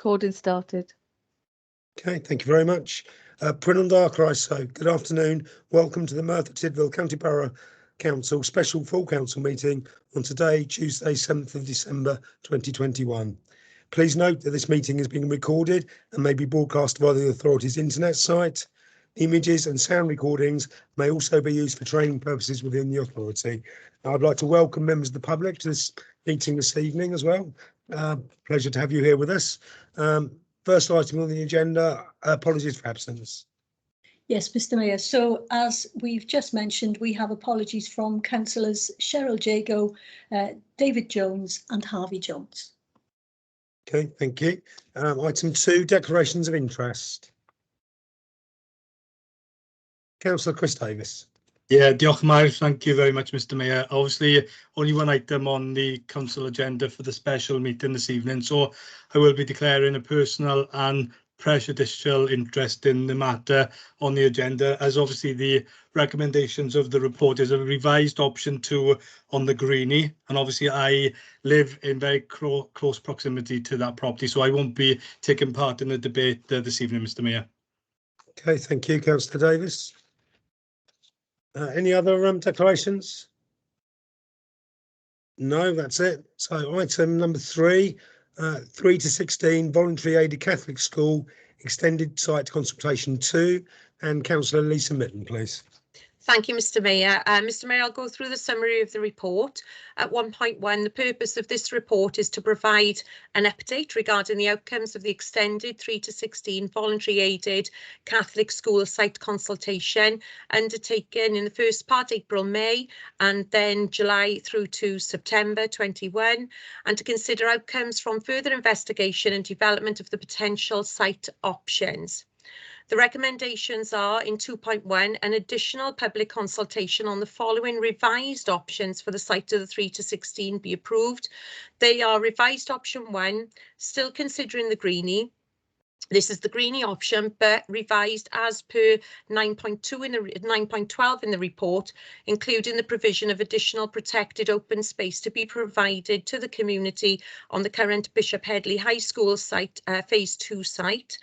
Recording started. Okay, thank you very much. Prynon Dark-Riso, good afternoon. Welcome to the Merthyr Tydfil County Borough Council special full council meeting on today, Tuesday, 7th of December 2021. Please note that this meeting is being recorded and may be broadcast via the authority's internet site. Images and sound recordings may also be used for training purposes within the authority. I'd like to welcome members of the public to this meeting this evening as well. Pleasure to have you here with us. First item on the agenda, apologies for absence. Yes, Mr Mayor. So as we've just mentioned, we have apologies from councillors Cheryl Jago, David Jones and Harvey Jones. Okay, thank you. Item 2, declarations of interest. Councillor Chris Davis. Yeah, diolch Mair, thank you very much, Mr Mayor. Obviously, only one item on the council agenda for the special meeting this evening, so I will be declaring a personal and prejudicial interest in the matter on the agenda, as obviously the recommendations of the report is a revised option 2 on the Greenie, and obviously I live in very close proximity to that property, so I won't be taking part in the debate this evening, Mr Mayor. Okay, thank you, Councillor Davis. Any other declarations? No, that's it. So item number 3, 3 to 16, voluntary aided Catholic school, extended site consultation 2, and Councillor Lisa Mitten, please. Thank you, Mr Mayor. Mr Mayor, I'll go through the summary of the report. At 1.1, the purpose of this report is to provide an update regarding the outcomes of the extended 3 to 16 voluntary aided Catholic school site consultation undertaken in the first part, April, May, and then July through to September 21, and to consider outcomes from further investigation and development of the potential site options. The recommendations are in 2.1, an additional public consultation on the following revised options for the site of the 3 to 16 be approved. They are revised option 1, still considering the Greenie. This is the Greenie option, but revised as per 9.2 in the 9.12 in the report, including the provision of additional protected open space to be provided to the community on the current Bishop Headley High School site, phase 2 site.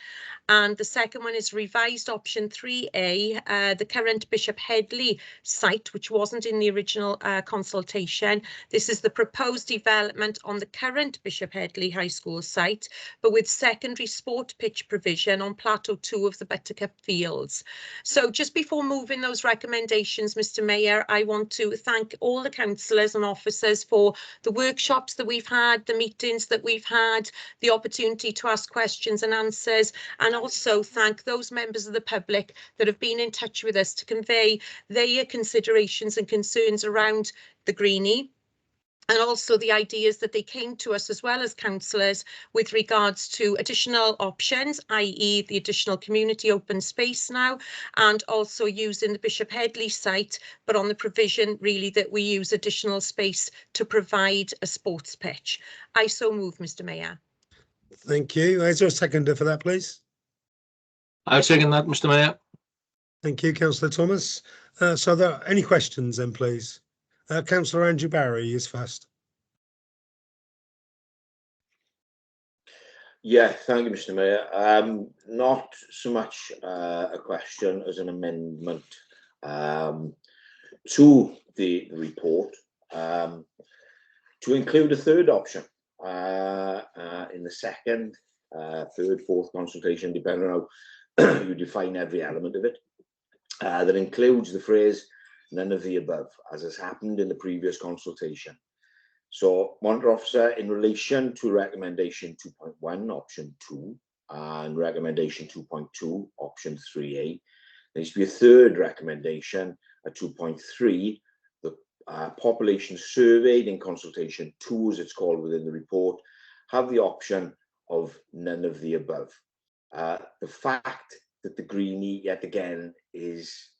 And the second one is revised option 3A, the current Bishop Headley site, which wasn't in the original consultation. This is the proposed development on the current Bishop Headley High School site, but with secondary sport pitch provision on Plateau 2 of the Buttercup Fields. So just before moving those recommendations, Mr Mayor, I want to thank all the councillors and officers for the workshops that we've had, the meetings that we've had, the opportunity to ask questions and answers, and also thank those members of the public that have been in touch with us to convey their considerations and concerns around the Greenie, and also the ideas that they came to us as well as councillors with regards to additional options, i.e. the additional community open space now, and also using the Bishop Headley site, but on the provision really that we use additional space to provide a sports pitch. I so move, Mr Mayor. Thank you. Is there a seconder for that, please? I'll second that, Mr Mayor. Thank you, Councillor Thomas. So there are any questions then, please? Councillor Andrew Barry is first. Yeah, thank you, Mr Mayor. Not so much a question as an amendment to the report to include a third option in the second, third, fourth consultation, depending on how you define every element of it, that includes the phrase none of the above, as has happened in the previous consultation. So, Monitor Officer, in relation to recommendation 2.1, option 2, and recommendation 2.2, option 3A, there needs to be a third recommendation at 2.3, the population surveyed in consultation 2, as it's called within the report, have the option of none of the above. The fact that the Greenie yet again is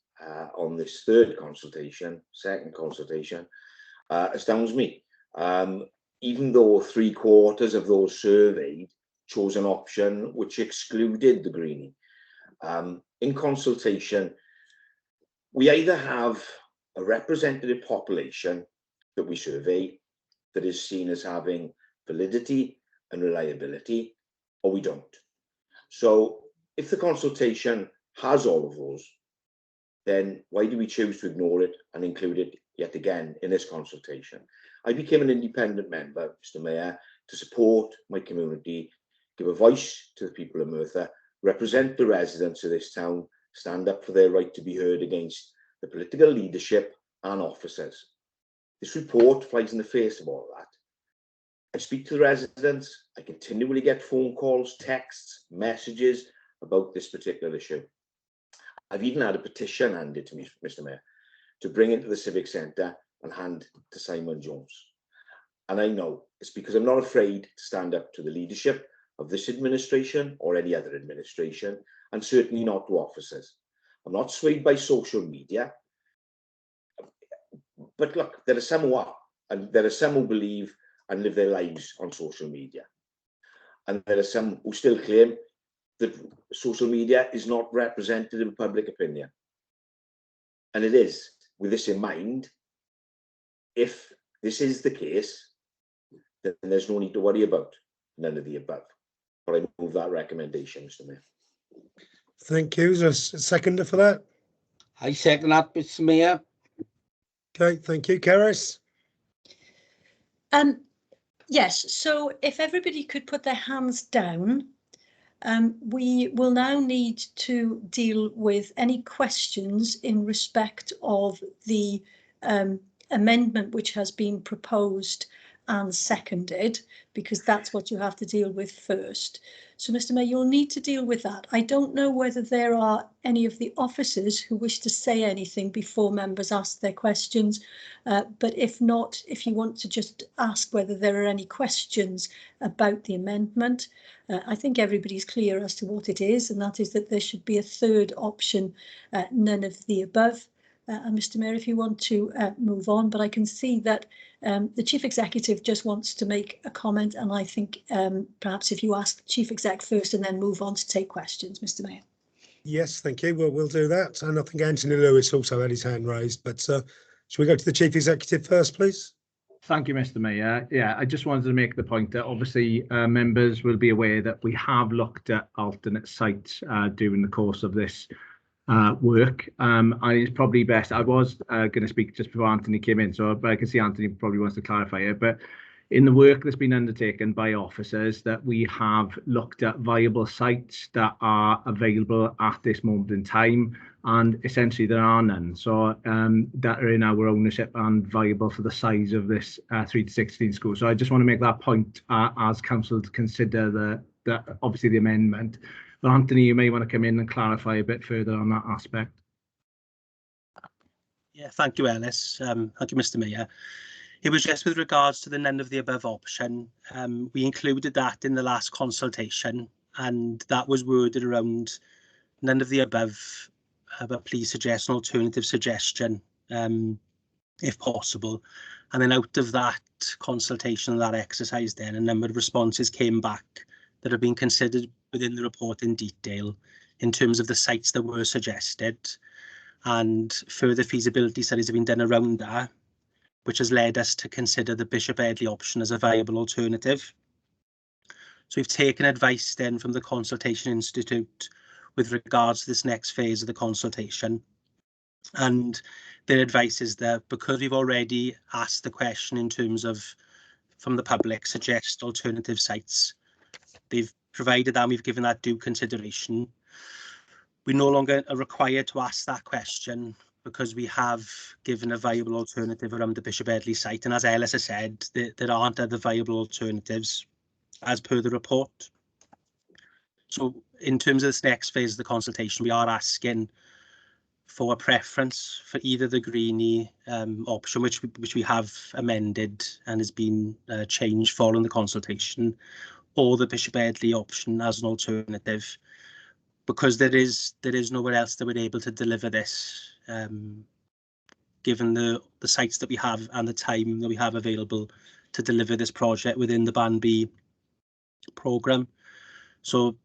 on this third consultation, second consultation, astounds me. Even though 3/4 of those surveyed chose an option which excluded the Greenie. In consultation, we either have a representative population that we survey that is seen as having validity and reliability, or we don't. So if the consultation has all of those, then why do we choose to ignore it and include it yet again in this consultation? I became an independent member, Mr. Mayor, to support my community, give a voice to the people of Merthyr, represent the residents of this town, stand up for their right to be heard against the political leadership and officers. This report flies in the face of all that. I speak to the residents, I continually get phone calls, texts, messages about this particular issue. I've even had a petition handed to me, Mr. Mayor, to bring into the Civic Centre and hand to Simon Jones. And I know it's because I'm not afraid to stand up to the leadership of this administration or any other administration, and certainly not to officers. I'm not swayed by social media. But look, there are some who are, and there are some who believe and live their lives on social media. And there are some who still claim that social media is not representative of public opinion. And it is. With this in mind, if this is the case, then there's no need to worry about none of the above. But I move that recommendation, Mr. Mayor. Thank you. Is there a seconder for that? I second that, Mr. Mayor. Okay, thank you. Keris? Yes, so if everybody could put their hands down, we will now need to deal with any questions in respect of the amendment which has been proposed and seconded, because that's what you have to deal with first. So, Mr. Mayor, you'll need to deal with that. I don't know whether there are any of the officers who wish to say anything before members ask their questions, but if not, if you want to just ask whether there are any questions about the amendment, I think everybody's clear as to what it is, and that is that there should be a third option, none of the above. And Mr. Mayor, if you want to move on, but I can see that the Chief Executive just wants to make a comment, and I think perhaps if you ask the Chief Exec first and then move on to take questions, Mr. Mayor. Yes, thank you. We'll do that. And I think Anthony Lewis also had his hand raised, but shall we go to the Chief Executive first, please? Thank you, Mr. Mayor. Yeah, I just wanted to make the point that obviously members will be aware that we have looked at alternate sites during the course of this work. And it's probably best, I was going to speak just before Anthony came in, so but I can see Anthony probably wants to clarify it, but in the work that's been undertaken by officers, that we have looked at viable sites that are available at this moment in time, and essentially there are none, so that are in our ownership and viable for the size of this 3 to 16 school. So I just want to make that point as council to consider the obviously the amendment. But Anthony, you may want to come in and clarify a bit further on that aspect. Yeah, thank you, Ellis. Thank you, Mr. Mayor. It was just with regards to the none of the above option. We included that in the last consultation, and that was worded around none of the above, but please suggest an alternative suggestion, if possible. And then out of that consultation, that exercise, then a number of responses came back that have been considered within the report in detail in terms of the sites that were suggested, and further feasibility studies have been done around that, which has led us to consider the Bishop Headley option as a viable alternative. So we've taken advice then from the Consultation Institute with regards to this next phase of the consultation, and their advice is that because we've already asked the question in terms of from the public, suggest alternative sites, they've provided that, we've given that due consideration. We no longer are required to ask that question because we have given a viable alternative around the Bishop Headley site, and as Ellis has said, there aren't other viable alternatives as per the report. So in terms of this next phase of the consultation, we are asking for a preference for either the Greenie option, which we have amended and has been changed following the consultation, or the Bishop Headley option as an alternative, because there is nowhere else that we're able to deliver this, given the sites that we have and the time that we have available to deliver this project within the Band B programme. So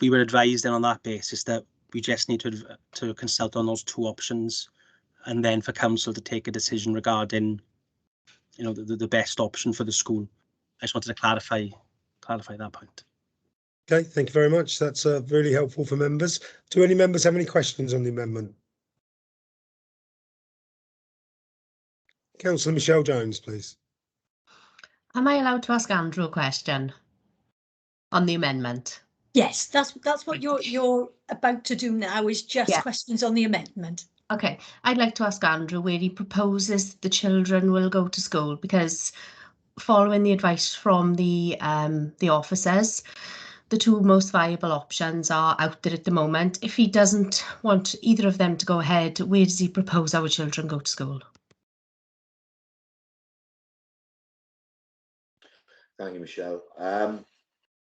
we were advised then on that basis that we just need to consult on those two options, and then for council to take a decision regarding, you know, the best option for the school. I just wanted to clarify that point. Okay, thank you very much. That's really helpful for members. Do any members have any questions on the amendment? Councillor Michelle Jones, please. Am I allowed to ask Andrew a question on the amendment? Yes, that's what you're about to do now, is just questions on the amendment. Okay, I'd like to ask Andrew where he proposes the children will go to school, because following the advice from the officers, the two most viable options are out there at the moment. If he doesn't want either of them to go ahead, where does he propose our children go to school? Thank you, Michelle.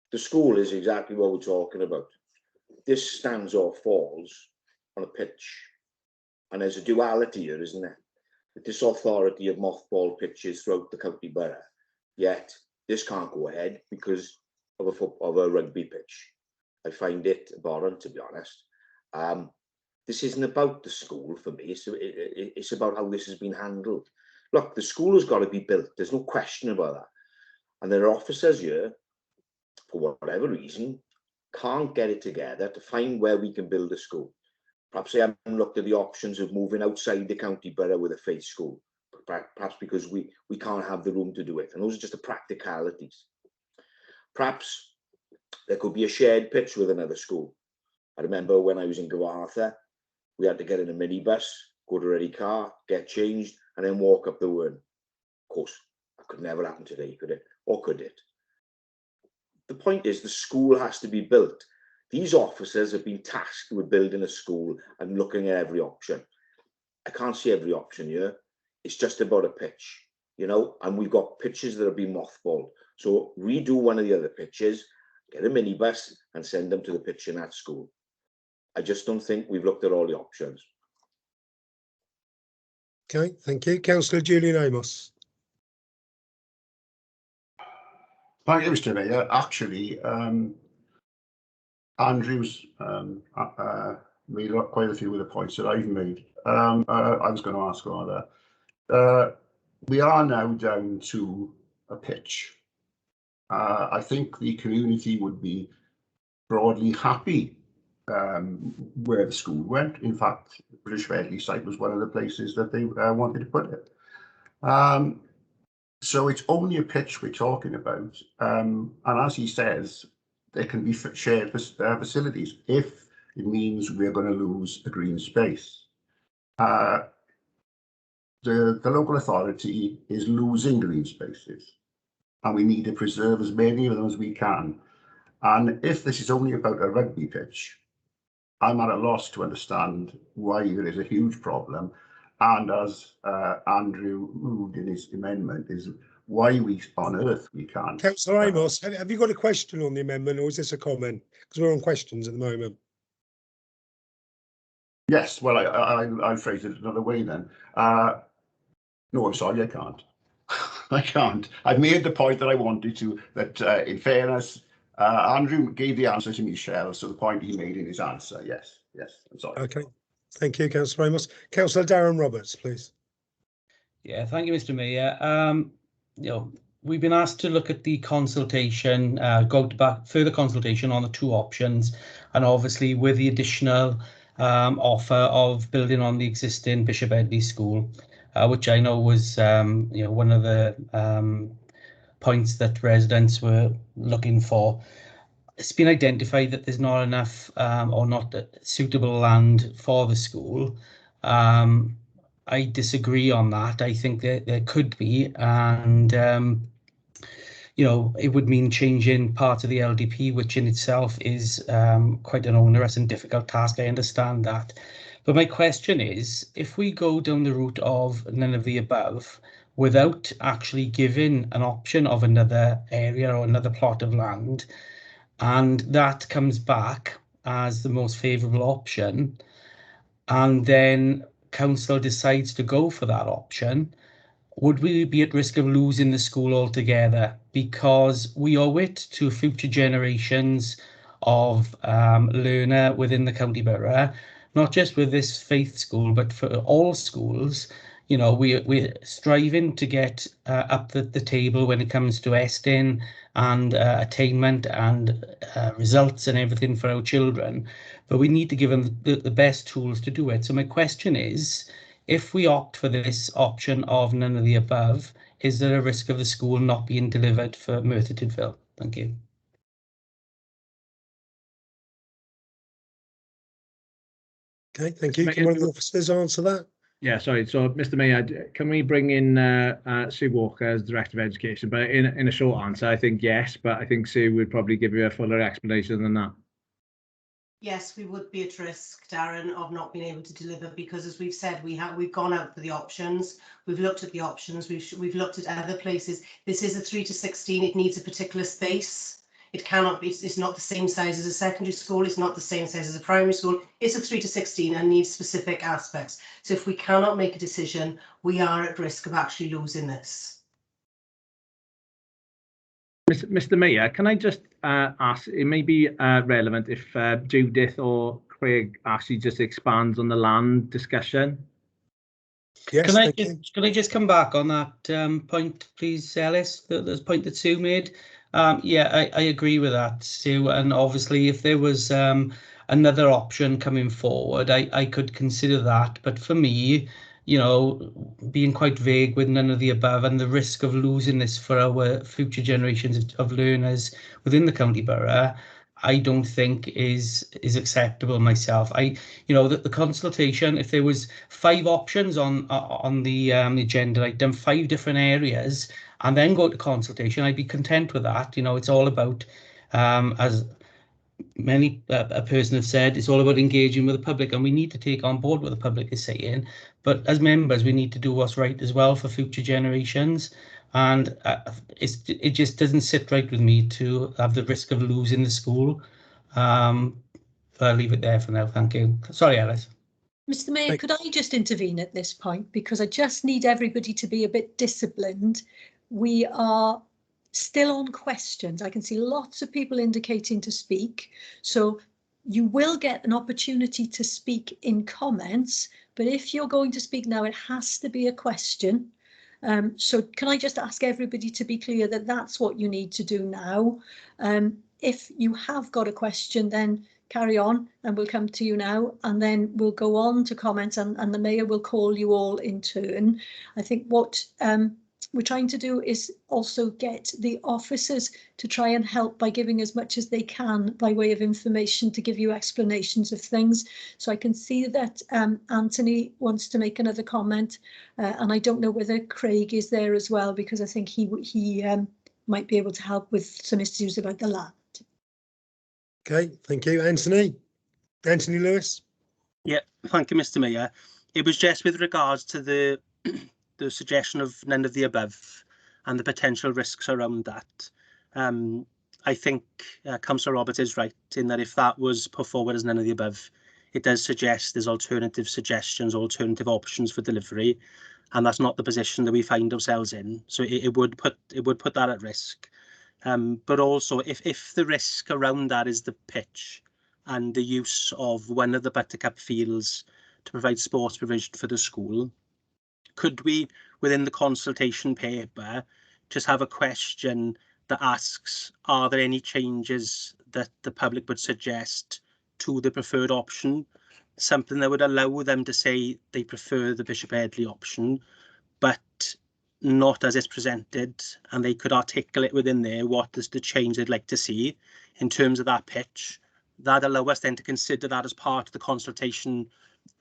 The school is exactly what we're talking about. This stands or falls on a pitch. And there's a duality here, isn't there? This authority of mothball pitches throughout the county borough, yet this can't go ahead because of a rugby pitch. I find it abhorrent, to be honest. This isn't about the school for me. It's about how this has been handled. Look, the school has got to be built. There's no question about that. And there are officers here, for whatever reason, can't get it together to find where we can build a school. Perhaps they haven't looked at the options of moving outside the county borough with a faith school, perhaps because we can't have the room to do it. And those are just the practicalities. Perhaps there could be a shared pitch with another school. I remember when I was in Gawartha, we had to get in a minibus, go to Ready Car, get changed, and then walk up the Wern. Of course, that could never happen today, could it? Or could it? The point is, the school has to be built. These officers have been tasked with building a school and looking at every option. I can't see every option here. It's just about a pitch, you know, and we've got pitches that have been mothballed. So redo one of the other pitches, get a minibus and send them to the pitch in that school. I just don't think we've looked at all the options. Okay, thank you. Councillor Julian Amos. Thank you, Mr. Mayor. Actually, Andrew's made quite a few of the points that I've made. I was going to ask rather. We are now down to a pitch. I think the community would be broadly happy where the school went. In fact, the British Headley site was one of the places that they wanted to put it. So it's only a pitch we're talking about. And as he says, there can be shared facilities if it means we're going to lose a green space. The local authority is losing green spaces, and we need to preserve as many of them as we can. And if this is only about a rugby pitch, I'm at a loss to understand why there is a huge problem. And as Andrew moved in his amendment, is why on earth we can't. Councillor Amos, have you got a question on the amendment, or is this a comment? Because we're on questions at the moment. Yes, well, I'll phrase it another way then. No, I'm sorry, I can't. I can't. I've made the point that I wanted to, that in fairness, Andrew gave the answer to Michelle, so the point he made in his answer, yes, I'm sorry. Okay, thank you, Councillor Amos. Councillor Darren Roberts, please. Yeah, thank you, Mr. Mayor. You know, we've been asked to look at the consultation, go to further consultation on the two options, and obviously with the additional offer of building on the existing Bishop Headley School, which I know was you know, one of the points that residents were looking for. It's been identified that there's not enough or not suitable land for the school. I disagree on that. I think that there could be, and you know, it would mean changing part of the LDP, which in itself is quite an onerous and difficult task. I understand that. But my question is, if we go down the route of none of the above, without actually giving an option of another area or another plot of land, and that comes back as the most favourable option, and then council decides to go for that option, would we be at risk of losing the school altogether? Because we owe it to future generations of learner within the county borough, not just with this faith school, but for all schools, you know, we're striving to get up the table when it comes to ESTIN and attainment and results and everything for our children, but we need to give them the best tools to do it. So my question is, if we opt for this option of none of the above, is there a risk of the school not being delivered for Merthyr Tydfil? Thank you. Okay, thank you. Can one of the officers answer that? Yeah, sorry. So, Mr. Mayor, can we bring in Sue Walker as Director of Education? But in a short answer, I think yes, but I think Sue would probably give you a fuller explanation than that. Yes, we would be at risk, Darren, of not being able to deliver, because as we've said, we've gone out for the options. We've looked at the options. We've looked at other places. This is a 3 to 16. It needs a particular space. It cannot be. It's not the same size as a secondary school. It's not the same size as a primary school. It's a 3 to 16 and needs specific aspects. So if we cannot make a decision, we are at risk of actually losing this. Mr. Mayor, can I just ask, it may be relevant if Judith or Craig actually just expands on the land discussion? Yes, can I just come back on that point, please, Ellis? The point that Sue made. Yeah, I agree with that, Sue. And obviously, if there was another option coming forward, I could consider that. But for me, you know, being quite vague with none of the above and the risk of losing this for our future generations of learners within the county borough, I don't think is acceptable myself. You know, the consultation, if there was 5 options on the agenda item, 5 different areas, and then go to consultation, I'd be content with that. You know, it's all about, as many a person have said, it's all about engaging with the public, and we need to take on board what the public is saying. But as members, we need to do what's right as well for future generations. And it just doesn't sit right with me to have the risk of losing the school. I'll leave it there for now. Thank you. Sorry, Alice. Mr. Mayor, could I just intervene at this point, because I just need everybody to be a bit disciplined. We are still on questions. I can see lots of people indicating to speak, so you will get an opportunity to speak in comments, but if you're going to speak now, it has to be a question. So can I just ask everybody to be clear that that's what you need to do now? If you have got a question, then carry on and we'll come to you now, and then we'll go on to comments, and the Mayor will call you all in turn. I think what we're trying to do is also get the officers to try and help by giving as much as they can by way of information to give you explanations of things. So I can see that Anthony wants to make another comment, and I don't know whether Craig is there as well, because I think he might be able to help with some issues about the land. Okay, thank you. Anthony Lewis. Yeah, thank you, Mr. Mayor. It was just with regards to the suggestion of none of the above and the potential risks around that. I think Councillor Roberts is right in that if that was put forward as none of the above, it does suggest there's alternative suggestions, alternative options for delivery, and that's not the position that we find ourselves in. So it would put that at risk. But also, if the risk around that is the pitch and the use of one of the Buttercup fields to provide sports provision for the school, could we, within the consultation paper, just have a question that asks, are there any changes that the public would suggest to the preferred option? Something that would allow them to say they prefer the Bishop Headley option, but not as it's presented, and they could articulate within there what is the change they'd like to see in terms of that pitch. That allow us then to consider that as part of the consultation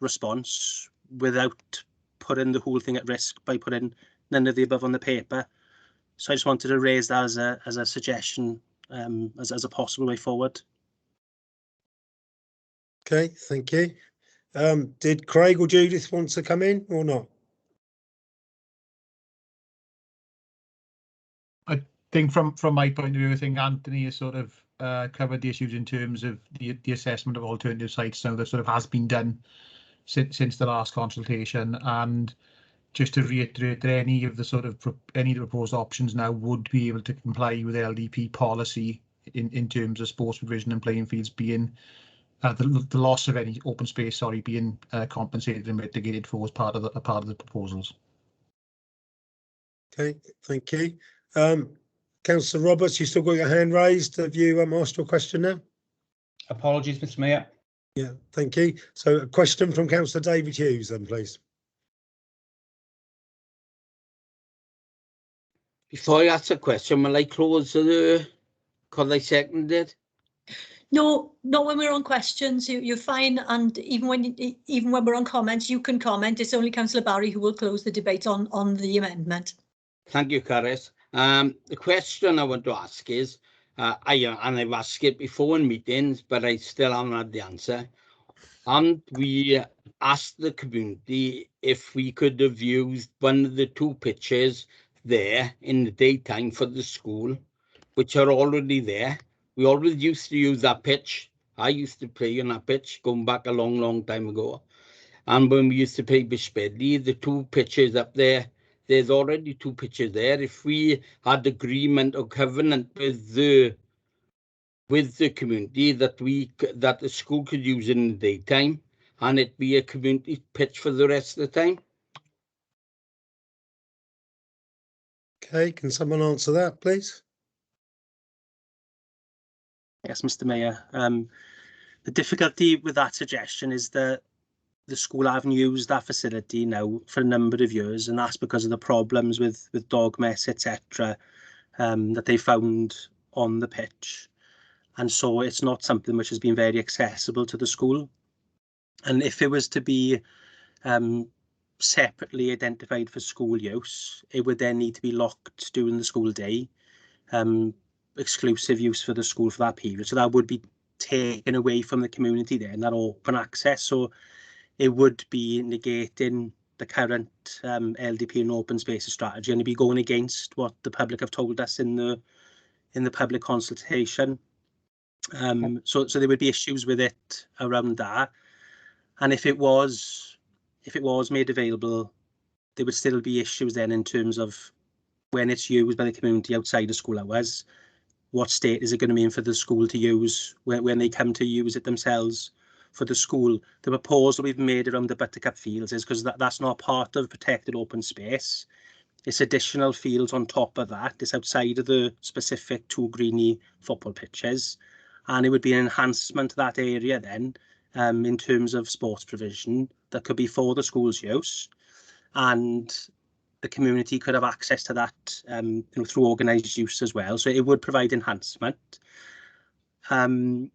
response without putting the whole thing at risk by putting none of the above on the paper. So I just wanted to raise that as a suggestion, as a possible way forward. Okay, thank you. Did Craig or Judith want to come in or not? I think from my point of view, I think Anthony has sort of covered the issues in terms of the assessment of alternative sites. So that sort of has been done since the last consultation, and just to reiterate that any of the proposed options now would be able to comply with LDP policy in terms of sports provision and playing fields being the loss of any open space, sorry, being compensated and mitigated for as part of the proposals. Okay, thank you. Councillor Roberts, you still got your hand raised. Have you asked your question now? Apologies, Mr. Mayor. Yeah, thank you. So a question from Councillor David Hughes then, please. Before I ask a question, will I close the, could I second it? No, not when we're on questions. You're fine, and even when we're on comments, you can comment. It's only Councillor Barry who will close the debate on the amendment. Thank you, Carys. The question I want to ask is, I've asked it before in meetings, but I still haven't had the answer. And we asked the community if we could have used one of the 2 pitches there in the daytime for the school, which are already there. We always used to use that pitch. I used to play on that pitch going back a long, long time ago. And when we used to play Bishop Headley, the 2 pitches up there, there's already 2 pitches there. If we had agreement or covenant with the community that the school could use in the daytime, and it be a community pitch for the rest of the time. Okay, can someone answer that, please? Yes, Mr. Mayor. The difficulty with that suggestion is that the school haven't used that facility now for a number of years, and that's because of the problems with dog mess, etc., that they found on the pitch. And so it's not something which has been very accessible to the school. And if it was to be separately identified for school use, it would then need to be locked during the school day, exclusive use for the school for that period. So that would be taken away from the community then, that open access. So it would be negating the current LDP and open spaces strategy, and it'd be going against what the public have told us in the public consultation. So there would be issues with it around that. And if it was made available, there would still be issues then in terms of when it's used by the community outside of school hours. What state is it going to mean for the school to use when they come to use it themselves for the school? The proposal we've made around the Buttercup Fields is because that's not part of protected open space. It's additional fields on top of that. It's outside of the specific 2 greeny football pitches. And it would be an enhancement to that area then, in terms of sports provision that could be for the school's use. And the community could have access to that through organised use as well. So it would provide enhancement. And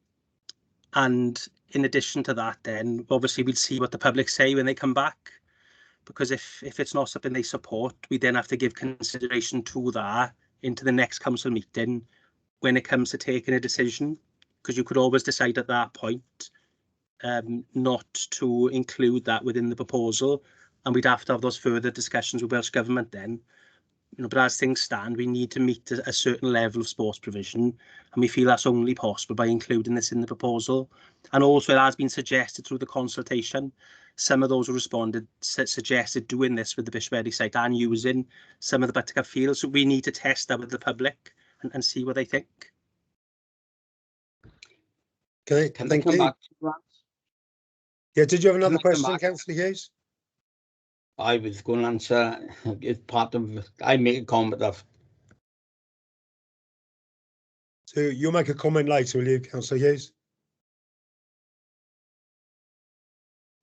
in addition to that, then obviously we'll see what the public say when they come back, because if it's not something they support, we then have to give consideration to that into the next council meeting when it comes to taking a decision, because you could always decide at that point not to include that within the proposal, and we'd have to have those further discussions with Welsh Government then. But as things stand, we need to meet a certain level of sports provision, and we feel that's only possible by including this in the proposal. And also, it has been suggested through the consultation. Some of those who responded suggested doing this with the Bishop Headley site and using some of the Buttercup Fields. So we need to test that with the public and see what they think. Okay, thank you. Yeah, did you have another question, Councillor Hughes? I was going to answer. It's part of. I make a comment of. So you'll make a comment later, will you, Councillor Hughes?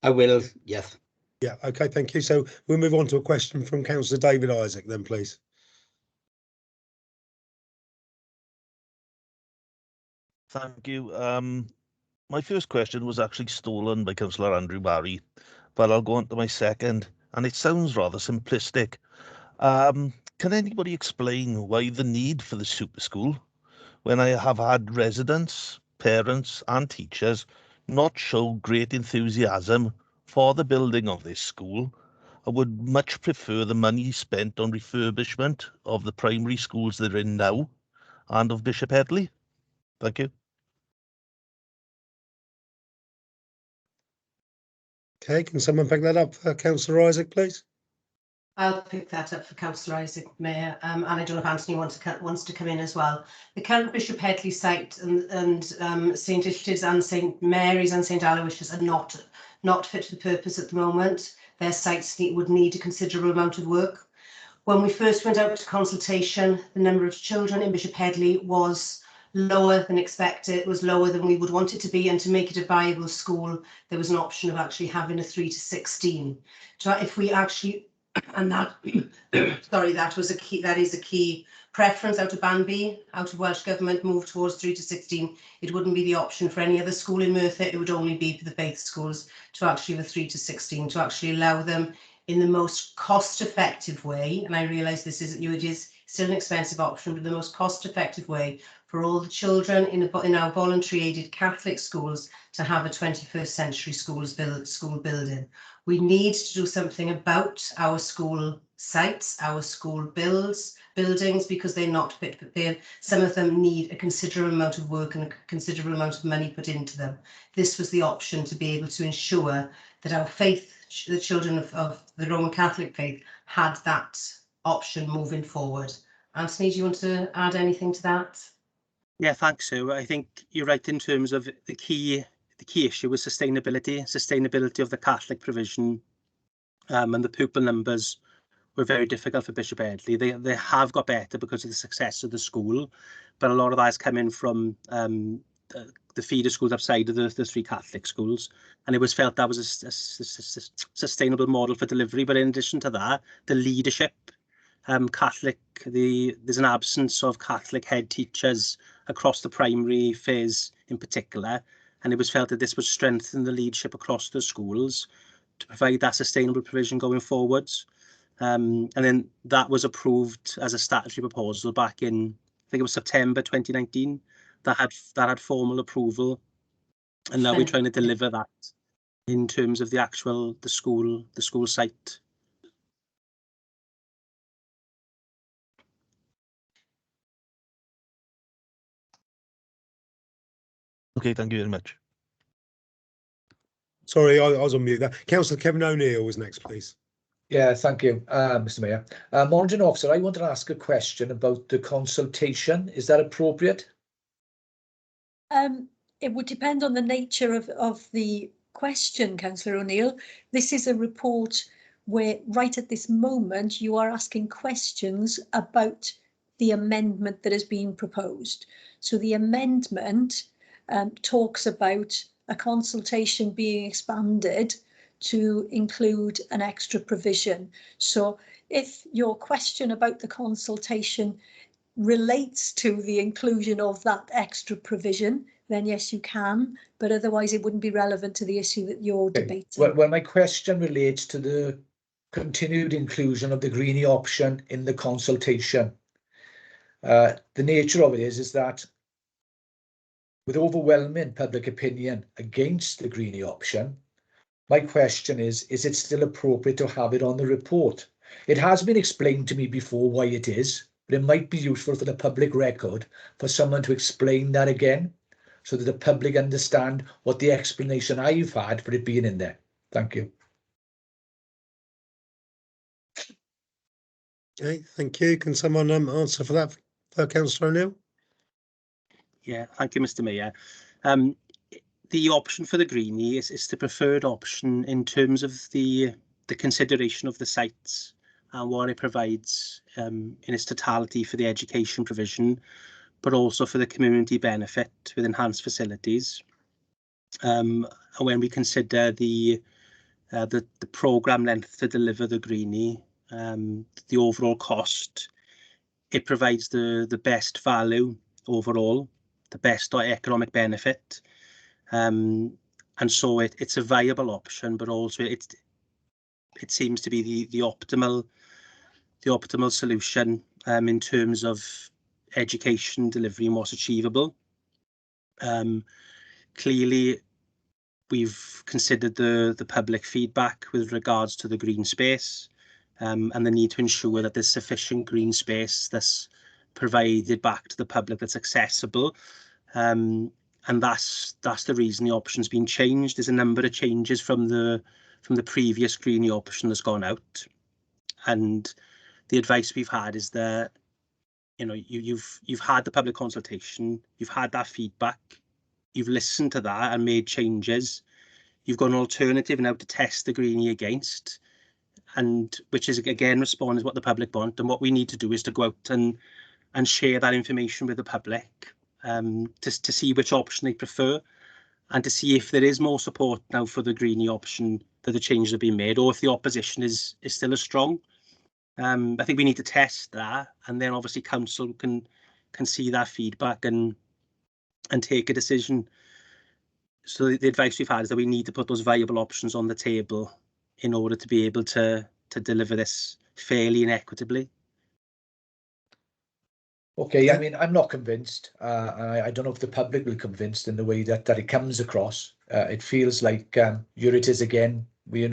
I will, yes. Yeah, okay, thank you. So we'll move on to a question from Councillor David Isaac then, please. Thank you. My first question was actually stolen by Councillor Andrew Barry, but I'll go on to my second, and it sounds rather simplistic. Can anybody explain why the need for the super school, when I have had residents, parents and teachers not show great enthusiasm for the building of this school? I would much prefer the money spent on refurbishment of the primary schools they're in now and of Bishop Headley. Thank you. Okay, can someone pick that up for Councillor Isaac, please? I'll pick that up for Councillor Isaac, Mayor, and I don't know if Anthony wants to come in as well. The current Bishop Headley site and St Illty's and St Mary's and St Aloysius are not fit for purpose at the moment. Their sites would need a considerable amount of work. When we first went out to consultation, the number of children in Bishop Headley was lower than expected, was lower than we would want it to be, and to make it a viable school, there was an option of actually having a 3 to 16. So if we actually, and that, sorry, that was a key, that is a key preference out of Banby, out of Welsh Government, move towards 3 to 16. It wouldn't be the option for any other school in Merthyr, it would only be for the faith schools to actually have a 3 to 16, to actually allow them in the most cost-effective way, and I realise this is, it is still an expensive option, but the most cost-effective way for all the children in our voluntary aided Catholic schools to have a 21st century school building. We need to do something about our school sites, our school buildings, because they're not fit for some of them need a considerable amount of work and a considerable amount of money put into them. This was the option to be able to ensure that our faith, the children of the Roman Catholic faith, had that option moving forward. Anthony, do you want to add anything to that? Yeah, thanks, Sue. I think you're right in terms of the key issue was sustainability of the Catholic provision, and the pupil numbers were very difficult for Bishop Headley. They have got better because of the success of the school, but a lot of that has come in from the feeder schools outside of the 3 Catholic schools, and it was felt that was a sustainable model for delivery. But in addition to that, the leadership, there's an absence of Catholic head teachers across the primary phase in particular, and it was felt that this would strengthen the leadership across the schools to provide that sustainable provision going forwards. And then that was approved as a statutory proposal back in, I think it was September 2019, that had formal approval, and now we're trying to deliver that in terms of the school site. Okay, thank you very much. Sorry, I was on mute there. Councillor Kevin ONeill was next, please. Yeah, thank you, Mr. Mayor. Monitoring Officer, I wanted to ask a question about the consultation. Is that appropriate? It would depend on the nature of the question, Councillor ONeill. This is a report where right at this moment you are asking questions about the amendment that has been proposed. So the amendment talks about a consultation being expanded to include an extra provision. So if your question about the consultation relates to the inclusion of that extra provision, then yes, you can, but otherwise it wouldn't be relevant to the issue that you're debating. Well, my question relates to the continued inclusion of the Greenie option in the consultation. The nature of it is that with overwhelming public opinion against the Greenie option, my question is it still appropriate to have it on the report? It has been explained to me before why it is, but it might be useful for the public record for someone to explain that again, so that the public understand what the explanation I've had for it being in there. Thank you. Okay, thank you. Can someone answer for that for Councillor ONeill? Yeah, thank you, Mr. Mayor. The option for the Greenie is the preferred option in terms of the consideration of the sites and what it provides in its totality for the education provision, but also for the community benefit with enhanced facilities. And when we consider the programme length to deliver the Greenie, the overall cost, it provides the best value overall, the best economic benefit. And so it's a viable option, but also it seems to be the optimal solution in terms of education delivery and what's achievable. Clearly, we've considered the public feedback with regards to the green space and the need to ensure that there's sufficient green space that's provided back to the public that's accessible. And that's the reason the option's been changed. There's a number of changes from the previous Greenie option that's gone out. And the advice we've had is that, you know, you've had the public consultation, you've had that feedback, you've listened to that and made changes. You've got an alternative now to test the greenie against, and which is again responding to what the public want. And what we need to do is to go out and share that information with the public, to see which option they prefer, and to see if there is more support now for the greenie option that the changes have been made, or if the opposition is still as strong. I think we need to test that, and then obviously council can see that feedback and take a decision. So the advice we've had is that we need to put those viable options on the table in order to be able to deliver this fairly and equitably. Okay, I mean, I'm not convinced. I don't know if the public will be convinced in the way that it comes across. It feels like here it is again. We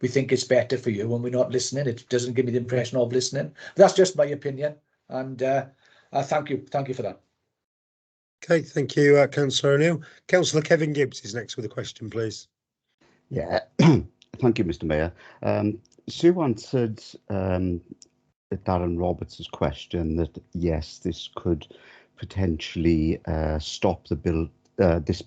think it's better for you when we're not listening. It doesn't give me the impression of listening. That's just my opinion, and thank you for that. Okay, thank you, Councillor O'Neill. Councillor Kevin Gibbs is next with a question, please. Yeah, thank you, Mr. Mayor. Sue answered Darren Roberts' question that yes, this could potentially stop the build, this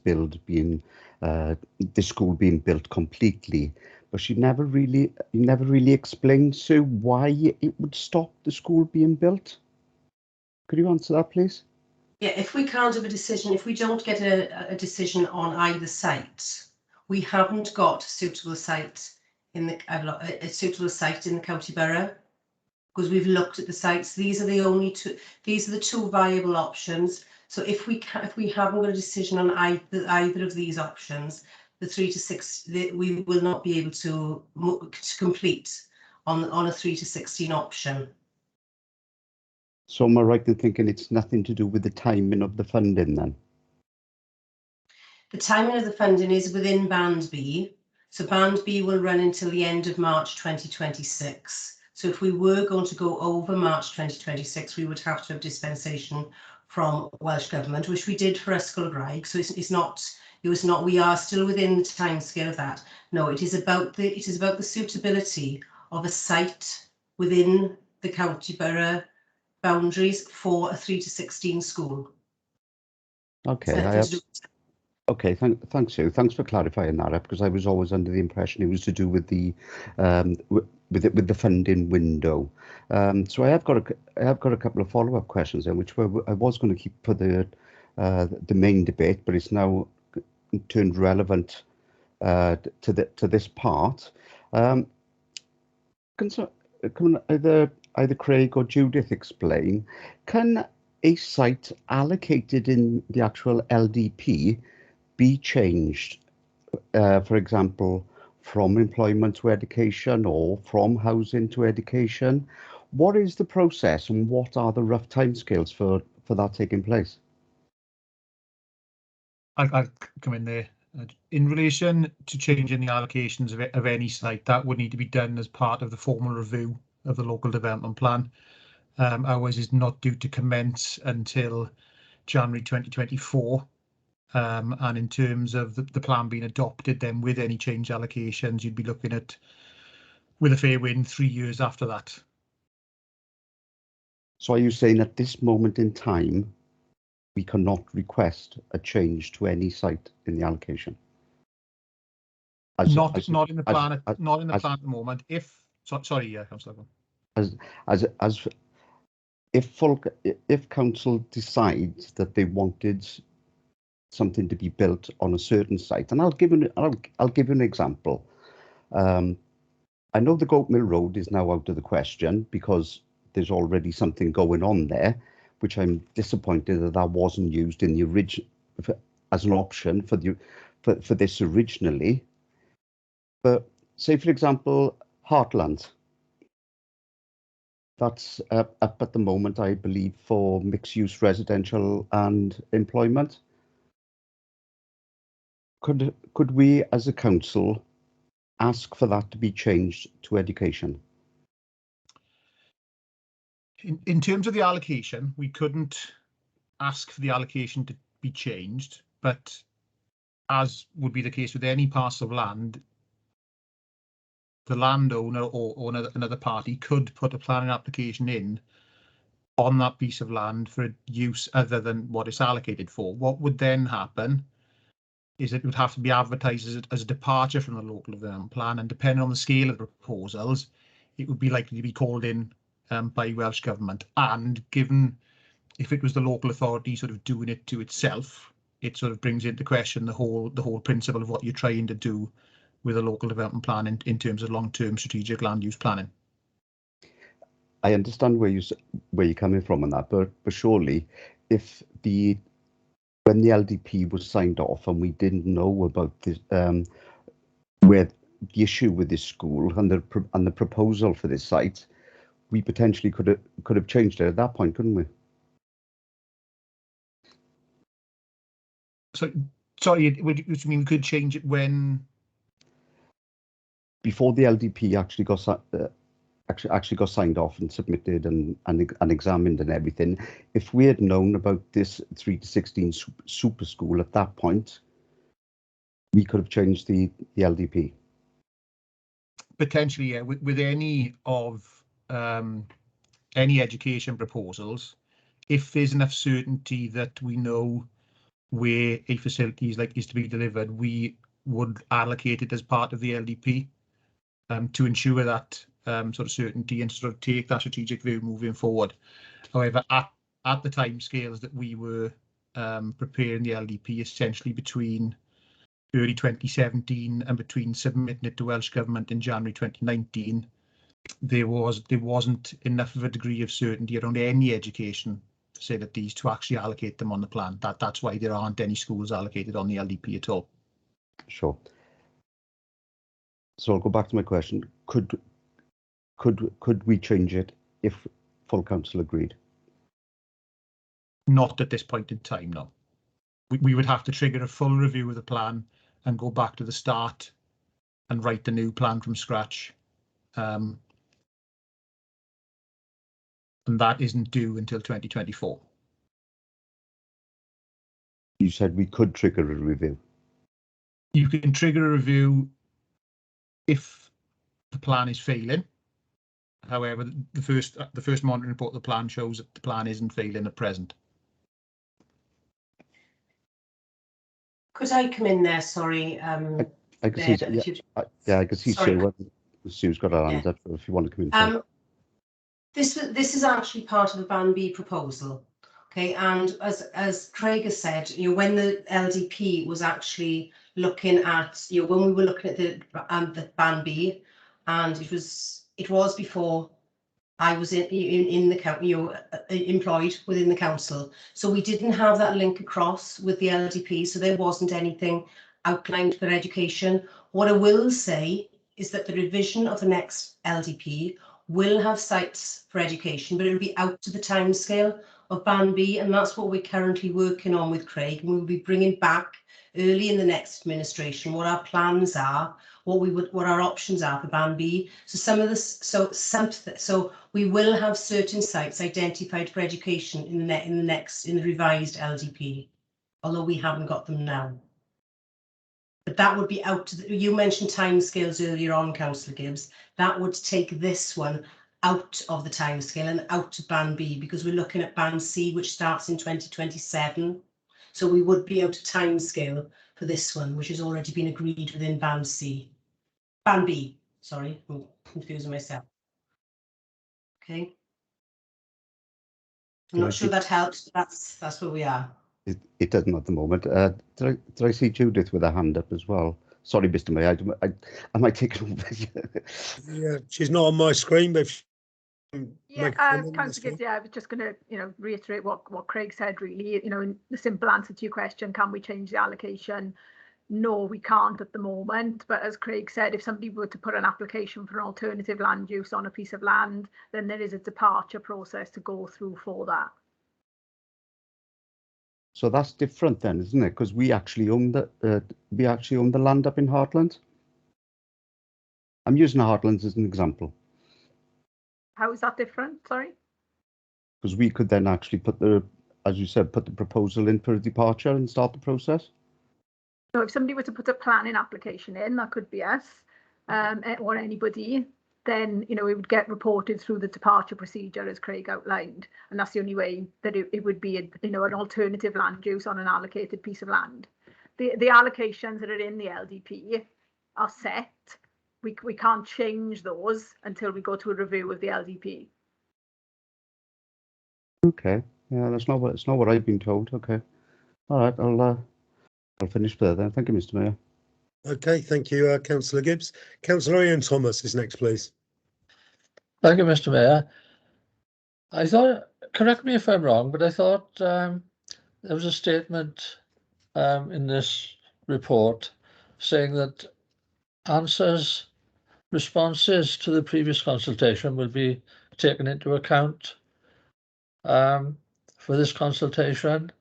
school being built completely, but she never really explained, Sue, why it would stop the school being built. Could you answer that, please? Yeah, if we can't have a decision, if we don't get a decision on either site, we haven't got a suitable site in the county borough, because we've looked at the sites. These are the only two. These are the two viable options. So if we haven't got a decision on either of these options, the 3 to 6, we will not be able to complete on a 3 to 16 option. So am I right in thinking it's nothing to do with the timing of the funding then? The timing of the funding is within Band B. So Band B will run until the end of March 2026. So if we were going to go over March 2026, we would have to have dispensation from Welsh Government, which we did for Ysgol Graig. So it's not, we are still within the timescale of that. No, it is about the suitability of a site within the county borough boundaries for a 3 to 16 school. Okay, okay, thanks, Sue. Thanks for clarifying that, because I was always under the impression it was to do with the with the funding window. So I have got a couple of follow-up questions then, which I was going to keep for the main debate, but it's now turned relevant to this part. Can either Craig or Judith explain, can a site allocated in the actual LDP be changed, for example, from employment to education or from housing to education? What is the process and what are the rough timescales for that taking place? I'll come in there. In relation to changing the allocations of any site, that would need to be done as part of the formal review of the local development plan. Ours is not due to commence until January 2024. And in terms of the plan being adopted, then with any change allocations, you'd be looking at, with a fair wind, 3 years after that. So are you saying at this moment in time, we cannot request a change to any site in the allocation? Not in the plan at the moment. Sorry, yeah, Councillor. If council decides that they wanted something to be built on a certain site, and I'll give you an example. I know the Goat Mill Road is now out of the question because there's already something going on there, which I'm disappointed that wasn't used in the original as an option for this originally. But say, for example, Heartland. That's up at the moment, I believe, for mixed-use residential and employment. Could we, as a council, ask for that to be changed to education? In terms of the allocation, we couldn't ask for the allocation to be changed, but as would be the case with any parcel of land, the landowner or another party could put a planning application in on that piece of land for use other than what it's allocated for. What would then happen is it would have to be advertised as a departure from the local development plan, and depending on the scale of the proposals, it would be likely to be called in by Welsh Government. And given if it was the local authority sort of doing it to itself, it sort of brings into question the whole principle of what you're trying to do with a local development plan in terms of long-term strategic land use planning. I understand where you're coming from on that, but surely if when the LDP was signed off and we didn't know about this, where the issue with this school and the proposal for this site, we potentially could have changed it at that point, couldn't we? So, sorry, which mean we could change it when? Before the LDP actually got signed off and submitted and examined and everything. If we had known about this 3 to 16 super school at that point, we could have changed the LDP. Potentially, yeah. With any of any education proposals, if there's enough certainty that we know where a facility is to be delivered, we would allocate it as part of the LDP to ensure that sort of certainty and sort of take that strategic view moving forward. However, at the timescales that we were preparing the LDP, essentially between early 2017 and between submitting it to Welsh Government in January 2019, there wasn't enough of a degree of certainty around any education facilities to actually allocate them on the plan. That's why there aren't any schools allocated on the LDP at all. Sure. So I'll go back to my question. Could we change it if full council agreed? Not at this point in time, no. We would have to trigger a full review of the plan and go back to the start and write the new plan from scratch. And that isn't due until 2024. You said we could trigger a review. You can trigger a review if the plan is failing. However, the first monitoring report of the plan shows that the plan isn't failing at present. Could I come in there? Sorry. I can see. I can see Sue's got her hand up. If you want to come in. This is actually part of the Ban B proposal. Okay, and as Craig has said, when the LDP was actually looking at, when we were looking at the Ban B, and it was before I was in the employed within the council, so we didn't have that link across with the LDP, so there wasn't anything outlined for education. What I will say is that the revision of the next LDP will have sites for education, but it'll be out to the timescale of Ban B, and that's what we're currently working on with Craig. And we'll be bringing back early in the next administration what our plans are, what our options are for Ban B. So some of this, so we will have certain sites identified for education in the revised LDP, although we haven't got them now. But that would be out to you mentioned timescales earlier on, Councillor Gibbs. That would take this one out of the timescale and out to Ban B, because we're looking at Ban C, which starts in 2027. So we would be out of timescale for this one, which has already been agreed within Ban B. Sorry, I'm confusing myself. Okay. I'm not sure that helps, but that's where we are. It doesn't at the moment. Did I see Judith with her hand up as well? Sorry, Mr. Mayor, am I taking over? Yeah, she's not on my screen, but Councillor Gibbs, I was just going to, reiterate what Craig said. Really, the simple answer to your question: can we change the allocation? No, we can't at the moment. But as Craig said, if somebody were to put an application for an alternative land use on a piece of land, then there is a departure process to go through for that. So that's different then, isn't it? Because we actually own the land up in Heartlands. I'm using Heartlands as an example. How is that different? Sorry. Because we could then actually as you said, put the proposal in for a departure and start the process. So if somebody were to put a planning application in, that could be us. or anybody, then it would get reported through the departure procedure as Craig outlined, and that's the only way that it would be an alternative land use on an allocated piece of land. The allocations that are in the LDP are set. We can't change those until we go to a review of the LDP. Okay, yeah, it's not what I've been told. Okay, all right, I'll finish there then. Thank you, Mr. Mayor. Okay, thank you, Councillor Gibbs. Councillor Ian Thomas is next, please. Thank you, Mr. Mayor. I thought, correct me if I'm wrong, but I thought there was a statement in this report saying that responses to the previous consultation will be taken into account for this consultation.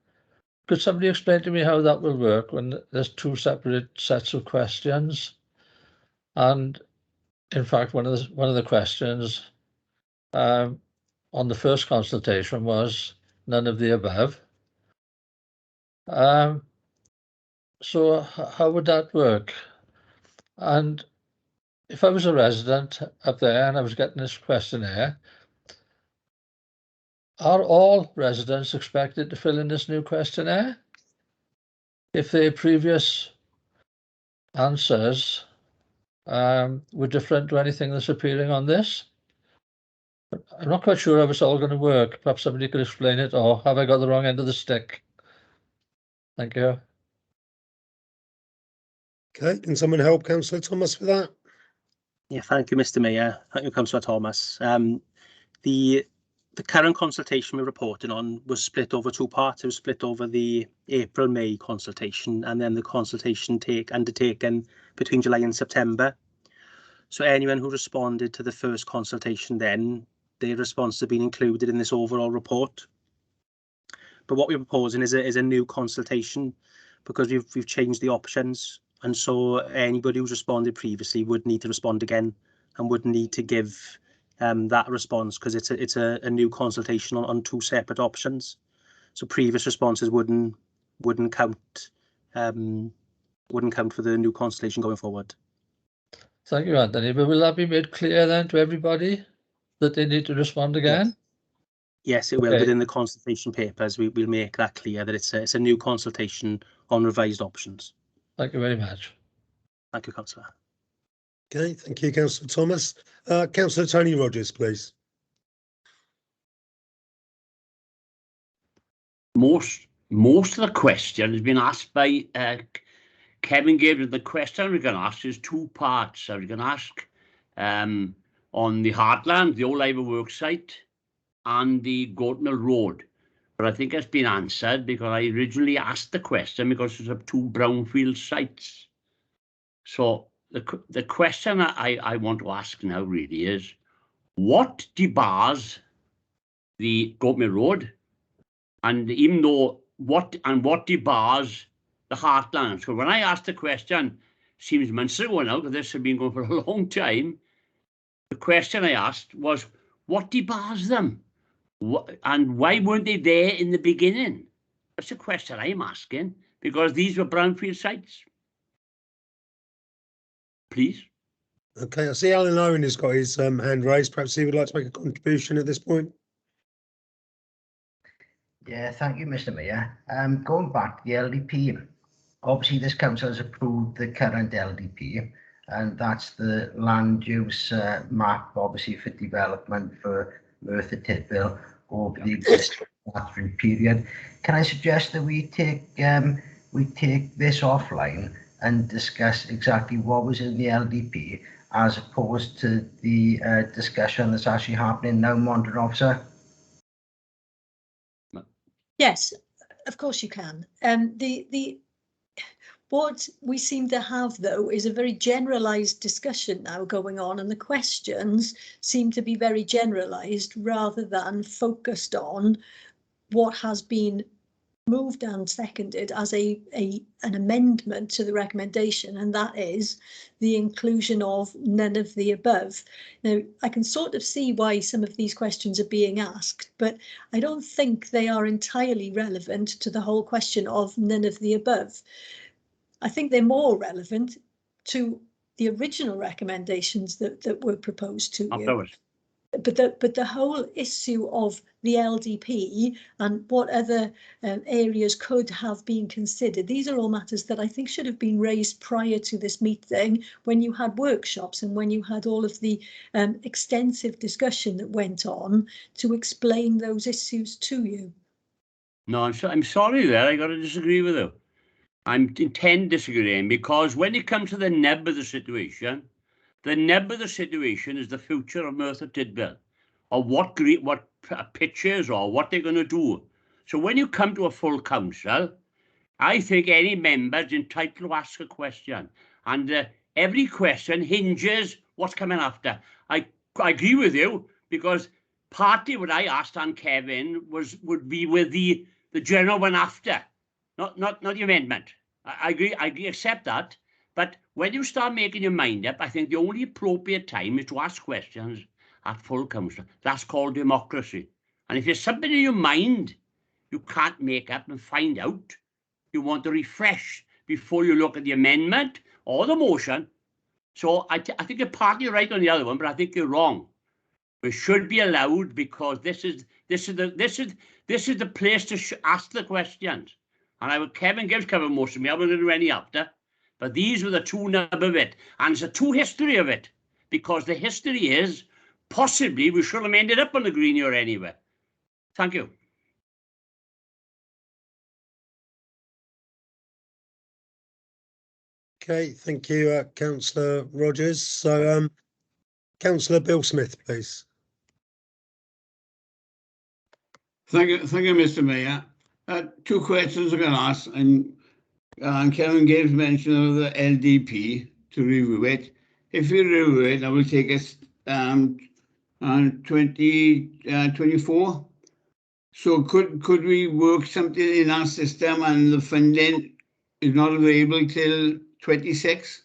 Could somebody explain to me how that will work when there's two separate sets of questions? And in fact, one of the questions on the first consultation was none of the above. So how would that work? And if I was a resident up there and I was getting this questionnaire, are all residents expected to fill in this new questionnaire if their previous answers were different to anything that's appearing on this? I'm not quite sure how it's all going to work. Perhaps somebody could explain it, or have I got the wrong end of the stick? Thank you. Okay, can someone help Councillor Thomas with that? Yeah, thank you, Mr. Mayor. Thank you, Councillor Thomas. The current consultation we're reporting on was split over two parts. It was split over the April-May consultation and then the consultation undertaken between July and September. So anyone who responded to the first consultation then, their response has been included in this overall report. But what we're proposing is a new consultation because we've changed the options. And so anybody who's responded previously would need to respond again and would need to give that response because it's a new consultation on two separate options. So previous responses wouldn't count for the new consultation going forward. Thank you, Anthony. But will that be made clear then to everybody that they need to respond again? Yes, it will. Okay. Within the consultation papers, we'll make that clear that it's a new consultation on revised options. Thank you very much. Thank you, Councillor. Okay, thank you, Councillor Thomas. Councillor Tony Rogers, please. Most of the question has been asked by Kevin Gibbs. The question we're going to ask is two parts. So we're going to ask on the Heartland, the old Ivor Works site, and the ONeill Road. But I think it's been answered because I originally asked the question because it's two brownfield sites. So the question I want to ask now really is, what debars the ONeill Road, and even though what debars the Heartland? So when I asked the question, seems months ago now, because this has been going for a long time, the question I asked was, what debars them? And why weren't they there in the beginning? That's a question I'm asking, because these were brownfield sites. Please. Okay, I see Alan Owen has got his hand raised. Perhaps he would like to make a contribution at this point. Yeah, thank you, Mr. Mayor. Going back to the LDP, obviously this council has approved the current LDP, and that's the land use map, obviously for development for Merthyr Tydfil over the existing monitoring period. Can I suggest that we take this offline and discuss exactly what was in the LDP as opposed to the discussion that's actually happening now, Monitoring Officer? Yes, of course you can. What we seem to have, though, is a very generalised discussion now going on, and the questions seem to be very generalised rather than focused on what has been moved and seconded as an amendment to the recommendation, and that is the inclusion of none of the above. Now, I can sort of see why some of these questions are being asked, but I don't think they are entirely relevant to the whole question of none of the above. I think they're more relevant to the original recommendations that were proposed to you. Afterwards. But the whole issue of the LDP and what other areas could have been considered, these are all matters that I think should have been raised prior to this meeting, when you had workshops and when you had all of the extensive discussion that went on to explain those issues to you. No, I'm sorry there, I got to disagree with you. I'm intent disagreeing, because when it comes to the nub of the situation is the future of Merthyr Tydfil, or what pictures or what they're going to do. So when you come to a full council, I think any member is entitled to ask a question, and every question hinges what's coming after. I agree with you, because partly what I asked on Kevin would be with the general one after, not the amendment. I agree, accept that. But when you start making your mind up, I think the only appropriate time is to ask questions at full council. That's called democracy. And if there's something in your mind you can't make up and find out, you want to refresh before you look at the amendment or the motion. So I think you're partly right on the other one, but I think you're wrong. We should be allowed, because this is the place to ask the questions. And Kevin Gibbs covered most of me. I wasn't going to do any after. But these were the two nub of it. And it's a true history of it. Because the history is, possibly, we should have ended up on the green year anyway. Thank you. Okay, thank you, Councillor Rogers. So, Councillor Bill Smith, please. Thank you, Mr. Mayor. Two questions I'm going to ask, and Kevin Gibbs mentioned the LDP to review it. If you review it, I will take us on 2024. So could we work something in our system, and the funding is not available till 26?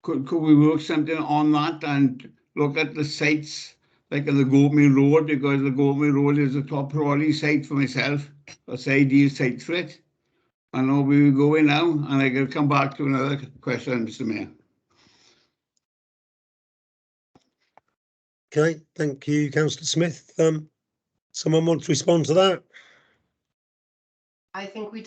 Could we work something on that and look at the sites like on the Goatmill Road, because the Goatmill Road is a top priority site for myself. That's the ideal site for it. I know we will go in now, and I can come back to another question, Mr. Mayor. Okay, thank you, Councillor Smith. Someone want to respond to that? I think we'd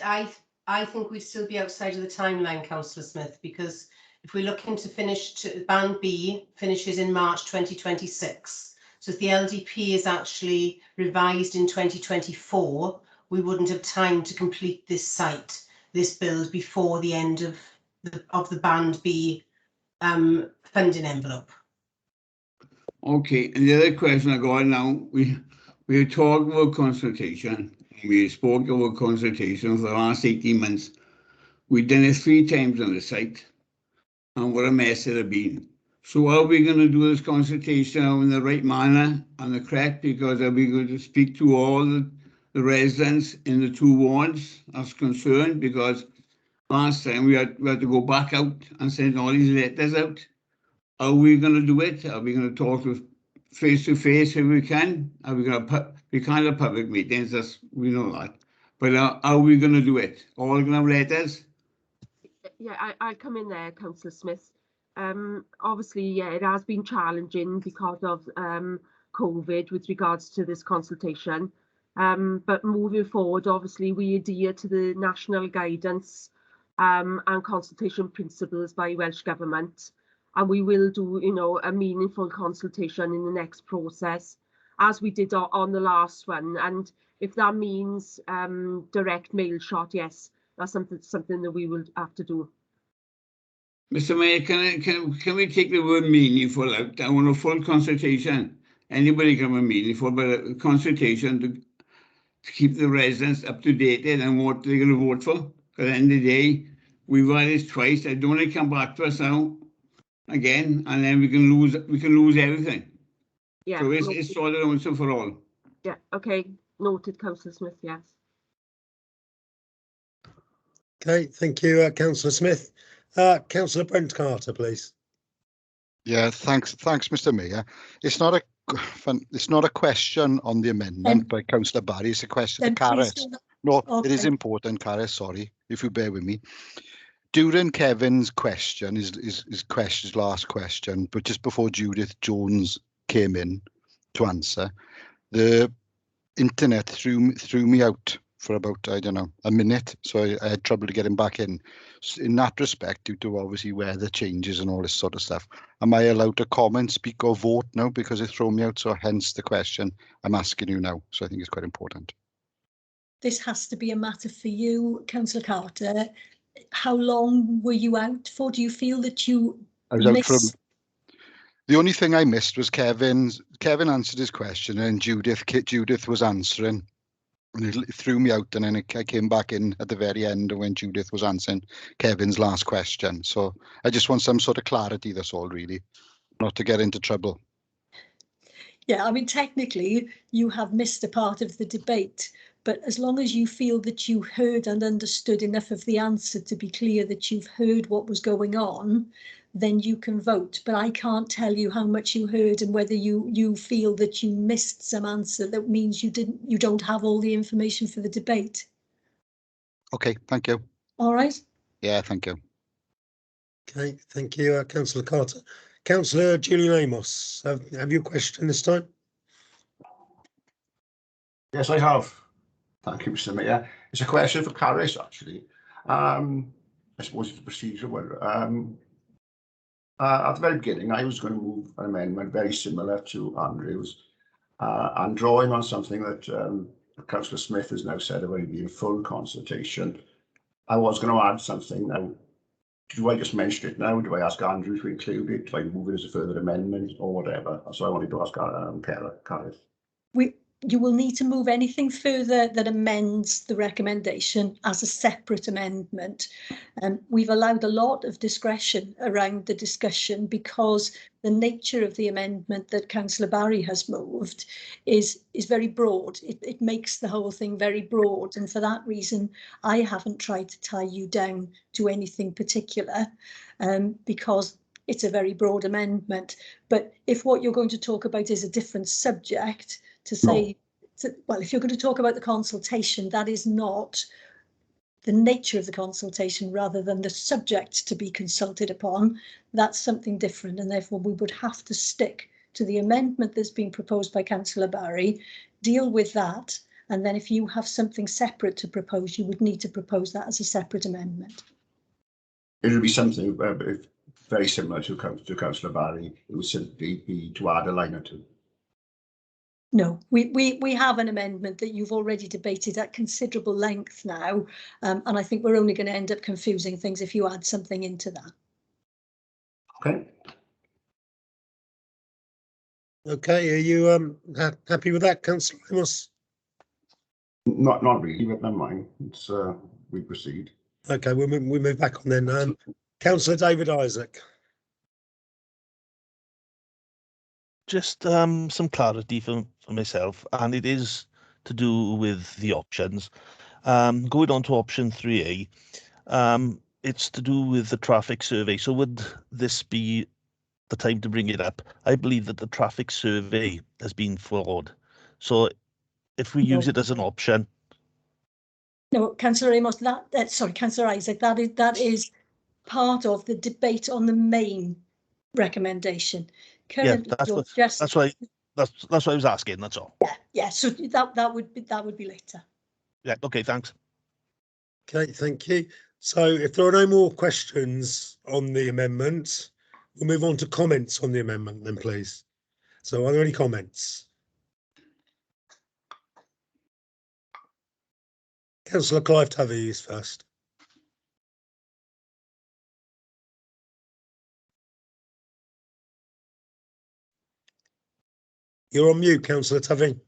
still be outside of the timeline, Councillor Smith, because if we're looking to finish, Band B finishes in March 2026. So if the LDP is actually revised in 2024, we wouldn't have time to complete this site, this build, before the end of the Band B funding envelope. Okay, and the other question I got now, we talked about consultation. We spoke about consultation for the last 18 months. We've done it 3 times on the site, and what a mess it has been. So are we going to do this consultation in the right manner and the correct? Because are we going to speak to all the residents in the 2 wards as concerned? Because last time we had to go back out and send all these letters out. Are we going to do it? Are we going to talk face to face if we can? Are we going to we can't have public meetings, we know that. But are we going to do it? All going to have letters? Yeah, I'll come in there, Councillor Smith. Obviously, yeah, it has been challenging because of COVID with regards to this consultation. But moving forward, obviously, we adhere to the national guidance and consultation principles by Welsh Government. And we will do, a meaningful consultation in the next process, as we did on the last one. And if that means direct mail shot, yes, that's something that we will have to do. Mr. Mayor, can we take the word meaningful out? I want a full consultation. Anybody can have meaningful, but a consultation to keep the residents up to date and what they're going to vote for. Because at the end of the day, we've had this twice. I don't want to come back to us now again, and then we can lose everything. Yeah. So it's sorted once and for all. Yeah. Okay. Noted, Councillor Smith. Yes. Okay. Thank you, Councillor Smith. Councillor Brent Carter, please. Yeah. Thanks, Mr. Mayor. It's not a question on the amendment by Councillor Barry. It's a question to Carys. No, it is important, Carys. Sorry, if you bear with me. during Kevin's question, his last question, but just before Judith Jones came in to answer, the internet threw me out for about, I don't know, a minute, so I had trouble to getting back in. In that respect, due to obviously weather changes and all this sort of stuff, am I allowed to comment, speak or vote now because it threw me out? So hence the question I'm asking you now. So I think it's quite important. This has to be a matter for you, Councillor Carter. How long were you out for? Do you feel that you I was out from. The only thing I missed was Kevin answered his question and Judith was answering. And it threw me out, and then I came back in at the very end when Judith was answering Kevin's last question. So I just want some sort of clarity, that's all really, not to get into trouble. Yeah, I mean, technically you have missed a part of the debate, but as long as you feel that you heard and understood enough of the answer to be clear that you've heard what was going on, then you can vote. But I can't tell you how much you heard and whether you feel that you missed some answer. That means you don't have all the information for the debate. Okay, thank you. All right. Yeah, thank you. Okay, thank you, Councillor Carter. Councillor Julian Amos, have you a question this time? Yes, I have. Thank you, Mr. Mayor. It's a question for Carys, actually. I suppose it's a procedural one. At the very beginning, I was going to move an amendment very similar to Andrew's and drawing on something that Councillor Smith has now said about it being full consultation. I was going to add something now. Do I just mention it now? Do I ask Andrew to include it? Do I move it as a further amendment or whatever? So I wanted to ask Carys. You will need to move anything further that amends the recommendation as a separate amendment. We've allowed a lot of discretion around the discussion because the nature of the amendment that Councillor Barry has moved is very broad. It makes the whole thing very broad, and for that reason I haven't tried to tie you down to anything particular because it's a very broad amendment. But if what you're going to talk about is a different subject, to say, well, if you're going to talk about the consultation, that is not the nature of the consultation rather than the subject to be consulted upon. That's something different, and therefore we would have to stick to the amendment that's been proposed by Councillor Barry, deal with that, and then if you have something separate to propose, you would need to propose that as a separate amendment. It would be something very similar to Councillor Barry. It would simply be to add a line or two. No, we have an amendment that you've already debated at considerable length now, and I think we're only going to end up confusing things if you add something into that. Okay. Okay, are you happy with that, Councillor Amos? Not really, but never mind. It's we proceed. Okay, we move back on then. Councillor David Isaac. Just some clarity for myself, and it is to do with the options. Going on to option 3A, it's to do with the traffic survey. So would this be the time to bring it up? I believe that the traffic survey has been flawed. So if we use it as an option. No, Councillor Amos, sorry, Councillor Isaac, that is part of the debate on the main recommendation. Currently, yeah, that's what I was asking. That's all. Yeah. So that would be later. Yeah. Okay. Thanks. Okay. Thank you. So if there are no more questions on the amendment, we'll move on to comments on the amendment then, please. So are there any comments? Councillor Clive Tovey is first. You're on mute, Councillor Tovey.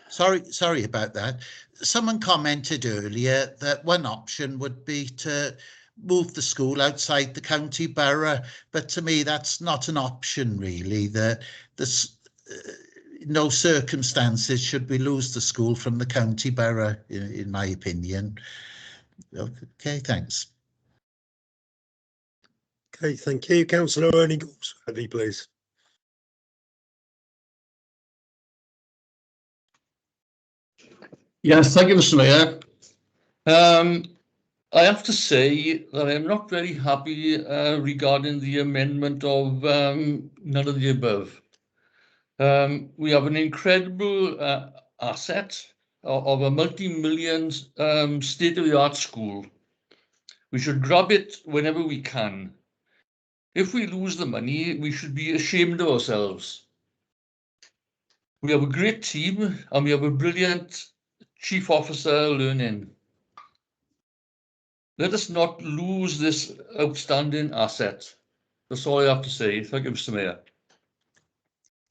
Sorry about that. Someone commented earlier that one option would be to move the school outside the county borough, but to me that's not an option really. No circumstances should we lose the school from the county borough, in my opinion. Okay, thanks. Okay, thank you. Councillor ONeill, please. Yes, thank you, Mr. Mayor. I have to say that I'm not very happy regarding the amendment of none of the above. We have an incredible asset of a multi-million state-of-the-art school. We should grab it whenever we can. If we lose the money, we should be ashamed of ourselves. We have a great team and we have a brilliant chief officer learning. Let us not lose this outstanding asset. That's all I have to say. Thank you, Mr. Mayor.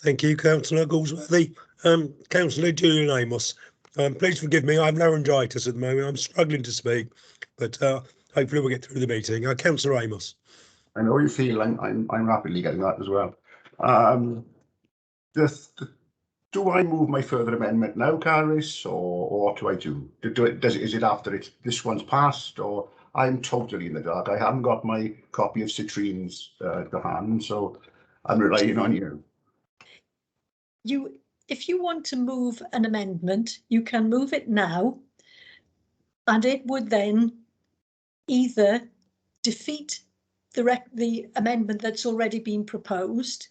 Thank you, Councillor Galsworthy. Councillor Julian Amos. Please forgive me, I have laryngitis at the moment. I'm struggling to speak, but hopefully we'll get through the meeting. Councillor Amos. I know you feel I'm rapidly getting that as well. Do I move my further amendment now, Caris, or what do I do? Is it after this one's passed, or I'm totally in the dark? I haven't got my copy of Citrine's to hand, so I'm relying on you. If you want to move an amendment, you can move it now, and it would then either defeat the amendment that's already been proposed,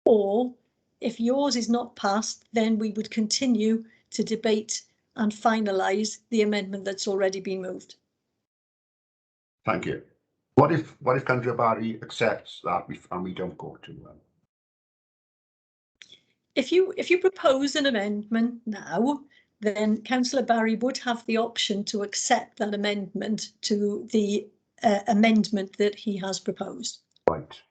or if yours is not passed, then we would continue to debate and finalise the amendment that's already been moved. Thank you. What if Councillor Barry accepts that and we don't go to If you propose an amendment now, then Councillor Barry would have the option to accept that amendment to the amendment that he has proposed. Right.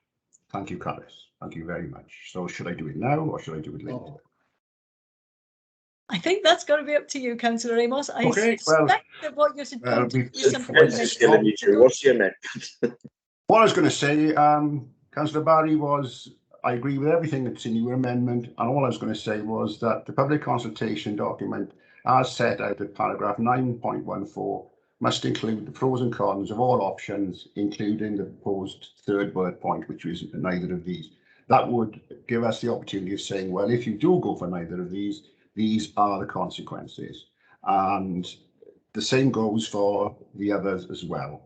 Thank you, Caris. Thank you very much. So should I do it now or should I do it later? I think that's got to be up to you, Councillor Amos. I suspect that what you're supposed to do. What's the amendment? What I was going to say, Councillor Barry, was I agree with everything that's in your amendment, and all I was going to say was that the public consultation document, as set out at paragraph 9.14, must include the pros and cons of all options, including the proposed third bullet point, which is neither of these. That would give us the opportunity of saying, well, if you do go for neither of these are the consequences. And the same goes for the others as well.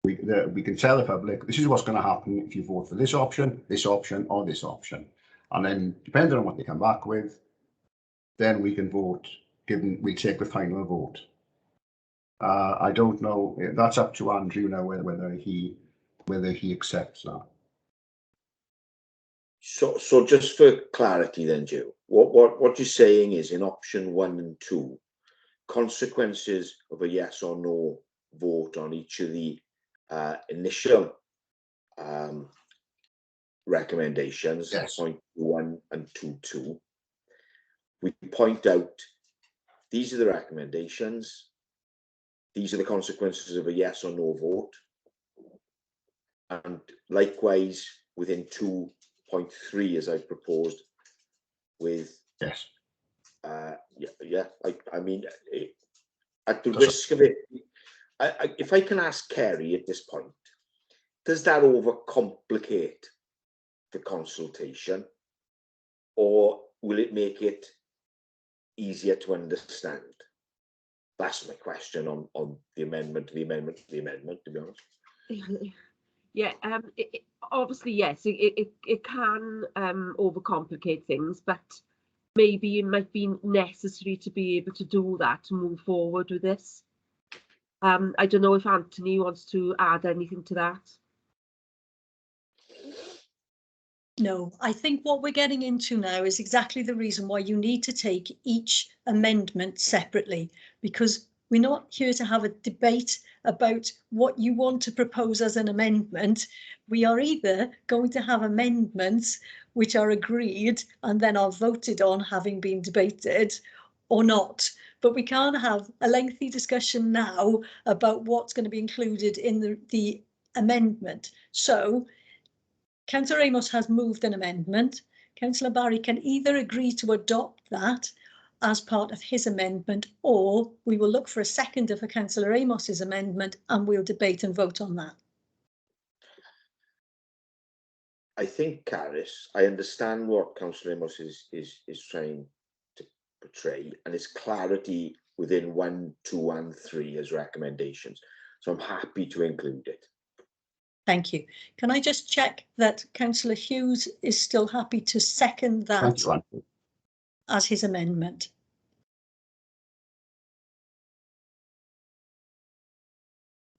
We can tell the public, this is what's going to happen if you vote for this option, or this option. And then, depending on what they come back with, then we can vote, we take the final vote. I don't know, that's up to Andrew now, whether he accepts that. So just for clarity then, Joe, what you're saying is in option 1 and 2, consequences of a yes or no vote on each of the initial recommendations, yes. Point 1 and 2.2, we point out these are the recommendations, these are the consequences of a yes or no vote, and likewise within 2.3 as I proposed with yes. I mean, at the risk of it, if I can ask Kerry at this point, does that overcomplicate the consultation, or will it make it easier to understand? That's my question on the amendment, to be honest. Yeah, obviously, yes, it can overcomplicate things, but maybe it might be necessary to be able to do that to move forward with this. I don't know if Anthony wants to add anything to that. No, I think what we're getting into now is exactly the reason why you need to take each amendment separately, because we're not here to have a debate about what you want to propose as an amendment. We are either going to have amendments which are agreed and then are voted on having been debated, or not. But we can't have a lengthy discussion now about what's going to be included in the amendment. So Councillor Amos has moved an amendment. Councillor Barry can either agree to adopt that as part of his amendment, or we will look for a seconder for Councillor Amos's amendment and we'll debate and vote on that. I think, Caris, I understand what Councillor Amos is trying to portray, and it's clarity within 1, 2 and 3 as recommendations. So I'm happy to include it. Thank you. Can I just check that Councillor Hughes is still happy to second that as his amendment?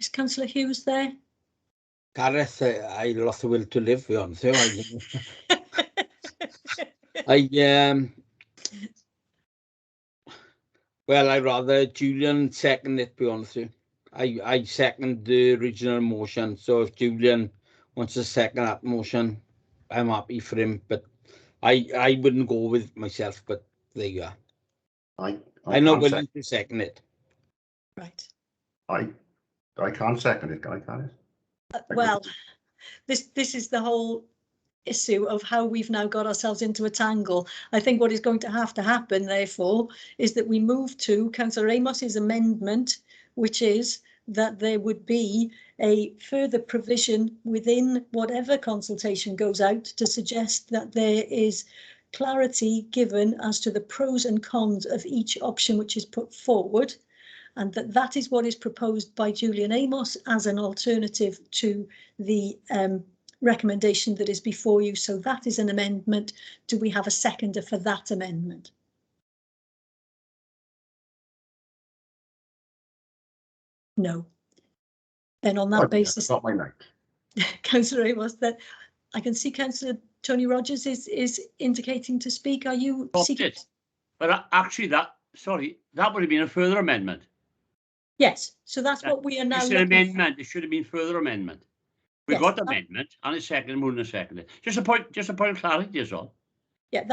Is Councillor Hughes there? Gareth, I lost the will to live, to be honest with you. Well, I'd rather Julian second it, to be honest with you. I second the original motion, so if Julian wants to second that motion, I'm happy for him, but I wouldn't go with myself, but there you are. I'm not willing to second it. Right. I can't second it, can I, Carter? Well, this is the whole issue of how we've now got ourselves into a tangle. I think what is going to happen, therefore, is that we move to Councillor Amos's amendment, which is that there would be a further provision within whatever consultation goes out to suggest that there is clarity given as to the pros and cons of each option which is put forward, and that is what is proposed by Julian Amos as an alternative to the recommendation that is before you. So that is an amendment. Do we have a seconder for that amendment? No. Then on that basis, not my night. Councillor Amos, that I can see Councillor Tony Rogers is indicating to speak. Are you seeking? But actually, that would have been a further amendment. Yes, so that's what we are now. It's an amendment. It should have been further amendment. We Yes, got amendment and a second, more than a second. Just a point of clarity is all. Yeah,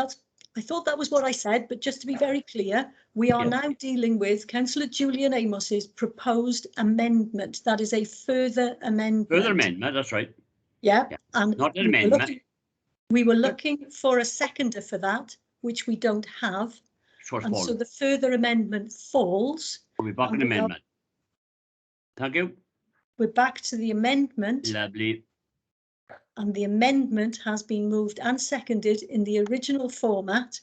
I thought that was what I said, but just to be very clear, we are now dealing with Councillor Julian Amos's proposed amendment. That is a further amendment. Further amendment, that's right. Yeah, and not an amendment. We were looking for a seconder for that, which we don't have. And so the further amendment falls. We're back in amendment. Thank you. We're back to the amendment. Lovely. And the amendment has been moved and seconded in the original format.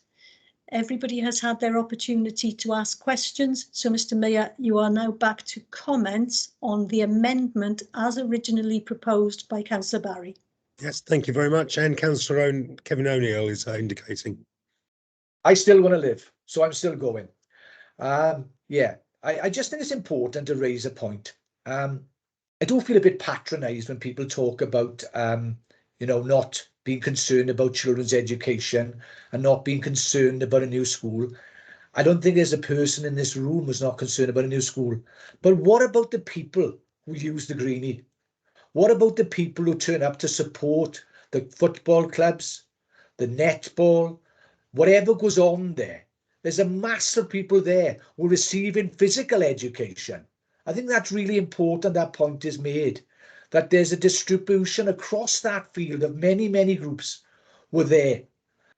Everybody has had their opportunity to ask questions. So, Mr. Mayor, you are now back to comments on the amendment as originally proposed by Councillor Barry. Yes, thank you very much. And Councillor Kevin ONeill is indicating. I still want to live, so I'm still going. Yeah, I just think it's important to raise a point. I do feel a bit patronised when people talk about, not being concerned about children's education and not being concerned about a new school. I don't think there's a person in this room who's not concerned about a new school. But what about the people who use the greenie? What about the people who turn up to support the football clubs, the netball, whatever goes on there? There's a mass of people there who are receiving physical education. I think that's really important, that point is made, that there's a distribution across that field of many, many groups who are there.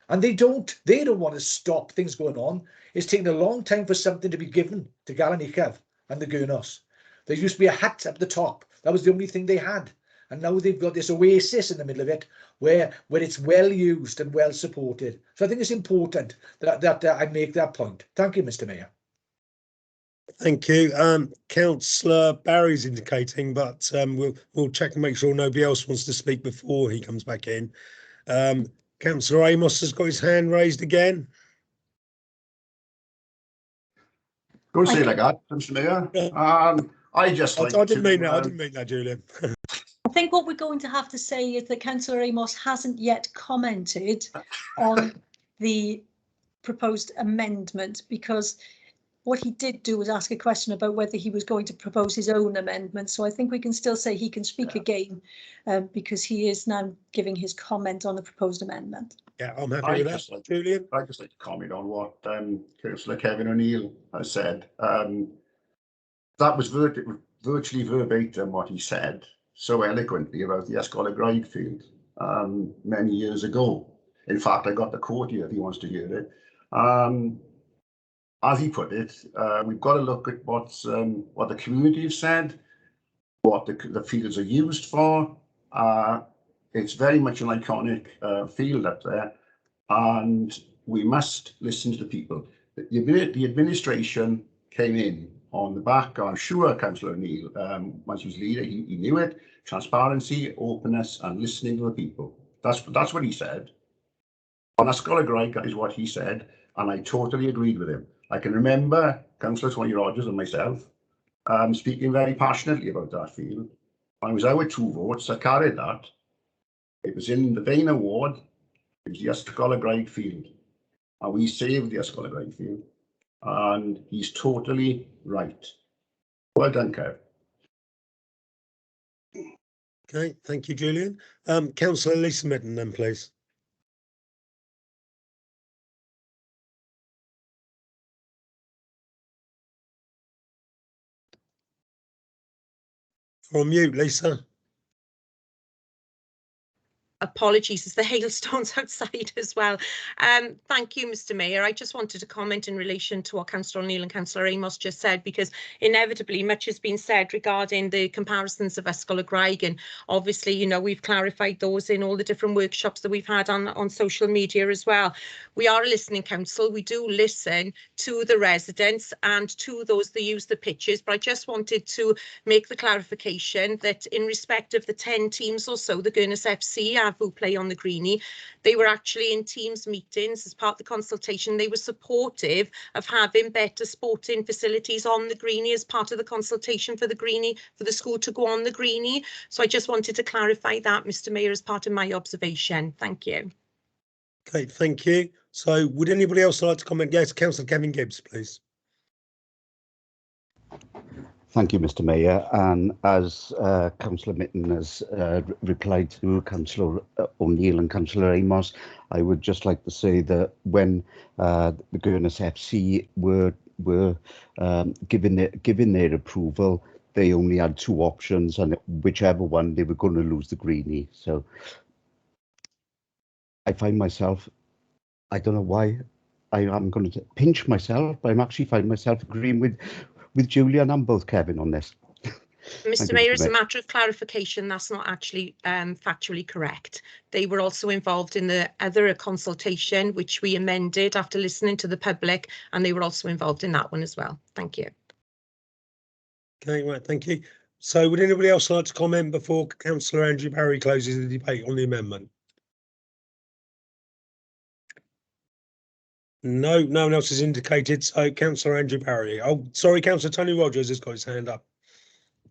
And they don't want to stop things going on. It's taken a long time for something to be given to Galanichev and the Gurnos. There used to be a hut up the top. That was the only thing they had. And now they've got this oasis in the middle of it where it's well used and well supported. So I think it's important that I make that point. Thank you, Mr. Mayor. Thank you. Councillor Barry's indicating, but we'll check and make sure nobody else wants to speak before he comes back in. Councillor Amos has got his hand raised again. Go say like that, Mr. Mayor. I didn't mean that. I didn't mean that, Julian. I think what we're going to have to say is that Councillor Amos hasn't yet commented on the proposed amendment, because what he did do was ask a question about whether he was going to propose his own amendment. So I think we can still say he can speak again because he is now giving his comment on the proposed amendment. Yeah, I'm happy with that. Julian? I'd just like to comment on what Councillor Kevin ONeill has said. That was virtually verbatim what he said so eloquently about the Escola Graig field many years ago. In fact, I got the quote here if he wants to hear it. As he put it, we've got to look at what the community have said, what the fields are used for. It's very much an iconic field up there, and we must listen to the people. The administration came in on the back. I'm sure Councillor ONeill, once he was leader, he knew it. Transparency, openness, and listening to the people. That's what he said. On Ysgol y Graig, that is what he said, and I totally agreed with him. I can remember Councillor Tony Rogers and myself speaking very passionately about that field. I was out with 2 votes. I carried that. It was in the Vane Award. It was the Ysgol y Graig field, and we saved the Ysgol y Graig field. And he's totally right. Well done, Kev. Okay, thank you, Julian. Councillor Lisa Midden, then, please. You're on mute, Lisa. Apologies, it's the hailstones outside as well. Thank you, Mr. Mayor. I just wanted to comment in relation to what Councillor ONeill and Councillor Amos just said, because inevitably much has been said regarding the comparisons of Ysgol y Graig, and obviously, you know, we've clarified those in all the different workshops that we've had on social media as well. We are a listening council. We do listen to the residents and to those that use the pitches, but I just wanted to make the clarification that in respect of the 10 teams or so, the Gurness FC who play on the greenie, they were actually in teams meetings as part of the consultation. They were supportive of having better sporting facilities on the greenie as part of the consultation for the greenie, for the school to go on the greenie. So I just wanted to clarify that, Mr. Mayor, as part of my observation. Thank you. Okay, thank you. So would anybody else like to comment? Yes, Councillor Kevin Gibbs, please. Thank you, Mr. Mayor. And as Councillor Mitten has replied to Councillor ONeill and Councillor Amos, I would just like to say that when the Gurness FC were given their approval, they only had 2 options, and whichever one they were going to lose the greenie. So I find myself, I don't know why I'm going to pinch myself, but I'm actually find myself agreeing with Julian and both Kevin on this. Mr. Mayor, as a matter of clarification, that's not actually factually correct. They were also involved in the other consultation, which we amended after listening to the public, and they were also involved in that one as well. Thank you. Okay, right, thank you. So would anybody else like to comment before Councillor Andrew Barry closes the debate on the amendment? No, no one else has indicated. So Councillor Andrew Barry. Oh, sorry, Councillor Tony Rogers has got his hand up.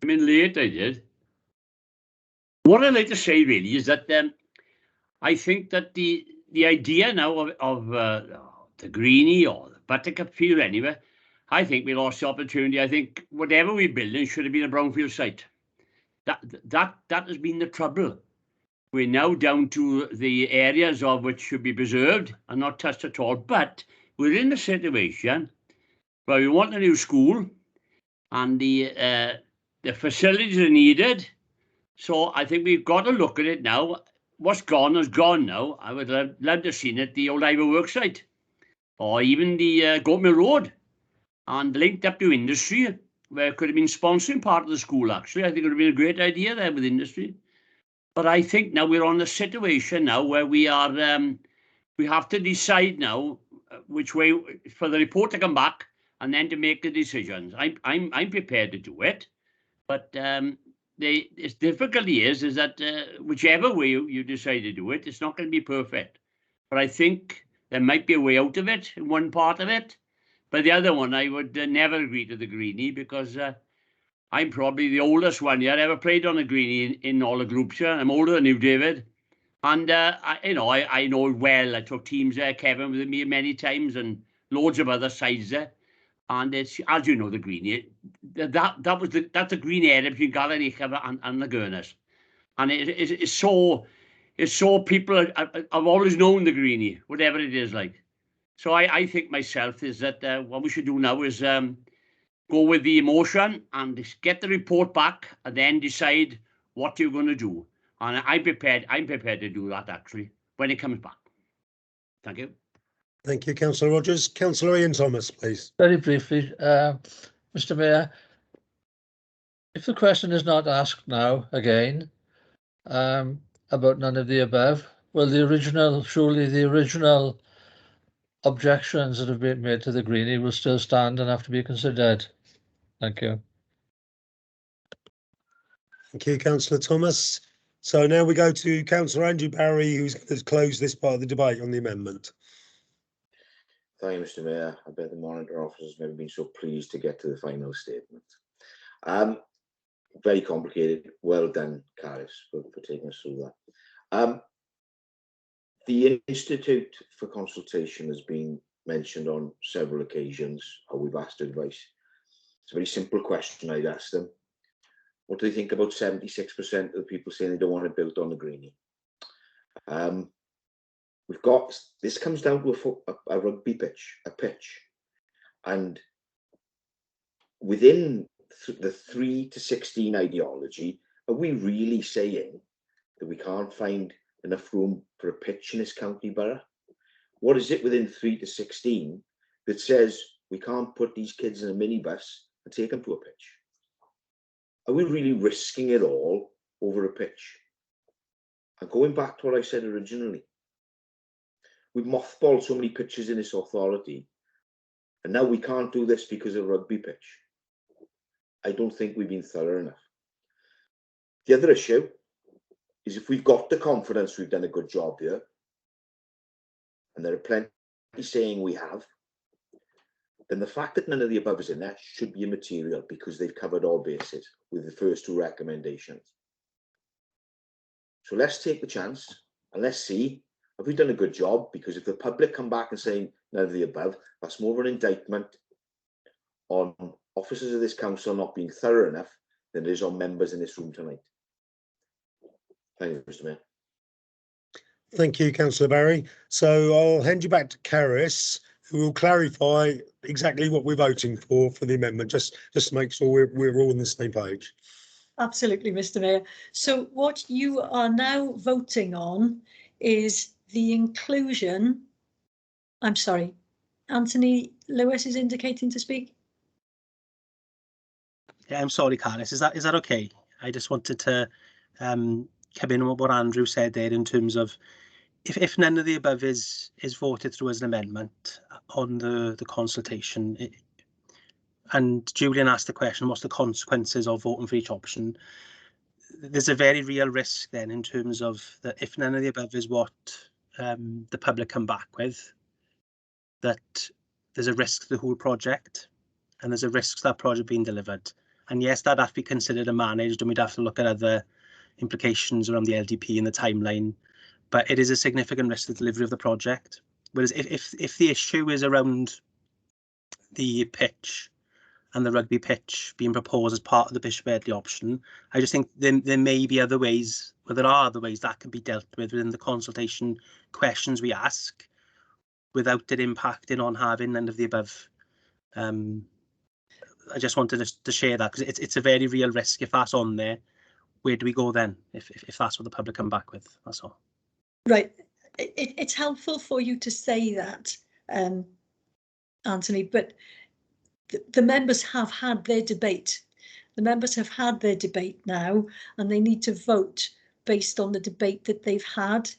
I'm in late, I did. What I'd like to say really is that I think that the idea now of the greenie or the buttercup field anyway, I think we lost the opportunity. I think whatever we're building should have been a brownfield site. That has been the trouble. We're now down to the areas of which should be preserved and not touched at all. But we're in a situation where we want a new school and the facilities are needed. So I think we've got to look at it now. What's gone is gone now. I would love to have seen it, the old Ivor worksite, or even the Goat Mill Road, and linked up to industry, where it could have been sponsoring part of the school, actually. I think it would have been a great idea there with industry. But I think now we're on a situation now where we are, we have to decide now which way for the report to come back and then to make the decisions. I'm prepared to do it, but the difficulty is that whichever way you decide to do it, it's not going to be perfect. But I think there might be a way out of it in one part of it. But the other one, I would never agree to the greenie, because I'm probably the oldest one yet ever played on a greenie in all the groups here. I'm older than you, David. And, I know it well. I took teams there, Kevin, with me many times, and loads of other sides there. And it's, as you know, the greenie, that's a green area between Galarich and the Gurness. And it's so people have always known the greenie, whatever it is like. So I think myself is that what we should do now is go with the emotion and get the report back and then decide what you're going to do. And I'm prepared to do that, actually, when it comes back. Thank you. Thank you, Councillor Rogers. Councillor Ian Thomas, please. Very briefly, Mr. Mayor, if the question is not asked now again about none of the above, well, surely the original objections that have been made to the greenie will still stand and have to be considered. Thank you. Thank you, Councillor Thomas. So now we go to Councillor Andrew Barry, who's going to close this part of the debate on the amendment. Thank you, Mr. Mayor. I bet the monitor officer has never been so pleased to get to the final statement. Very complicated. Well done, Caris, for taking us through that. The Institute for Consultation has been mentioned on several occasions, or we've asked advice. It's a very simple question I'd ask them. What do they think about 76% of the people saying they don't want it built on the greenie? We've got, this comes down to a rugby pitch, and within the 3 to 16 ideology, are we really saying that we can't find enough room for a pitch in this county borough? What is it within 3 to 16 that says we can't put these kids in a minibus and take them to a pitch? Are we really risking it all over a pitch? And going back to what I said originally, we've mothballed so many pitches in this authority, and now we can't do this because of a rugby pitch. I don't think we've been thorough enough. The other issue is if we've got the confidence we've done a good job here, and there are plenty saying we have, then the fact that none of the above is in there should be immaterial because they've covered all bases with the first 2 recommendations. So let's take the chance and let's see, have we done a good job? Because if the public come back and say none of the above, that's more of an indictment on officers of this council not being thorough enough than it is on members in this room tonight. Thank you, Mr. Mayor. Thank you, Councillor Barry. So I'll hand you back to Caris, who will clarify exactly what we're voting for the amendment, just to make sure we're all on the same page. Absolutely, Mr. Mayor. So what you are now voting on is the inclusion. I'm sorry, Anthony Lewis is indicating to speak. Yeah, I'm sorry, Caris. Is that okay? I just wanted to come in on what Andrew said there in terms of if none of the above is voted through as an amendment on the consultation, and Julian asked the question, what's the consequences of voting for each option? There's a very real risk then in terms of that if none of the above is what the public come back with, that there's a risk to the whole project, and there's a risk to that project being delivered. And yes, that'd have to be considered and managed, and we'd have to look at other implications around the LDP and the timeline. But it is a significant risk to the delivery of the project. Whereas if the issue is around the pitch and the rugby pitch being proposed as part of the Bishop Headley option, I just think there may be other ways, or there are other ways that can be dealt with within the consultation questions we ask, without it impacting on having none of the above. I just wanted to share that because it's a very real risk. If that's on there, where do we go then? If that's what the public come back with, that's all. Right, it's helpful for you to say that, Anthony, but the members have had their debate. The members have had their debate now, and they need to vote based on the debate that they've had.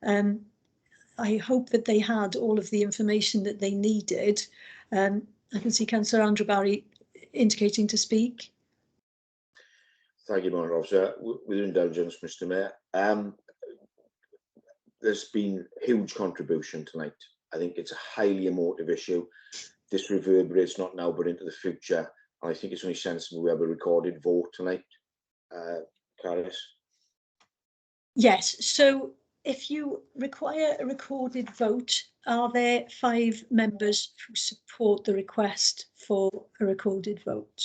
I hope that they had all of the information that they needed. I can see Councillor Andrew Barry indicating to speak. Thank you, Monitor Officer. With your indulgence, Mr. Mayor, there's been huge contribution tonight. I think it's a highly emotive issue. This reverberates not now but into the future. And I think it's only sensible we have a recorded vote tonight. Caris? Yes, so if you require a recorded vote, are there 5 members who support the request for a recorded vote?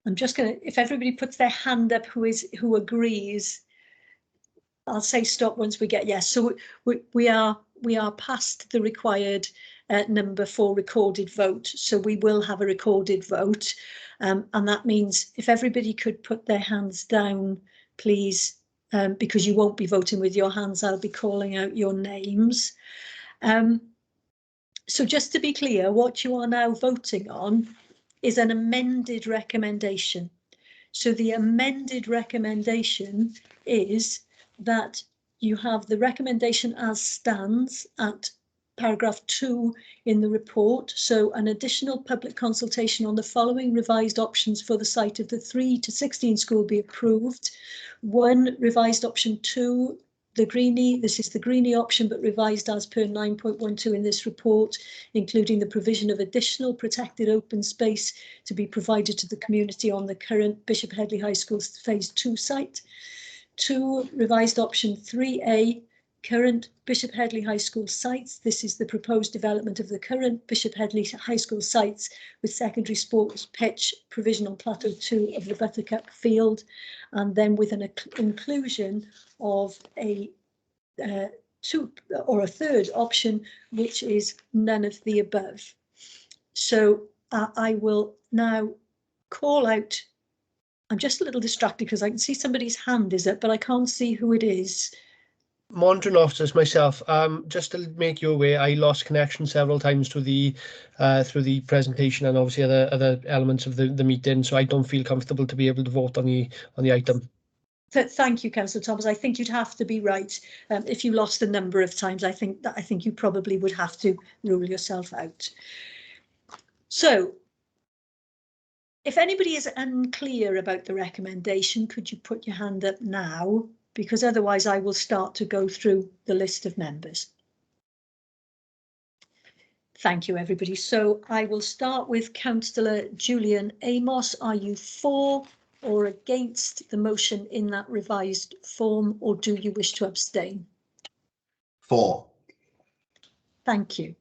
I'm just going to, if everybody puts their hand up who agrees, I'll say stop once we get yes. So we are past the required number for recorded vote. So we will have a recorded vote, and that means if everybody could put their hands down, please, because you won't be voting with your hands. I'll be calling out your names. So just to be clear, what you are now voting on is an amended recommendation. So the amended recommendation is that you have the recommendation as stands at paragraph 2 in the report. So an additional public consultation on the following revised options for the site of the 3 to 16 school be approved. 1, revised option 2, the Greenie, this is the Greenie option, but revised as per 9.12 in this report, including the provision of additional protected open space to be provided to the community on the current Bishop Headley High School's phase 2 site. 2, revised option 3A, current Bishop Headley High School sites. This is the proposed development of the current Bishop Headley High School sites with secondary sports pitch, provision on Plateau 2 of the Buttercup Field, and then with an inclusion of a third option, which is none of the above. So I will now call out. I'm just a little distracted because I can see somebody's hand is up, but I can't see who it is. Monitoring officers myself. Just to make you aware, I lost connection several times to the through the presentation and obviously other elements of the meeting, so I don't feel comfortable to be able to vote on the item. Thank you, Councillor Thomas. I think you'd have to be right. If you lost a number of times, I think you probably would have to rule yourself out. So, if anybody is unclear about the recommendation, could you put your hand up now? Because otherwise I will start to go through the list of members. Thank you, everybody. So I will start with Councillor Julian Amos. Are you for or against the motion in that revised form, or do you wish to abstain? For. Thank you.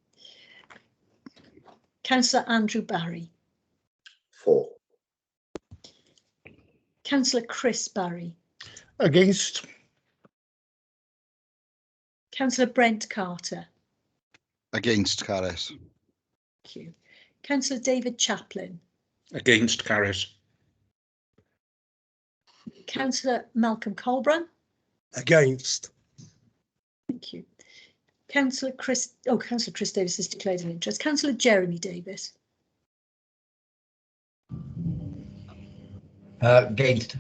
Councillor Andrew Barry. For. Councillor Chris Barry. Against. Councillor Brent Carter. Against, Carys. Thank you. Councillor David Chaplin. Against, Carys. Councillor Malcolm Colbrand. Against. Thank you. Councillor Chris Davis has declared an interest. Councillor Jeremy Davis. Against.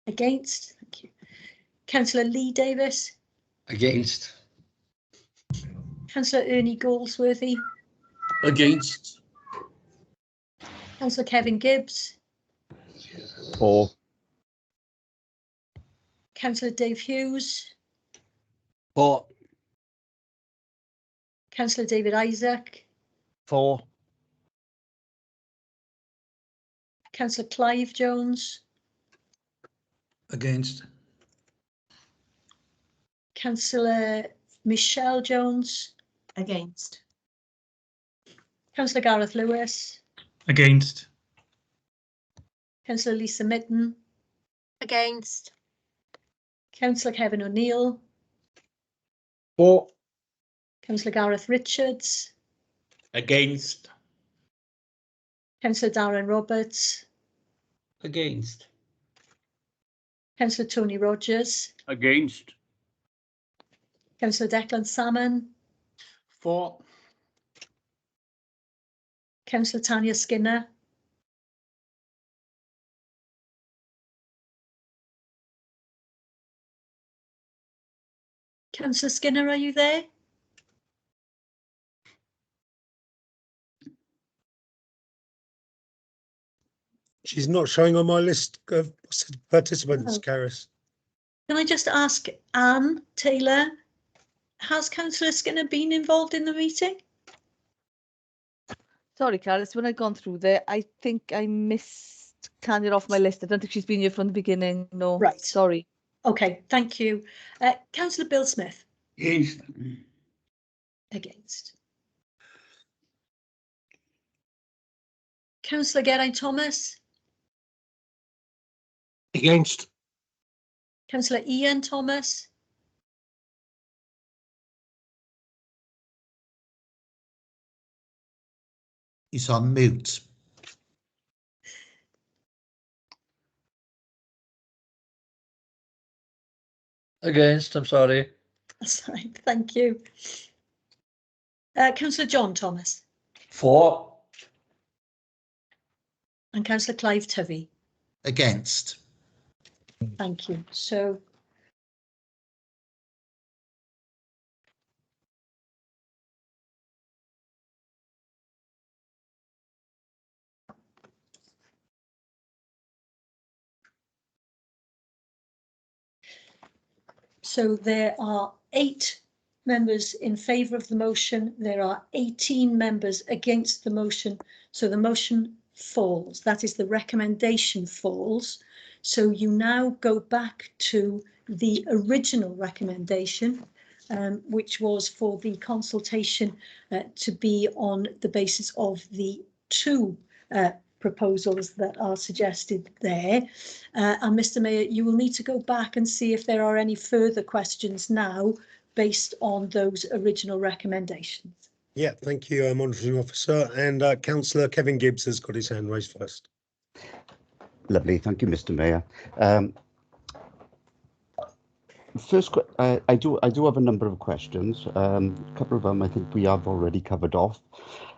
Against. Thank you. Councillor Lee Davis. Against. Councillor Ernie Galsworthy. Against. Councillor Kevin Gibbs. For. Councillor Dave Hughes. For. Councillor David Isaac. For. Councillor Clive Jones. Against. Councillor Michelle Jones. Against. Councillor Gareth Lewis. Against. Councillor Lisa Mitten. Against. Councillor Kevin O'Neill. For. Councillor Gareth Richards. Against. Councillor Darren Roberts. Against. Councillor Tony Rogers. Against. Councillor Declan Salmon. For. Councillor Tanya Skinner. Councillor Skinner, are you there? She's not showing on my list of participants, Carys. Can I just ask Anne Taylor, has Councillor Skinner been involved in the meeting? Sorry, Carys, when I'd gone through there, I think I missed Tanya off my list. I don't think she's been here from the beginning. No, right. Sorry. Okay, thank you. Councillor Bill Smith. Against. Against. Councillor Geraint Thomas. Against. Councillor Ian Thomas. He's on mute. Against, I'm sorry. That's right, thank you. Councillor John Thomas. For. And Councillor Clive Tovey. Against. Thank you. So So there are 8 members in favour of the motion. There are 18 members against the motion. So the motion falls. That is, the recommendation falls. So you now go back to the original recommendation, which was for the consultation to be on the basis of the 2 proposals that are suggested there. And Mr. Mayor, you will need to go back and see if there are any further questions now based on those original recommendations. Yeah, thank you, Monitoring Officer. And Councillor Kevin Gibbs has got his hand raised first. Lovely, thank you, Mr. Mayor. First, I do have a number of questions. A couple of them I think we have already covered off.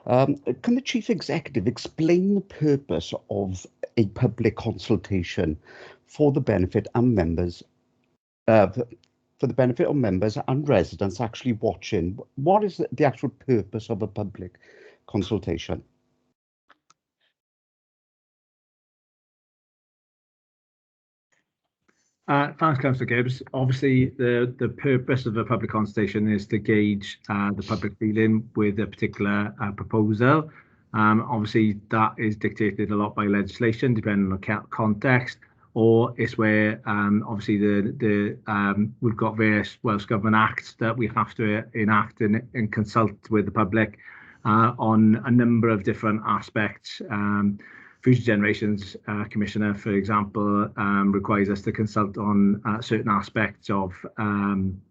Can the Chief Executive explain the purpose of a public consultation for the benefit and members, for the benefit of members and residents actually watching? What is the actual purpose of a public consultation? Thanks, Councillor Gibbs. Obviously, the purpose of a public consultation is to gauge the public feeling with a particular proposal. Obviously, that is dictated a lot by legislation, depending on the context, or it's where obviously we've got various Welsh Government Acts that we have to enact and consult with the public on a number of different aspects. Future Generations Commissioner, for example, requires us to consult on certain aspects of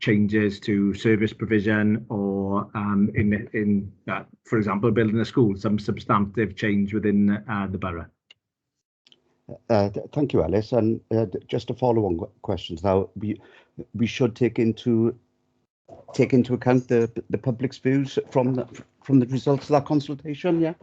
changes to service provision, or for example, building a school, some substantive change within the borough. Thank you, Alice. And just to follow on questions now, we should take into account the public's views from the results of that consultation. Yeah.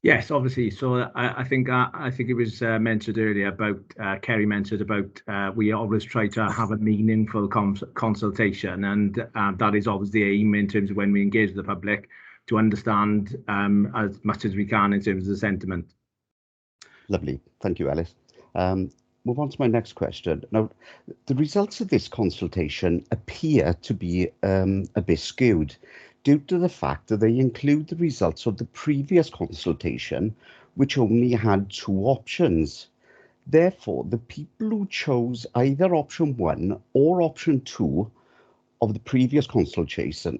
Yes, obviously. So I think it was mentioned earlier about Kerry mentioned about we always try to have a meaningful consultation, and that is always the aim in terms of when we engage with the public, to understand as much as we can in terms of the sentiment. Lovely, thank you, Alice. Move on to my next question. Now, the results of this consultation appear to be a bit skewed, due to the fact that they include the results of the previous consultation, which only had 2 options. Therefore, the people who chose either option 1 or option 2 of the previous consultation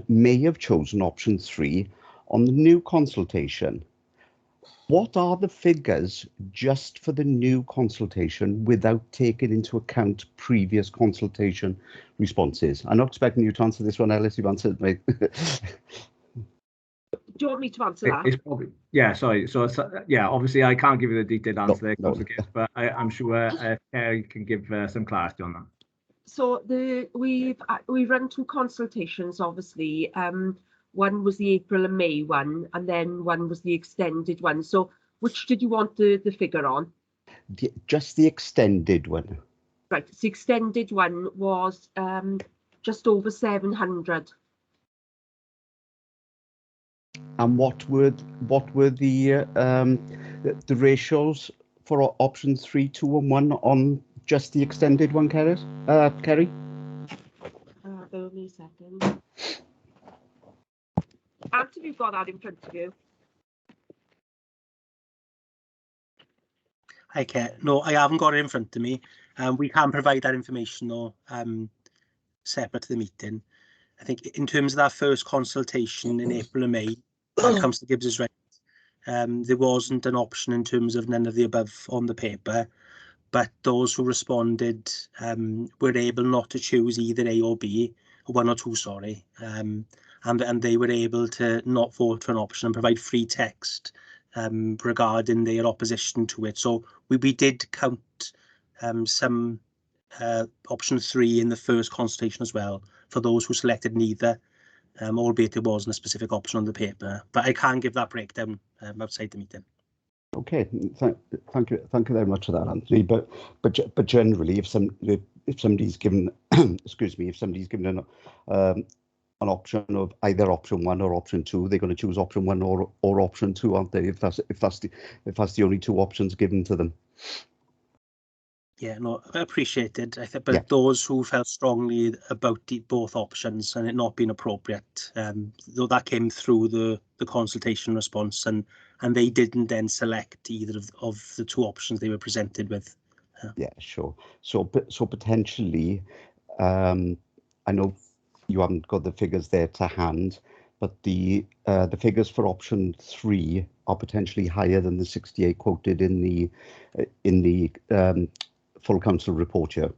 may have chosen option 3 on the new consultation. What are the figures just for the new consultation without taking into account previous consultation responses? I'm not expecting you to answer this one, Alice. You've answered me. Do you want me to answer that? It's probably, yeah, sorry. So yeah, obviously I can't give you the detailed answer there, but I'm sure Kerry can give some clarity on that. So we've run 2 consultations, obviously. One was the April and May one, and then one was the extended one. So which did you want the figure on? Just the extended one. Right, the extended one was just over 700. And what were the ratios for option 3, 2, and 1 on just the extended one, Kerry? Bear with me a second. Anthony, you've got that in front of you. Okay, no, I haven't got it in front of me. We can provide that information though, separate to the meeting. I think in terms of that first consultation in April and May, Councillor Gibbs is right. There wasn't an option in terms of none of the above on the paper, but those who responded were able not to choose either A or B, or 1 or 2, sorry. And they were able to not vote for an option and provide free text regarding their opposition to it. So we did count some option 3 in the first consultation as well for those who selected neither, albeit there wasn't a specific option on the paper. But I can give that breakdown outside the meeting. Okay, thank you very much for that, Anthony. But generally, if somebody's given, excuse me, if somebody's given an option of either option 1 or option 2, they're going to choose option 1 or option 2, aren't they? If that's the only 2 options given to them. Yeah, no, appreciated. I think, but Yeah. those who felt strongly about both options and it not being appropriate, though that came through the consultation response, and they didn't then select either of the two options they were presented with. Yeah, sure. So potentially, I know you haven't got the figures there to hand, but the figures for option 3 are potentially higher than the 68 quoted in the full council report here.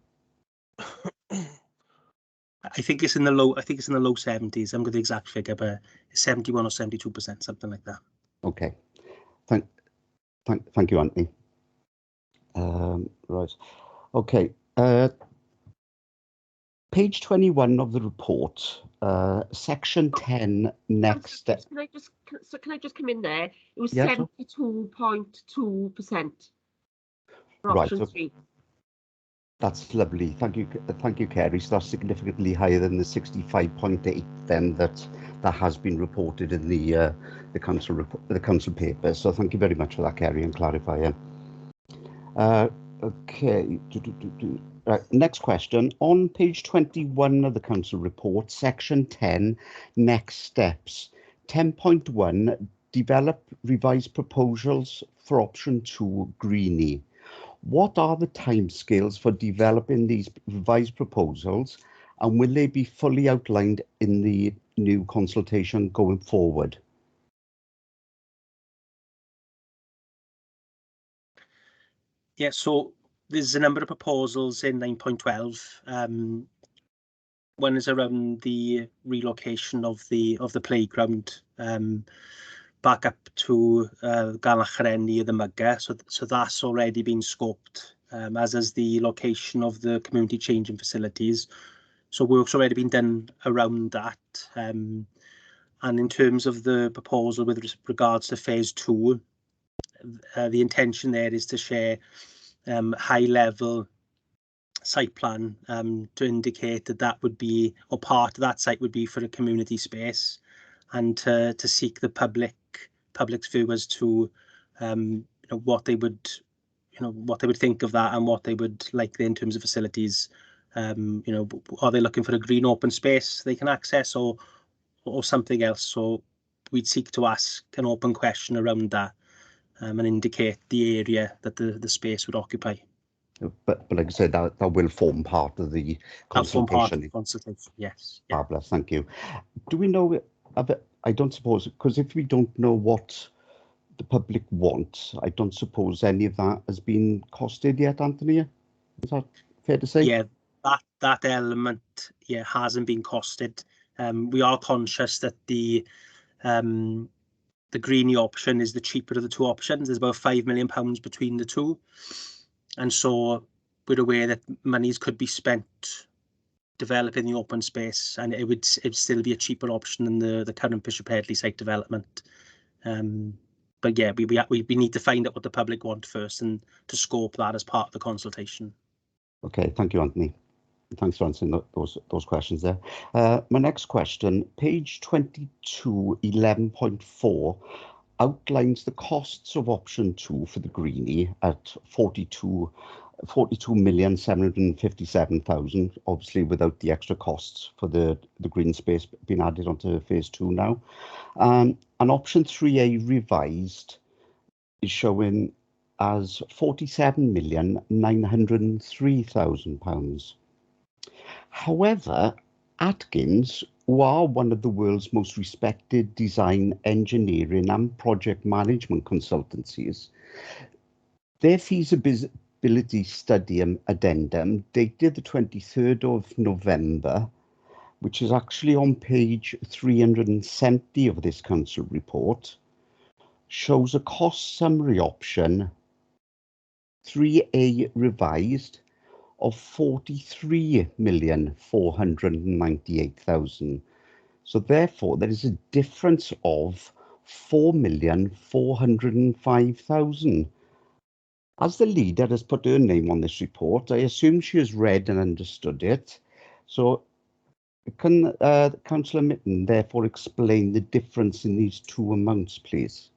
I think it's in the low 70s. I haven't got the exact figure, but it's 71 or 72%, something like that. Okay. Thank you, Anthony. Right. Okay. Page 21 of the report, section 10, next step. Can I just come in there? It was Yeah, sure. 72.2% for Right, option so 3. that's lovely. Thank you, Kerry. So that's significantly higher than the 65.8 then that has been reported in the council paper. So thank you very much for that, Kerry, and clarifying. Okay. Right, next question. On page 21 of the council report, section 10, next steps. 10.1, develop revised proposals for option 2, Greenie. What are the timescales for developing these revised proposals, and will they be fully outlined in the new consultation going forward? Yeah, so there's a number of proposals in 9.12. One is around the relocation of the playground back up to Galacharen near the Mugger. So that's already been scoped, as is the location of the community changing facilities. So work's already been done around that. And in terms of the proposal with regards to phase 2, the intention there is to share high-level site plan to indicate that would be, or part of that site would be for a community space, and to seek the public's view as to what they would think of that and what they would like in terms of facilities. Are they looking for a green open space they can access, or something else? So we'd seek to ask an open question around that, and indicate the area that the space would occupy. But like I said, that will form part of the consultation. Yes. Fabulous, thank you. Do we know, I don't suppose, because if we don't know what the public wants, I don't suppose any of that has been costed yet, Anthony? Is that fair to say? Yeah, that element, yeah, hasn't been costed. We are conscious that the Greenie option is the cheaper of the two options. There's about £5 million between the two. And so we're aware that monies could be spent developing the open space, and it'd still be a cheaper option than the current Bishop Headley site development. But yeah, we need to find out what the public want first, and to scope that as part of the consultation. Okay, thank you, Anthony. Thanks for answering those questions there. My next question, page 22, 11.4, outlines the costs of option 2 for the Greenie at 42,757,000, obviously without the extra costs for the green space being added onto phase 2 now. And option 3A revised is showing as £47,903,000. However, Atkins, who are one of the world's most respected design, engineering and project management consultancies, their feasibility study addendum dated the 23rd of November, which is actually on page 370 of this council report, shows a cost summary option 3A revised of 43,498,000. So therefore, there is a difference of 4,405,000. As the leader has put her name on this report, I assume she has read and understood it. So can Councillor Mitten therefore explain the difference in these two amounts, please?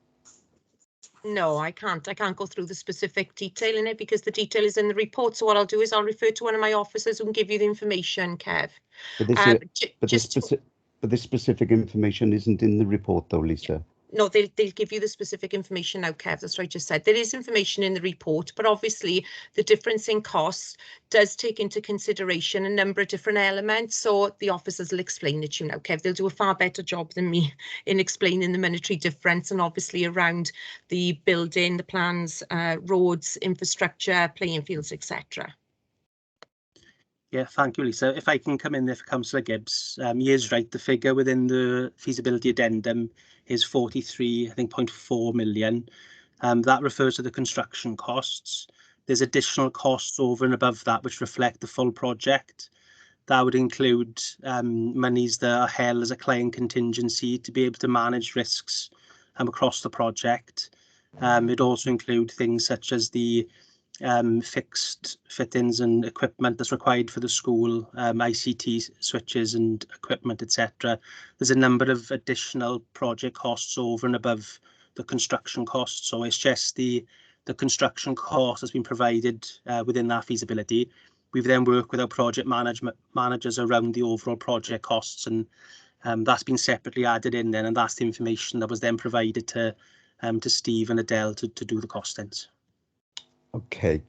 No, I can't. I can't go through the specific detail in it because the detail is in the report. So what I'll do is I'll refer to one of my officers who can give you the information, Kev. But this, but this specific information isn't in the report, though, Lisa. No, they'll give you the specific information now, Kev. That's what I just said. There is information in the report, but obviously the difference in costs does take into consideration a number of different elements. So the officers will explain it to you now, Kev. They'll do a far better job than me in explaining the monetary difference and obviously around the building, the plans, roads, infrastructure, playing fields, etc. Yeah, thank you, Lisa. If I can come in there for Councillor Gibbs, he is right. The figure within the feasibility addendum is 43, I think, 0.4 million. That refers to the construction costs. There's additional costs over and above that which reflect the full project. That would include monies that are held as a client contingency to be able to manage risks across the project. It also include things such as the fixed fittings and equipment that's required for the school, ICT switches and equipment, etc. There's a number of additional project costs over and above the construction costs. So it's just the construction cost has been provided within that feasibility. We've then worked with our project managers around the overall project costs, and that's been separately added in then, and that's the information that was then provided to Steve and Adele to do the costings. Okay,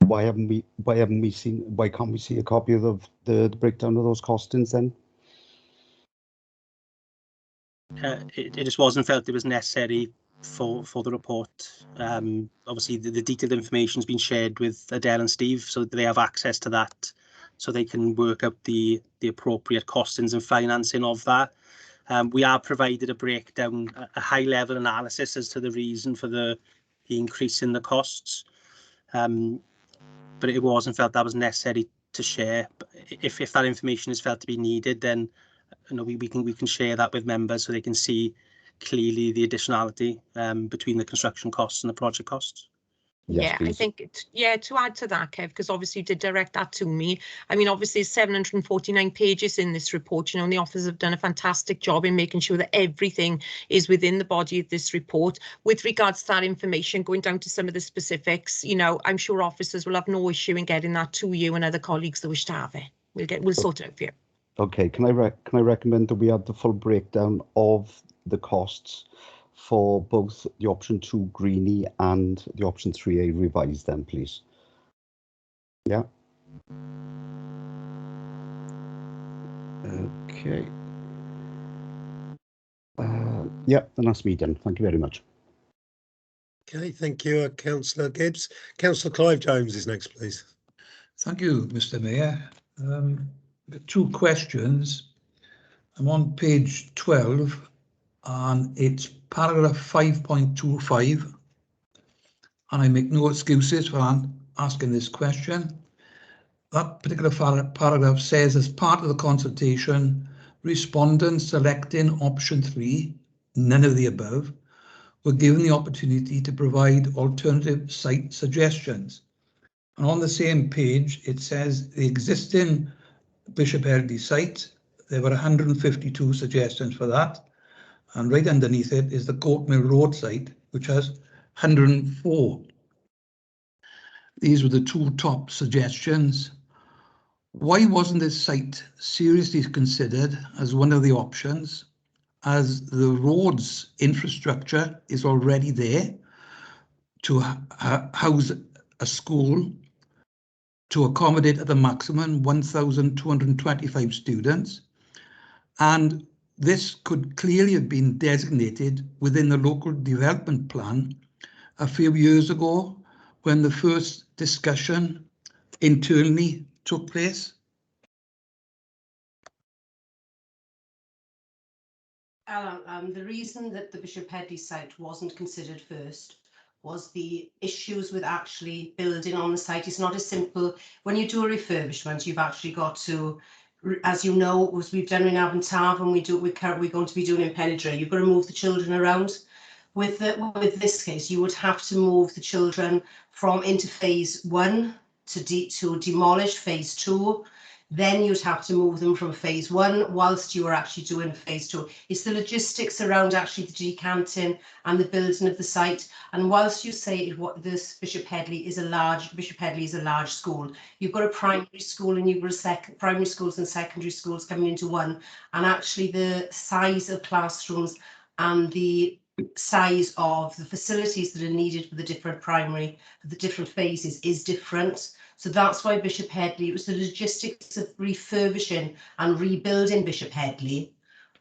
why can't we see a copy of the breakdown of those costings then? It just wasn't felt it was necessary for the report. Obviously the detailed information has been shared with Adele and Steve, so they have access to that, so they can work out the appropriate costings and financing of that. We are provided a breakdown, a high level analysis as to the reason for the increase in the costs, but it wasn't felt that was necessary to share. But if that information is felt to be needed, then we can share that with members so they can see clearly the additionality between the construction costs and the project costs. Yes, yeah, I think, to add to that, Kev, because obviously you did direct that to me. I mean, obviously, there's 749 pages in this report, and the officers have done a fantastic job in making sure that everything is within the body of this report. With regards to that information, going down to some of the specifics, I'm sure officers will have no issue in getting that to you and other colleagues that wish to have it. We'll sort it out for you. Okay, can I recommend that we add the full breakdown of the costs for both the option 2 Greenie and the option 3A revised then, please? Yeah. Okay. Yeah, then that's me done. Thank you very much. Okay, thank you, Councillor Gibbs. Councillor Clive Jones is next, please. Thank you, Mr. Mayor. Two questions. I'm on page 12 and it's paragraph 5.25, and I make no excuses for asking this question. That particular paragraph says, as part of the consultation, respondents selecting option 3, none of the above, were given the opportunity to provide alternative site suggestions. And on the same page, it says the existing Bishop Headley site, there were 152 suggestions for that. And right underneath it is the Court Mill Road site, which has 104. These were the two top suggestions. Why wasn't this site seriously considered as one of the options, as the roads infrastructure is already there to house a school to accommodate at the maximum 1,225 students, and this could clearly have been designated within the local development plan a few years ago when the first discussion internally took place. Alan, the reason that the Bishop Headley site wasn't considered first was the issues with actually building on the site. It's not as simple. When you do a refurbishment, you've actually got to, as you know, as we've done in Avon Tav, and we're going to be doing in Penedre, you've got to move the children around. With this case, you would have to move the children from into phase 1 to demolish phase 2. then you'd have to move them from phase 1 whilst you were actually doing phase 2. It's the logistics around actually the decanting and the building of the site. And whilst you say this Bishop Headley is a large school, you've got a primary school and you've got primary schools and secondary schools coming into one, and actually the size of classrooms and the size of the facilities that are needed for the different phases is different. So that's why Bishop Headley, it was the logistics of refurbishing and rebuilding Bishop Headley.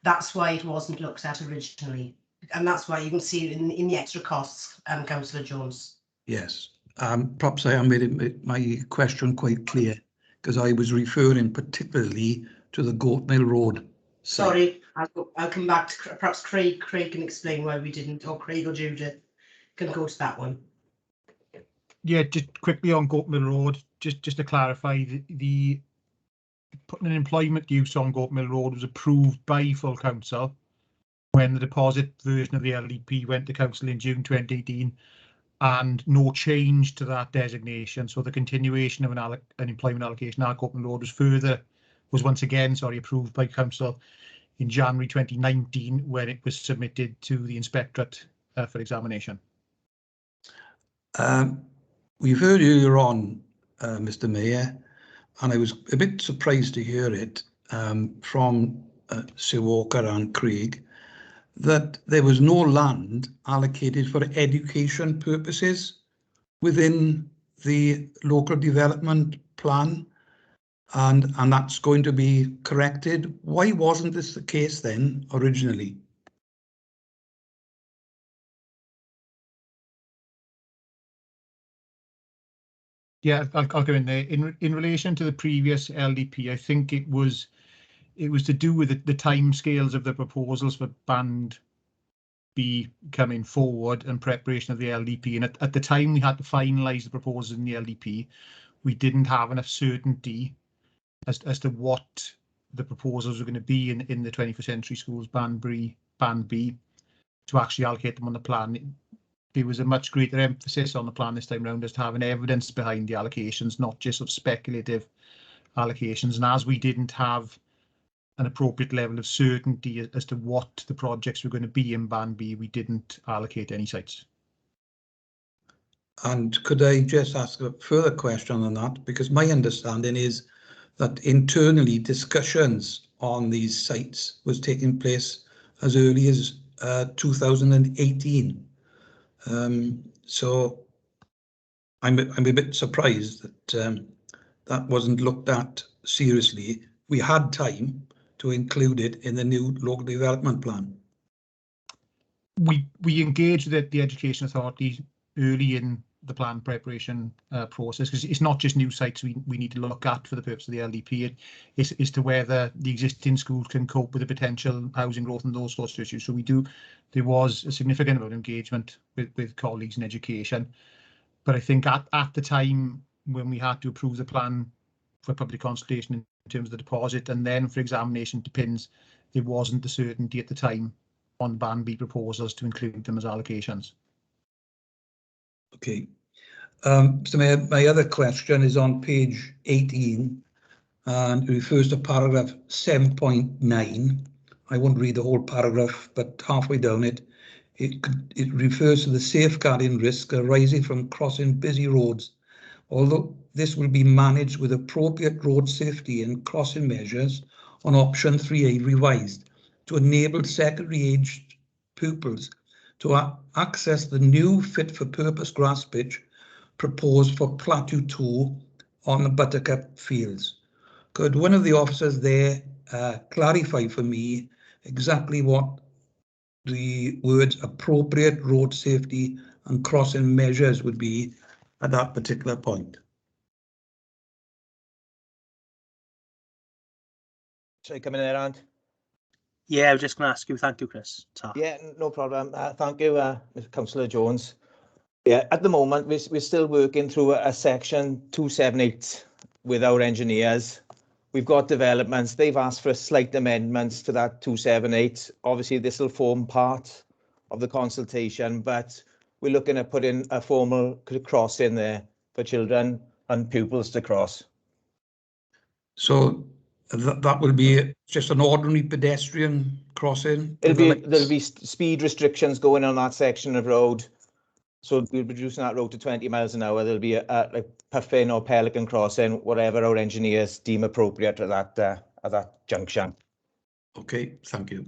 That's why it wasn't looked at originally. And that's why you can see it in the extra costs, Councillor Jones. Yes, perhaps I made my question quite clear, because I was referring particularly to the Goatmill Road site. Sorry, I'll come back to perhaps Craig can explain why we didn't, or Craig or Judith can go to that one. Yeah, just quickly on Goatmill Road, just to clarify, the putting an employment use on Goatmill Road was approved by full council when the deposit version of the LDP went to council in June 2018, and no change to that designation. So the continuation of an employment allocation at Goatmill Road was once again approved by council in January 2019 when it was submitted to the inspectorate for examination. We've heard earlier on, Mr. Mayor, and I was a bit surprised to hear it from Sir Walker and Craig, that there was no land allocated for education purposes within the local development plan, and that's going to be corrected. Why wasn't this the case then originally? Yeah, I'll go in there. In relation to the previous LDP, I think it was to do with the timescales of the proposals for Band B coming forward and preparation of the LDP. And at the time we had to finalise the proposals in the LDP, we didn't have enough certainty as to what the proposals were going to be in the 21st Century Schools Band B to actually allocate them on the plan. There was a much greater emphasis on the plan this time around as to having evidence behind the allocations, not just speculative allocations. And as we didn't have an appropriate level of certainty as to what the projects were going to be in Band B, we didn't allocate any sites. And could I just ask a further question on that? Because my understanding is that internally discussions on these sites was taking place as early as 2018. So I'm a bit surprised that that wasn't looked at seriously. We had time to include it in the new local development plan. We engaged with the Education Authority early in the plan preparation process, because it's not just new sites we need to look at for the purpose of the LDP. It's to whether the existing schools can cope with the potential housing growth and those sorts of issues. So there was a significant amount of engagement with colleagues in education, but I think at the time when we had to approve the plan for public consultation in terms of the deposit and then for examination to PINS, there wasn't the certainty at the time on Band B proposals to include them as allocations. Okay. So my other question is on page 18 and it refers to paragraph 7.9. I won't read the whole paragraph, but halfway down it refers to the safeguarding risk arising from crossing busy roads. Although this will be managed with appropriate road safety and crossing measures on option 3A revised to enable secondary aged pupils to access the new fit-for-purpose grass pitch proposed for Plateau 2 on the Buttercup Fields. Could one of the officers there clarify for me exactly what the words appropriate road safety and crossing measures would be at that particular point? Should I come in there, Ant? Yeah, I was just going to ask you. Thank you, Chris. Yeah, no problem. Thank you, Councillor Jones. Yeah, at the moment, we're still working through a section 278 with our engineers. We've got developments. They've asked for slight amendments to that 278. Obviously, this will form part of the consultation, but we're looking at putting a formal cross in there for children and pupils to cross. So that will be just an ordinary pedestrian crossing? There'll be speed restrictions going on that section of road. So we're reducing that road to 20 miles an hour. There'll be a puffin or pelican crossing, whatever our engineers deem appropriate at that junction. Okay, thank you.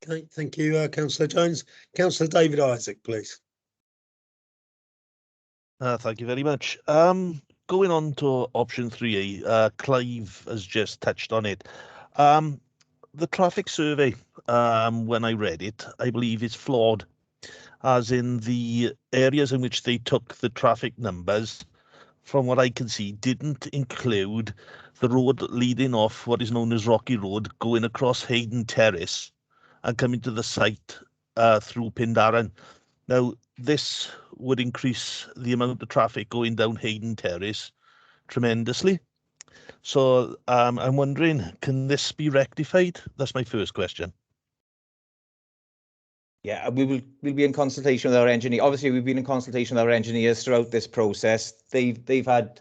Okay, thank you, Councillor Jones. Councillor David Isaac, please. Thank you very much. Going on to option 3A, Clive has just touched on it. The traffic survey, when I read it, I believe is flawed, as in the areas in which they took the traffic numbers, from what I can see, didn't include the road leading off what is known as Rocky Road, going across Hayden Terrace and coming to the site through Pindarren. Now, this would increase the amount of traffic going down Hayden Terrace tremendously. So I'm wondering, can this be rectified? That's my first question. Yeah, we'll be in consultation with our engineer. Obviously, we've been in consultation with our engineers throughout this process. They've had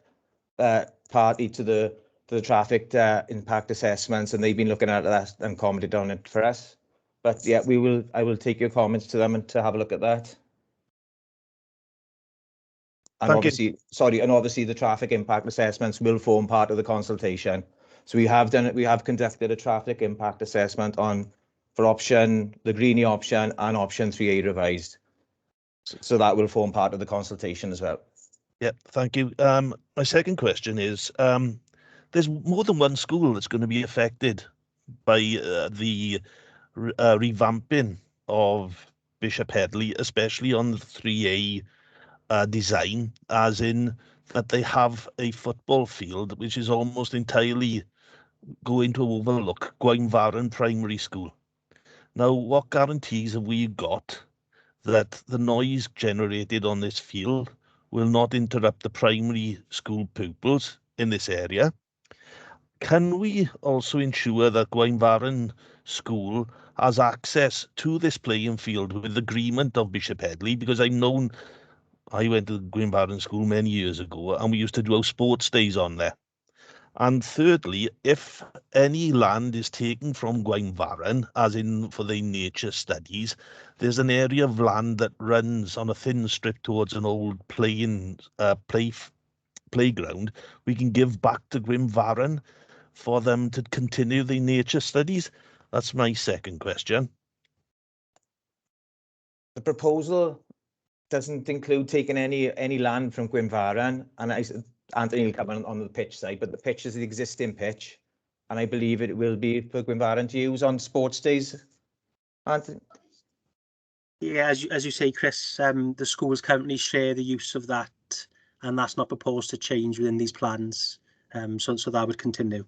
party to the traffic impact assessments, and they've been looking at that and commented on it for us. But yeah, I will take your comments to them and to have a look at that. And obviously the traffic impact assessments will form part of the consultation. So we have conducted a traffic impact assessment for the Greenie option and option 3A revised. So that will form part of the consultation as well. Yeah, thank you. My second question is, there's more than one school that's going to be affected by the revamping of Bishop Headley, especially on the 3A design, as in that they have a football field which is almost entirely going to overlook Gwaenvarren Primary School. Now, what guarantees have we got that the noise generated on this field will not interrupt the primary school pupils in this area? Can we also ensure that Gwaenvarren School has access to this playing field with agreement of Bishop Headley? Because I went to Gwaenvarren School many years ago, and we used to do our sports days on there. And thirdly, if any land is taken from Gwaenvarren, as in for the nature studies, there's an area of land that runs on a thin strip towards an old playground. We can give back to Gwaenvarren for them to continue the nature studies. That's my second question. The proposal doesn't include taking any land from Gwaenvarren, and Anthony will come on the pitch side, but the pitch is the existing pitch, and I believe it will be for Gwaenvarren to use on sports days. Anthony? Yeah, as you say, Chris, the schools currently share the use of that, and that's not proposed to change within these plans. So that would continue.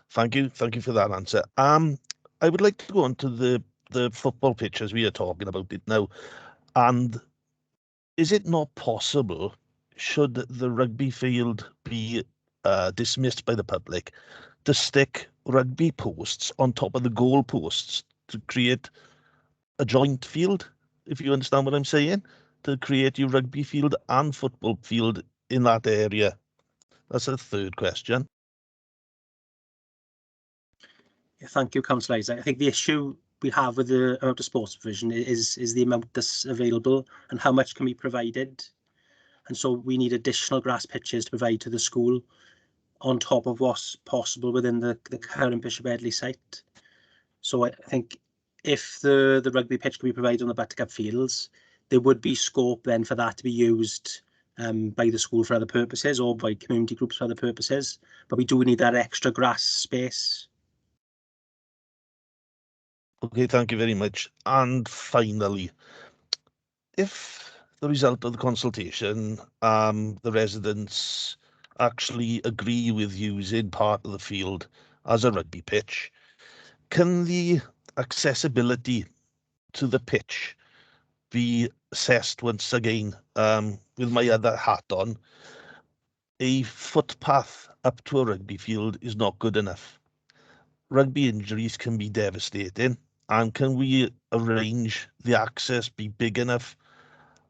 Thank you for that answer. I would like to go on to the football pitch as we are talking about it now. And is it not possible, should the rugby field be dismissed by the public, to stick rugby posts on top of the goal posts to create a joint field, if you understand what I'm saying, to create your rugby field and football field in that area? That's a third question. Yeah, thank you, Councillor Isaac. I think the issue we have with the amount of sports provision is the amount that's available and how much can be provided. And so we need additional grass pitches to provide to the school on top of what's possible within the current Bishop Headley site. So I think if the rugby pitch can be provided on the Buttercup fields, there would be scope then for that to be used by the school for other purposes or by community groups for other purposes. But we do need that extra grass space. Okay, thank you very much. And finally, if the result of the consultation, the residents actually agree with using part of the field as a rugby pitch, can the accessibility to the pitch be assessed once again? With my other hat on, a footpath up to a rugby field is not good enough. Rugby injuries can be devastating, and can we arrange the access be big enough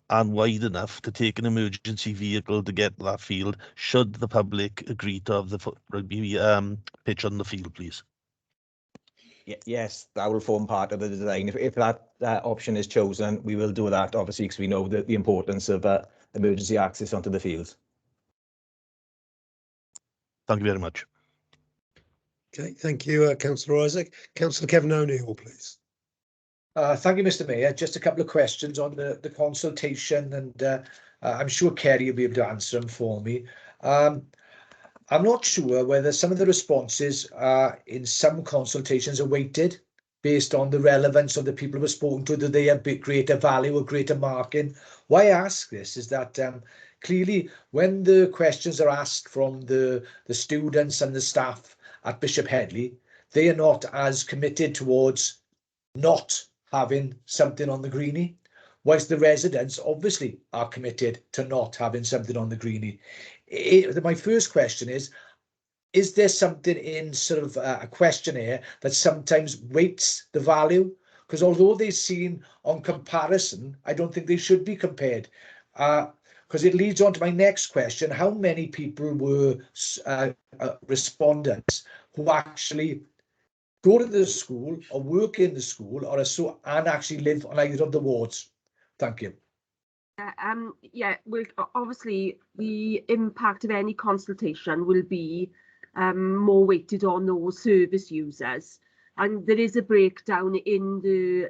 and wide enough to take an emergency vehicle to get to that field, should the public agree to have the rugby pitch on the field, please? Yes, that will form part of the design. If that option is chosen, we will do that, obviously, because we know the importance of emergency access onto the fields. Thank you very much. Okay, thank you, Councillor Isaac. Councillor Kevin ONeill, please. Thank you, Mr. Mayor. Just a couple of questions on the consultation, and I'm sure Kerry will be able to answer them for me. I'm not sure whether some of the responses in some consultations are weighted based on the relevance of the people who were spoken to. Do they have greater value or greater marking? Why I ask this is that clearly when the questions are asked from the students and the staff at Bishop Headley, they are not as committed towards not having something on the greenie, whilst the residents obviously are committed to not having something on the greenie. My first question is there something in sort of a questionnaire that sometimes weights the value? Because although they're seen on comparison, I don't think they should be compared. Because it leads on to my next question. How many people were respondents who actually go to the school or work in the school or and actually live on either of the wards? Thank you. Yeah, well, obviously the impact of any consultation will be more weighted on those service users, and there is a breakdown in the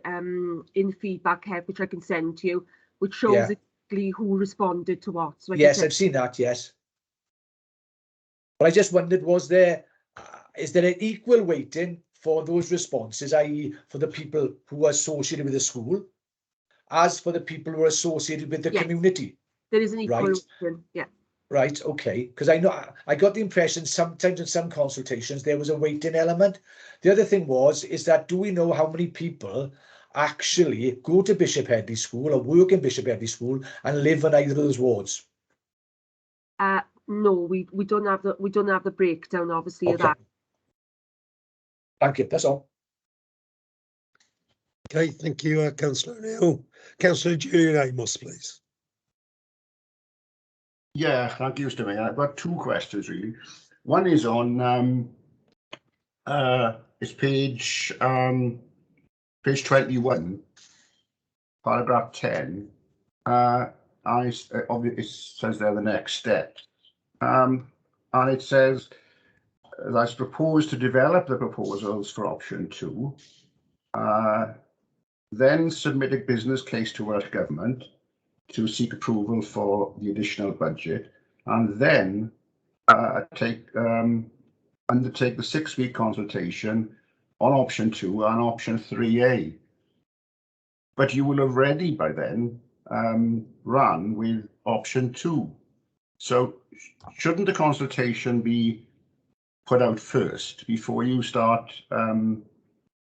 feedback here, which I can send to you, which shows exactly who responded to what. So yes, I've seen that. Yes, but I just wondered, is there an equal weighting for those responses, i.e., for the people who are associated with the school, as for the people who are associated with the community? There is an equal weighting, yeah. Right, okay, because I know I got the impression sometimes in some consultations there was a weighting element. The other thing is that do we know how many people actually go to Bishop Headley School or work in Bishop Headley School and live in either of those wards? No, we don't have the breakdown, obviously, of that. Thank you, that's all. Okay, thank you, Councillor ONeill. Councillor Julian Amos, please. Yeah, thank you, Mr. Mayor. I've got two questions really. One is on it's page 21, paragraph 10. It says there the next step, and it says that's proposed to develop the proposals for option 2, then submit a business case to Welsh Government to seek approval for the additional budget, and then undertake the 6-week consultation on option 2 and option 3A. But you will have already by then run with option 2. So shouldn't the consultation be put out first before you start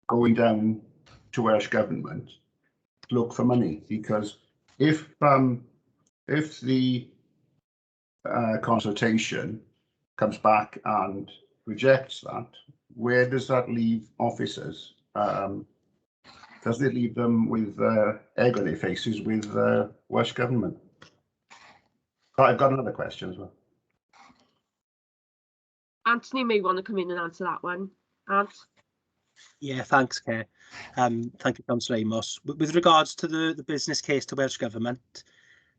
going down to Welsh Government to look for money? Because if the consultation comes back and rejects that, where does that leave officers? Does it leave them with egg on their faces with Welsh Government? I've got another question as well. Anthony may want to come in and answer that one. Ant? Yeah, thanks, Kerr. Thank you, Councillor Amos. With regards to the business case to Welsh Government,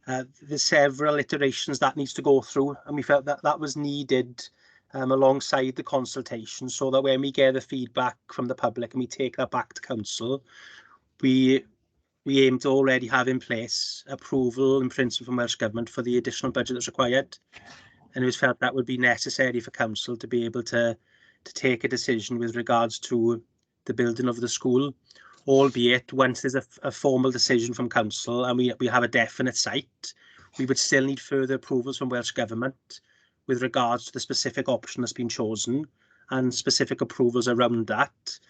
there's several iterations that needs to go through, and we felt that that was needed alongside the consultation, so that when we get the feedback from the public and we take that back to council, we aim to already have in place approval in principle from Welsh Government for the additional budget that's required. And it was felt that would be necessary for council to be able to take a decision with regards to the building of the school, albeit once there's a formal decision from council and we have a definite site, we would still need further approvals from Welsh Government with regards to the specific option that's been chosen and specific approvals around that.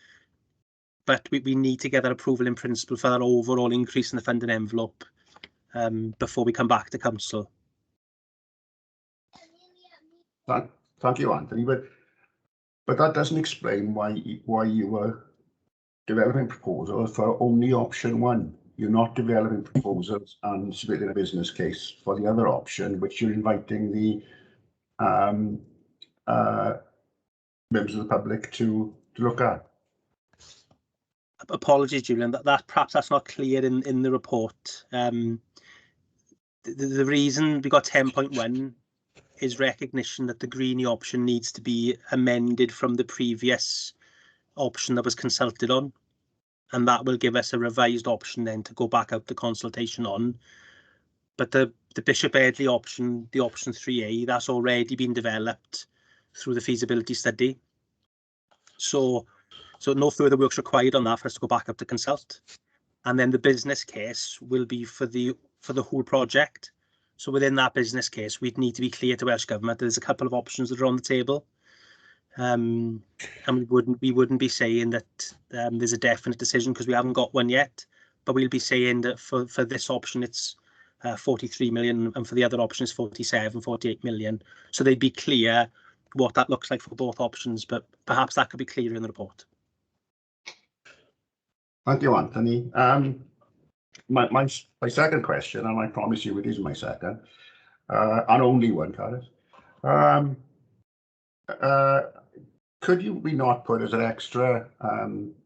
But we need to get that approval in principle for that overall increase in the funding envelope before we come back to council. Thank you, Anthony. But that doesn't explain why you were developing proposals for only option 1. you're not developing proposals and submitting a business case for the other option, which you're inviting the members of the public to look at. Apologies, Julian, that perhaps that's not clear in the report. The reason we got 10.1 is recognition that the greenie option needs to be amended from the previous option that was consulted on, and that will give us a revised option then to go back out to consultation on. But the Bishop Headley option, the option 3A, that's already been developed through the feasibility study. So no further work's required on that for us to go back up to consult. And then the business case will be for the whole project. So within that business case, we'd need to be clear to Welsh Government that there's a couple of options that are on the table. And we wouldn't be saying that there's a definite decision because we haven't got one yet. But we'll be saying that for this option, it's 43 million, and for the other option, it's 47, 48 million. So they'd be clear what that looks like for both options, but perhaps that could be clearer in the report. Thank you, Anthony. My second question, and I promise you it is my second, and only one, Carter. Could we not put as an extra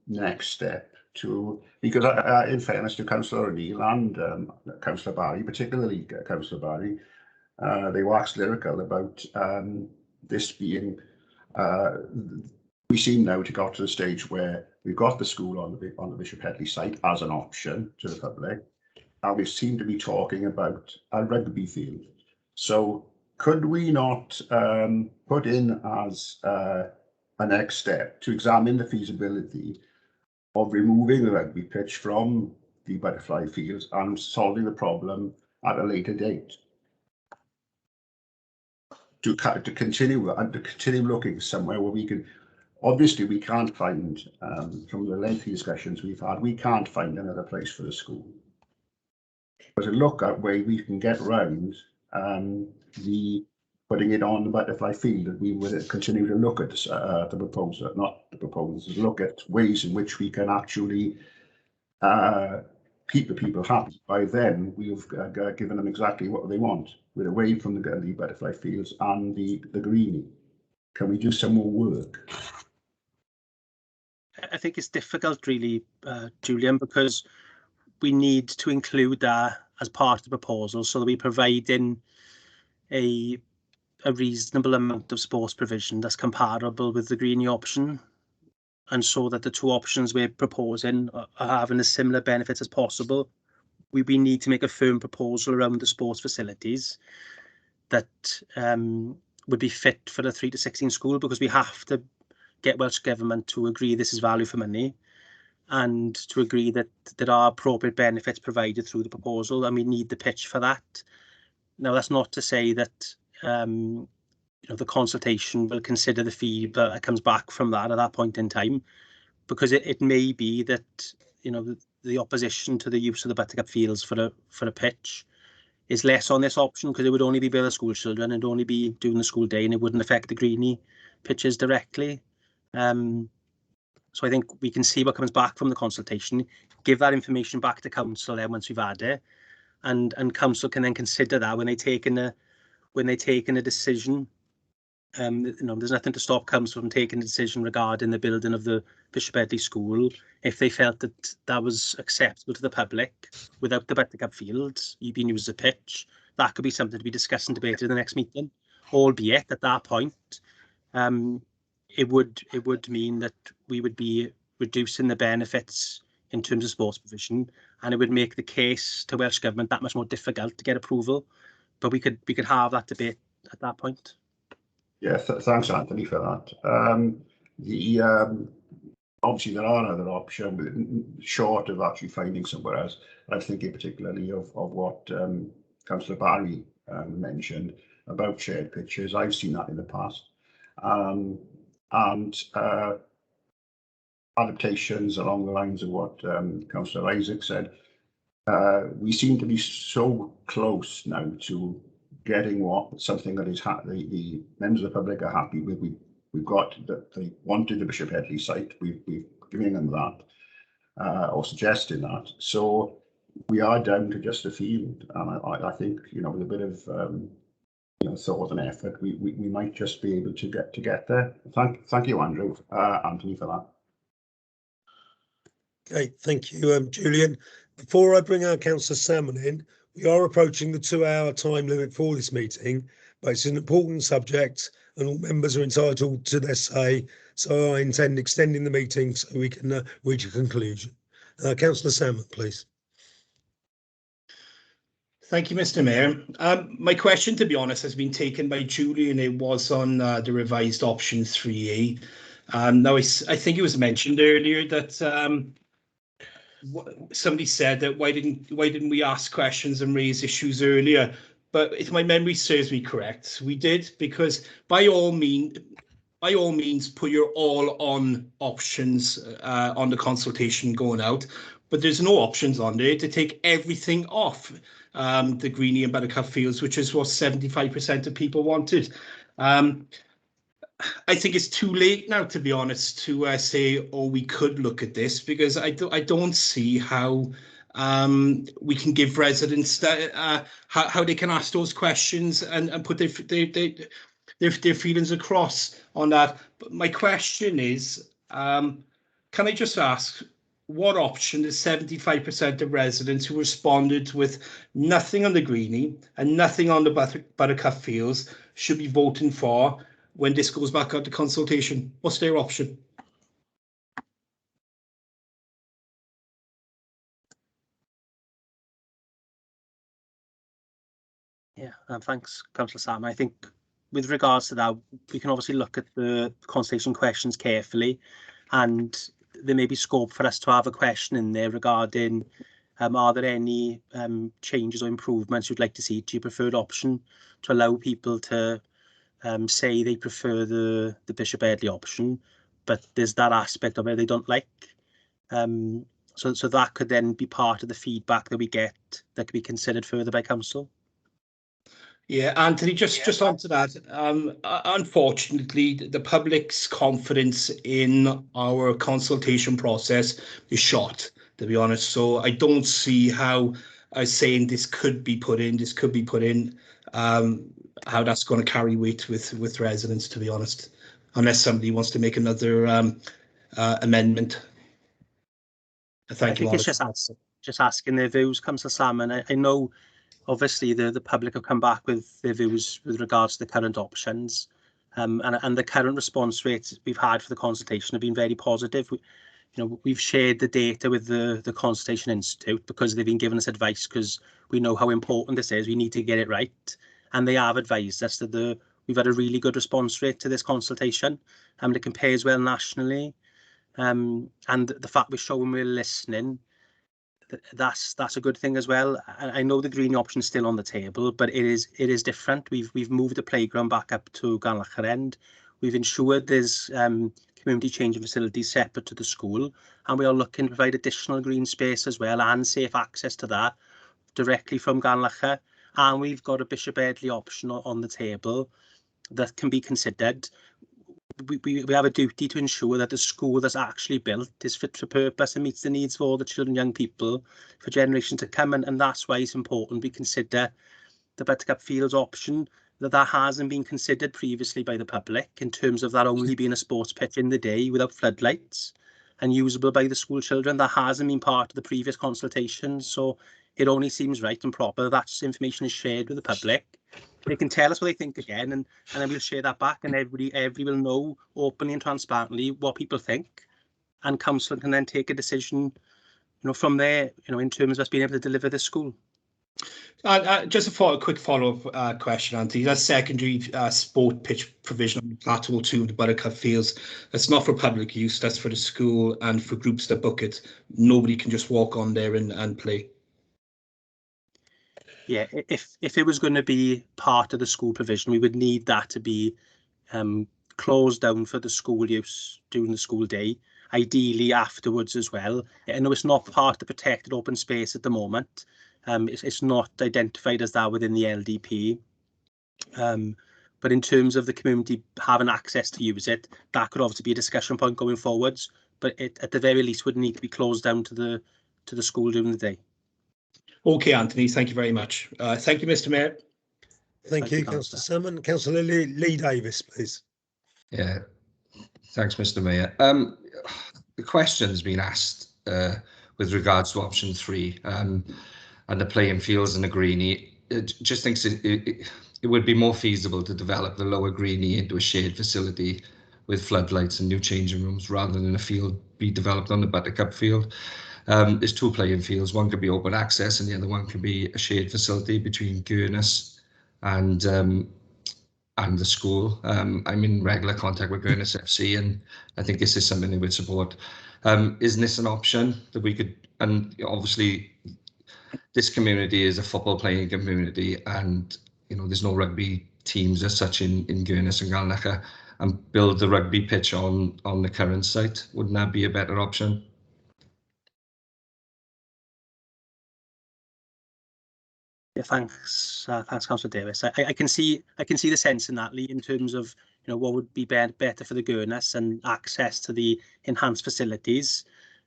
next step to, because in fairness to Councillor ONeill and Councillor Barry, particularly Councillor Barry, they waxed lyrical about this being, we seem now to got to the stage where we've got the school on the Bishop Headley site as an option to the public, and we seem to be talking about a rugby field. So could we not put in as a next step to examine the feasibility of removing the rugby pitch from the butterfly fields and solving the problem at a later date? To continue looking somewhere where we can, obviously we can't find, from the lengthy discussions we've had, we can't find another place for the school. But to look at where we can get round the putting it on the butterfly field, and we would continue to look at the proposal, not the proposals, look at ways in which we can actually keep the people happy. By then, we've given them exactly what they want. We're away from the butterfly fields and the greenie. Can we do some more work? I think it's difficult, really, Julian, because we need to include that as part of the proposal so that we provide in a reasonable amount of sports provision that's comparable with the greenie option, and so that the two options we're proposing are having as similar benefits as possible. We need to make a firm proposal around the sports facilities that would be fit for a 3 to 16 school, because we have to get Welsh Government to agree this is value for money, and to agree that there are appropriate benefits provided through the proposal, and we need the pitch for that. Now, that's not to say that the consultation will consider the fee that comes back from that at that point in time, because it may be that the opposition to the use of the Buttercup fields for a pitch is less on this option, because it would only be by the school children and only be during the school day, and it wouldn't affect the greenie pitches directly. So I think we can see what comes back from the consultation, give that information back to council then once we've had it, and council can then consider that when they take in a decision. There's nothing to stop council from taking a decision regarding the building of the Bishop Headley School if they felt that that was acceptable to the public without the Buttercup fields being used as a pitch. That could be something to be discussed and debated in the next meeting, albeit at that point it would mean that we would be reducing the benefits in terms of sports provision, and it would make the case to Welsh Government that much more difficult to get approval. But we could have that debate at that point. Yes, thanks, Anthony, for that. Obviously there are other options short of actually finding somewhere else. I'm thinking particularly of what Councillor Barry mentioned about shared pitches. I've seen that in the past, and adaptations along the lines of what Councillor Isaac said. We seem to be so close now to getting something that is the members of the public are happy with. We've got that they wanted the Bishop Headley site. We've given them that or suggesting that. So we are down to just a field, and I think, you know, with a bit of thought and effort, we might just be able to get there. Thank you, Anthony, for that. Okay, thank you, Julian. Before I bring our Councillor Salmon in, we are approaching the 2-hour time limit for this meeting, but it's an important subject and all members are entitled to their say, so I intend extending the meeting so we can reach a conclusion. Councillor Salmon, please. Thank you, Mr. Mayor. My question, to be honest, has been taken by Julian. It was on the revised option 3A. Now, I think it was mentioned earlier that somebody said that why didn't we ask questions and raise issues earlier? But if my memory serves me correct, we did, because by all means, put your all on options on the consultation going out, but there's no options on there to take everything off the Greenie and Buttercup fields, which is what 75% of people wanted. I think it's too late now, to be honest, to say, oh, we could look at this, because I don't see how we can give residents that, how they can ask those questions and put their feelings across on that. But my question is, can I just ask, what option the 75% of residents who responded with nothing on the Greenie and nothing on the Buttercup fields should be voting for when this goes back out to consultation? What's their option? Yeah, thanks, Councillor Sam. I think with regards to that, we can obviously look at the consultation questions carefully, and there may be scope for us to have a question in there regarding are there any changes or improvements you'd like to see to your preferred option, to allow people to say they prefer the Bishop Headley option, but there's that aspect of it they don't like. So that could then be part of the feedback that we get that could be considered further by council. Yeah, Anthony, just onto that. Unfortunately, the public's confidence in our consultation process is shot, to be honest. So I don't see how saying this could be put in, how that's going to carry weight with residents, to be honest, unless somebody wants to make another amendment. Thank you. I think it's just asking their views, Councillor Sam, and I know obviously the public have come back with their views with regards to the current options, and the current response rates we've had for the consultation have been very positive. We've shared the data with the Consultation Institute because they've been giving us advice, because we know how important this is. We need to get it right, and they have advised us that we've had a really good response rate to this consultation, and it compares well nationally, and the fact we're showing we're listening, that's a good thing as well. I know the Greenie option is still on the table, but it is different. We've moved the playground back up to Ganlacher End. We've ensured there's community changing facilities separate to the school, and we are looking to provide additional green space as well and safe access to that directly from Ganlacher. And we've got a Bishop Headley option on the table that can be considered. We have a duty to ensure that the school that's actually built is fit for purpose and meets the needs of all the children and young people for generations to come, and that's why it's important we consider the Buttercup Fields option that hasn't been considered previously by the public, in terms of that only being a sports pitch in the day without floodlights and usable by the school children. That hasn't been part of the previous consultations, so it only seems right and proper that information is shared with the public. They can tell us what they think again, and then we'll share that back, and everybody will know openly and transparently what people think, and council can then take a decision, from there, in terms of us being able to deliver this school. Just a quick follow-up question, Anthony. That secondary sport pitch provision on Platform 2 of the Buttercup Fields, that's not for public use, that's for the school and for groups that book it. Nobody can just walk on there and play. Yeah, if it was going to be part of the school provision, we would need that to be closed down for the school use during the school day, ideally afterwards as well. I know it's not part of the protected open space at the moment. It's not identified as that within the LDP. But in terms of the community having access to use it, that could obviously be a discussion point going forwards. But it, at the very least, would need to be closed down to the school during the day. Okay, Anthony, thank you very much. Thank you, Mr. Mayor. Thank you, Councillor Salmon. Councillor Lee Davis, please. Yeah, thanks, Mr. Mayor. The question's been asked with regards to option 3 and the playing fields and the greenie. It just thinks it would be more feasible to develop the lower greenie into a shared facility with floodlights and new changing rooms rather than a field be developed on the Buttercup field. There's 2 playing fields. One could be open access and the other one could be a shared facility between Gurness and the school. I'm in regular contact with Gurness FC and I think this is something they would support. Isn't this an option that we could, and obviously this community is a football playing community and there's no rugby teams as such in Gurness and Galnacha, and build the rugby pitch on the current site. Wouldn't that be a better option? Yeah, thanks, Councillor Davis. I can see the sense in that, Lee, in terms of what would be better for the Gurness and access to the enhanced facilities,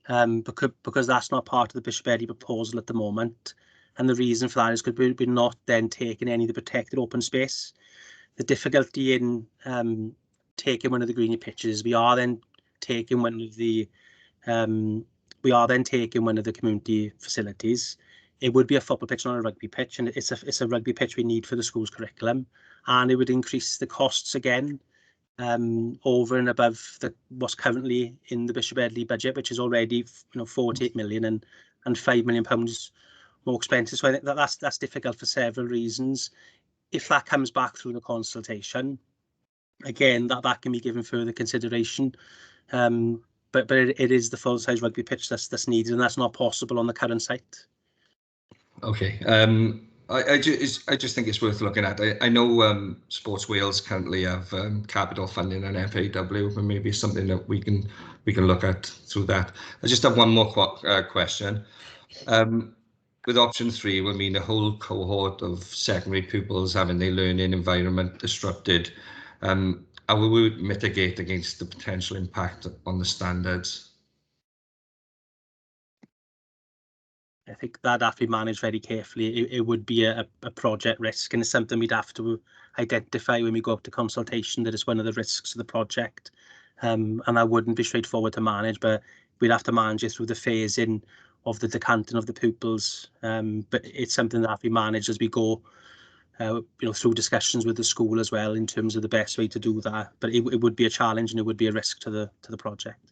because that's not part of the Bishop Eddy proposal at the moment, and the reason for that is because we're not then taking any of the protected open space. The difficulty in taking one of the greenie pitches, we are then taking one of the community facilities. It would be a football pitch, not a rugby pitch, and it's a rugby pitch we need for the school's curriculum, and it would increase the costs again over and above what's currently in the Bishop Eddy budget, which is already 48 million and £5 million more expensive. So I think that's difficult for several reasons. If that comes back through the consultation, again, that can be given further consideration. But it is the full size rugby pitch that's needed, and that's not possible on the current site. Okay, I just think it's worth looking at. I know Sports Wales currently have capital funding and FAW, but maybe it's something that we can look at through that. I just have one more question. With option 3, we mean a whole cohort of secondary pupils having their learning environment disrupted. How will we mitigate against the potential impact on the standards? I think that'd have to be managed very carefully. It would be a project risk, and it's something we'd have to identify when we go up to consultation, that it's one of the risks of the project. And that wouldn't be straightforward to manage, but we'd have to manage it through the phasing of the decanting of the pupils. But it's something that have to be managed as we go, through discussions with the school as well, in terms of the best way to do that. But it would be a challenge and it would be a risk to the project.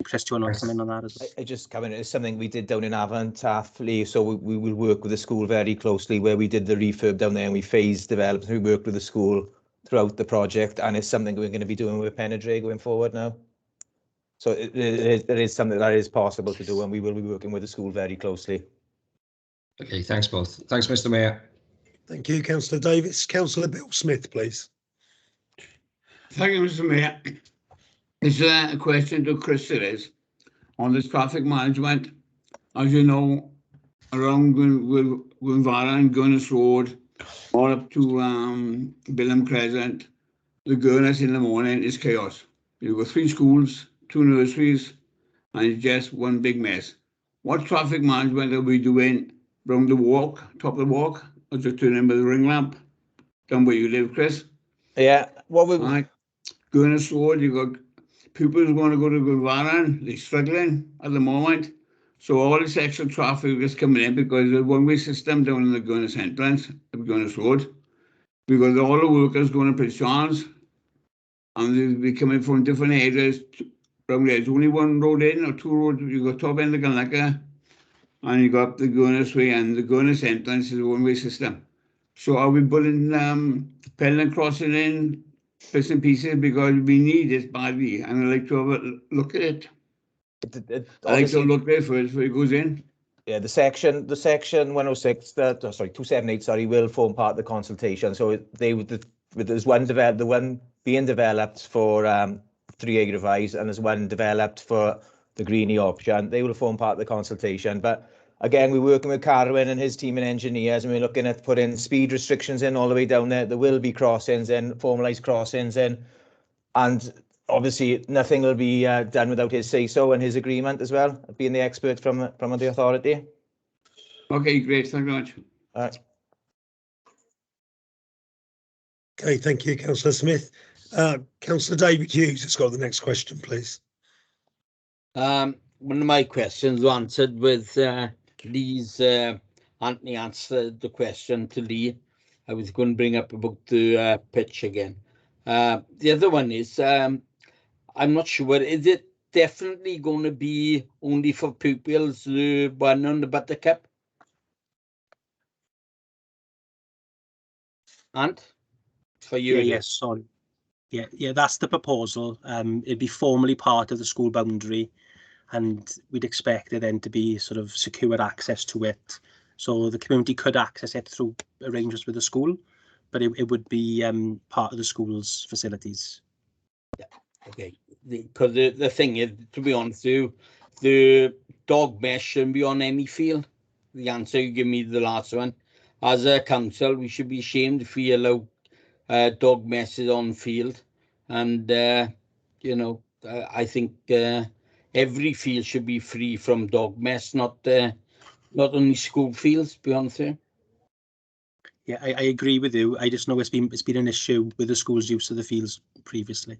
Chris, do you want to come in on that as well? I just come in. It's something we did down in Avon, Lee. So we will work with the school very closely, where we did the refurb down there and we phased development. We worked with the school throughout the project, and it's something we're going to be doing with Penedre going forward now. So it is something that is possible to do, and we will be working with the school very closely. Okay, thanks both. Thanks, Mr. Mayor. Thank you, Councillor Davis. Councillor Bill Smith, please. Thank you, Mr. Mayor. Is there a question to Chris on this traffic management? As you know, around Gunvara and Gurness Road, all up to Bilham Crescent, the Gurness in the morning is chaos. You've got 3 schools, 2 nurseries, and it's just one big mess. What traffic management are we doing around the walk, top of the walk, or just turn in by the ring lamp, down where you live, Chris? Yeah, what we... Right. Gurness Road, you've got pupils want to go to Gulvaran, they're struggling at the moment. So all this extra traffic is coming in because there's a one-way system down in the Gurness entrance of Gurness Road. We've got all the workers going to Prince John's, and they'll be coming from different areas. There's only one road in, or 2 roads. You've got top end of Galnacha, and you've got the Gurness Way, and the Gurness entrance is a one-way system. So are we putting Penland crossing in bits and pieces, because we need it badly, and I'd like to have a look at it. I'd like to look there first before it goes in. Yeah, the section 106, 278, sorry, will form part of the consultation. So there's the one being developed for 3A revise, and there's one developed for the greenie option. They will form part of the consultation. But again, we're working with Carwyn and his team and engineers, and we're looking at putting speed restrictions in all the way down there. There will be crossings in, formalised crossings in, and obviously nothing will be done without his say-so and his agreement as well, being the expert from the authority. Okay, great. Thank you very much. Okay, thank you, Councillor Smith. Councillor David Hughes has got the next question, please. One of my questions was answered with Lee's. Anthony answered the question to Lee. I was going to bring up about the pitch again. The other one is, I'm not sure, is it definitely going to be only for pupils, the one on the Buttercup? And for you? Yes, sorry. Yeah, that's the proposal. It'd be formally part of the school boundary, and we'd expect it then to be sort of secure access to it. So the community could access it through arrangements with the school, but it would be part of the school's facilities. Yeah, okay. Because the thing is, to be honest with you, the dog mess shouldn't be on any field. The answer you give me, the last one. As a council, we should be ashamed if we allow dog messes on field. And, you know, I think every field should be free from dog mess, not only school fields, to be honest with you. Yeah, I agree with you. I just know it's been an issue with the school's use of the fields previously.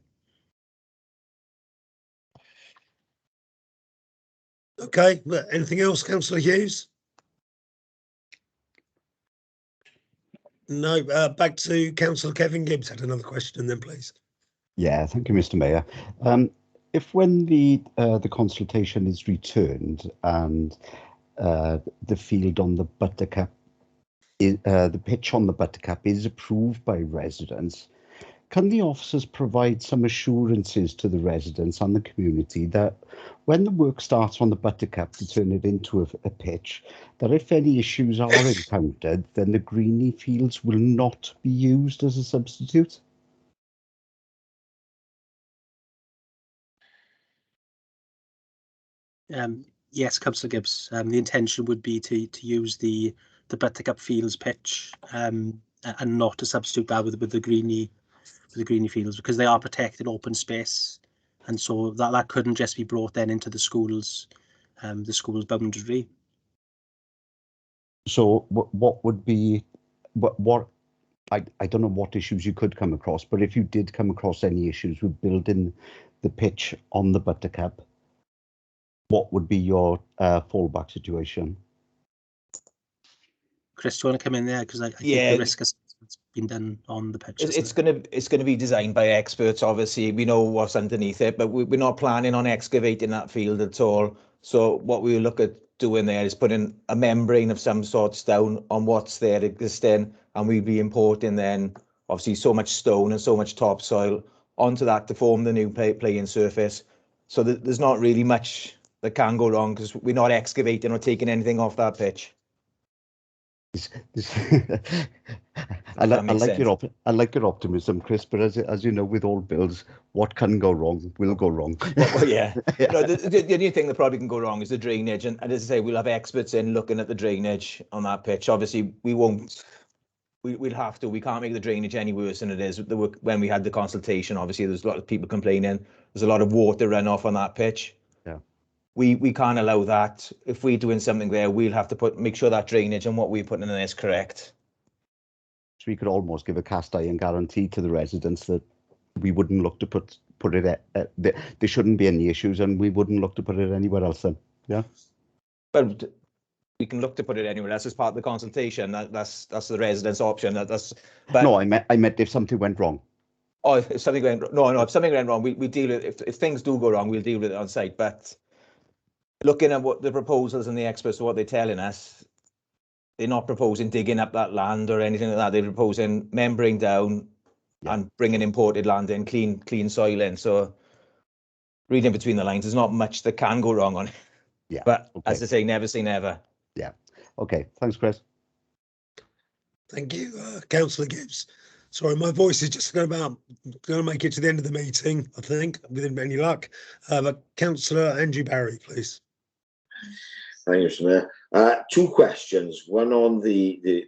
Okay, anything else, Councillor Hughes? No, back to Councillor Kevin Gibbs had another question then, please. Yeah, thank you, Mr. Mayor. If when the consultation is returned and the field on the Buttercup, the pitch on the Buttercup is approved by residents, can the officers provide some assurances to the residents and the community that when the work starts on the Buttercup to turn it into a pitch, that if any issues are encountered, then the greeny fields will not be used as a substitute? Yes, Councillor Gibbs. The intention would be to use the Buttercup Fields pitch and not to substitute that with the greeny fields, because they are protected open space, and so that couldn't just be brought then into the school's boundary. So what would be what I don't know what issues you could come across, but if you did come across any issues with building the pitch on the Buttercup, what would be your fallback situation? Chris, do you want to come in there? Because I think the risk assessment's been done on the pitch. It's gonna be designed by experts. Obviously, we know what's underneath it, but we're not planning on excavating that field at all. So what we look at doing there is putting a membrane of some sorts down on what's there existing, and we'll be importing then obviously so much stone and so much topsoil onto that to form the new playing surface. So there's not really much that can go wrong because we're not excavating or taking anything off that pitch. I like your optimism, Chris. But as you know, with all builds, what can go wrong will go wrong. Well, yeah. No, the only thing that probably can go wrong is the drainage, and as I say, we'll have experts in looking at the drainage on that pitch. Obviously, we won't. We'll have to. We can't make the drainage any worse than it is. When we had the consultation, obviously, there's a lot of people complaining. There's a lot of water runoff on that pitch. Yeah. We can't allow that. If we're doing something there, we'll have to make sure that drainage and what we're putting in there is correct. So we could almost give a cast iron guarantee to the residents that we wouldn't look to put it at there shouldn't be any issues, and we wouldn't look to put it anywhere else. Then, yeah. But we can look to put it anywhere else as part of the consultation. That's the residents' option. But no, I meant if something went wrong. Oh, if something went if something went wrong, we deal with it. If things do go wrong, we'll deal with it on site. But looking at what the proposals and the experts, what they're telling us, they're not proposing digging up that land or anything like that. They're proposing membrane down and bringing imported land in, clean soil in. So reading between the lines, there's not much that can go wrong on it. Yeah. But as I say, never say never. Yeah. Okay. Thanks, Chris. Thank you, Councillor Gibbs. Sorry, my voice is just going to make it to the end of the meeting, I think, within any luck. But Councillor Andrew Barry, please. Thank you, Mr. Mayor. Two questions. One on the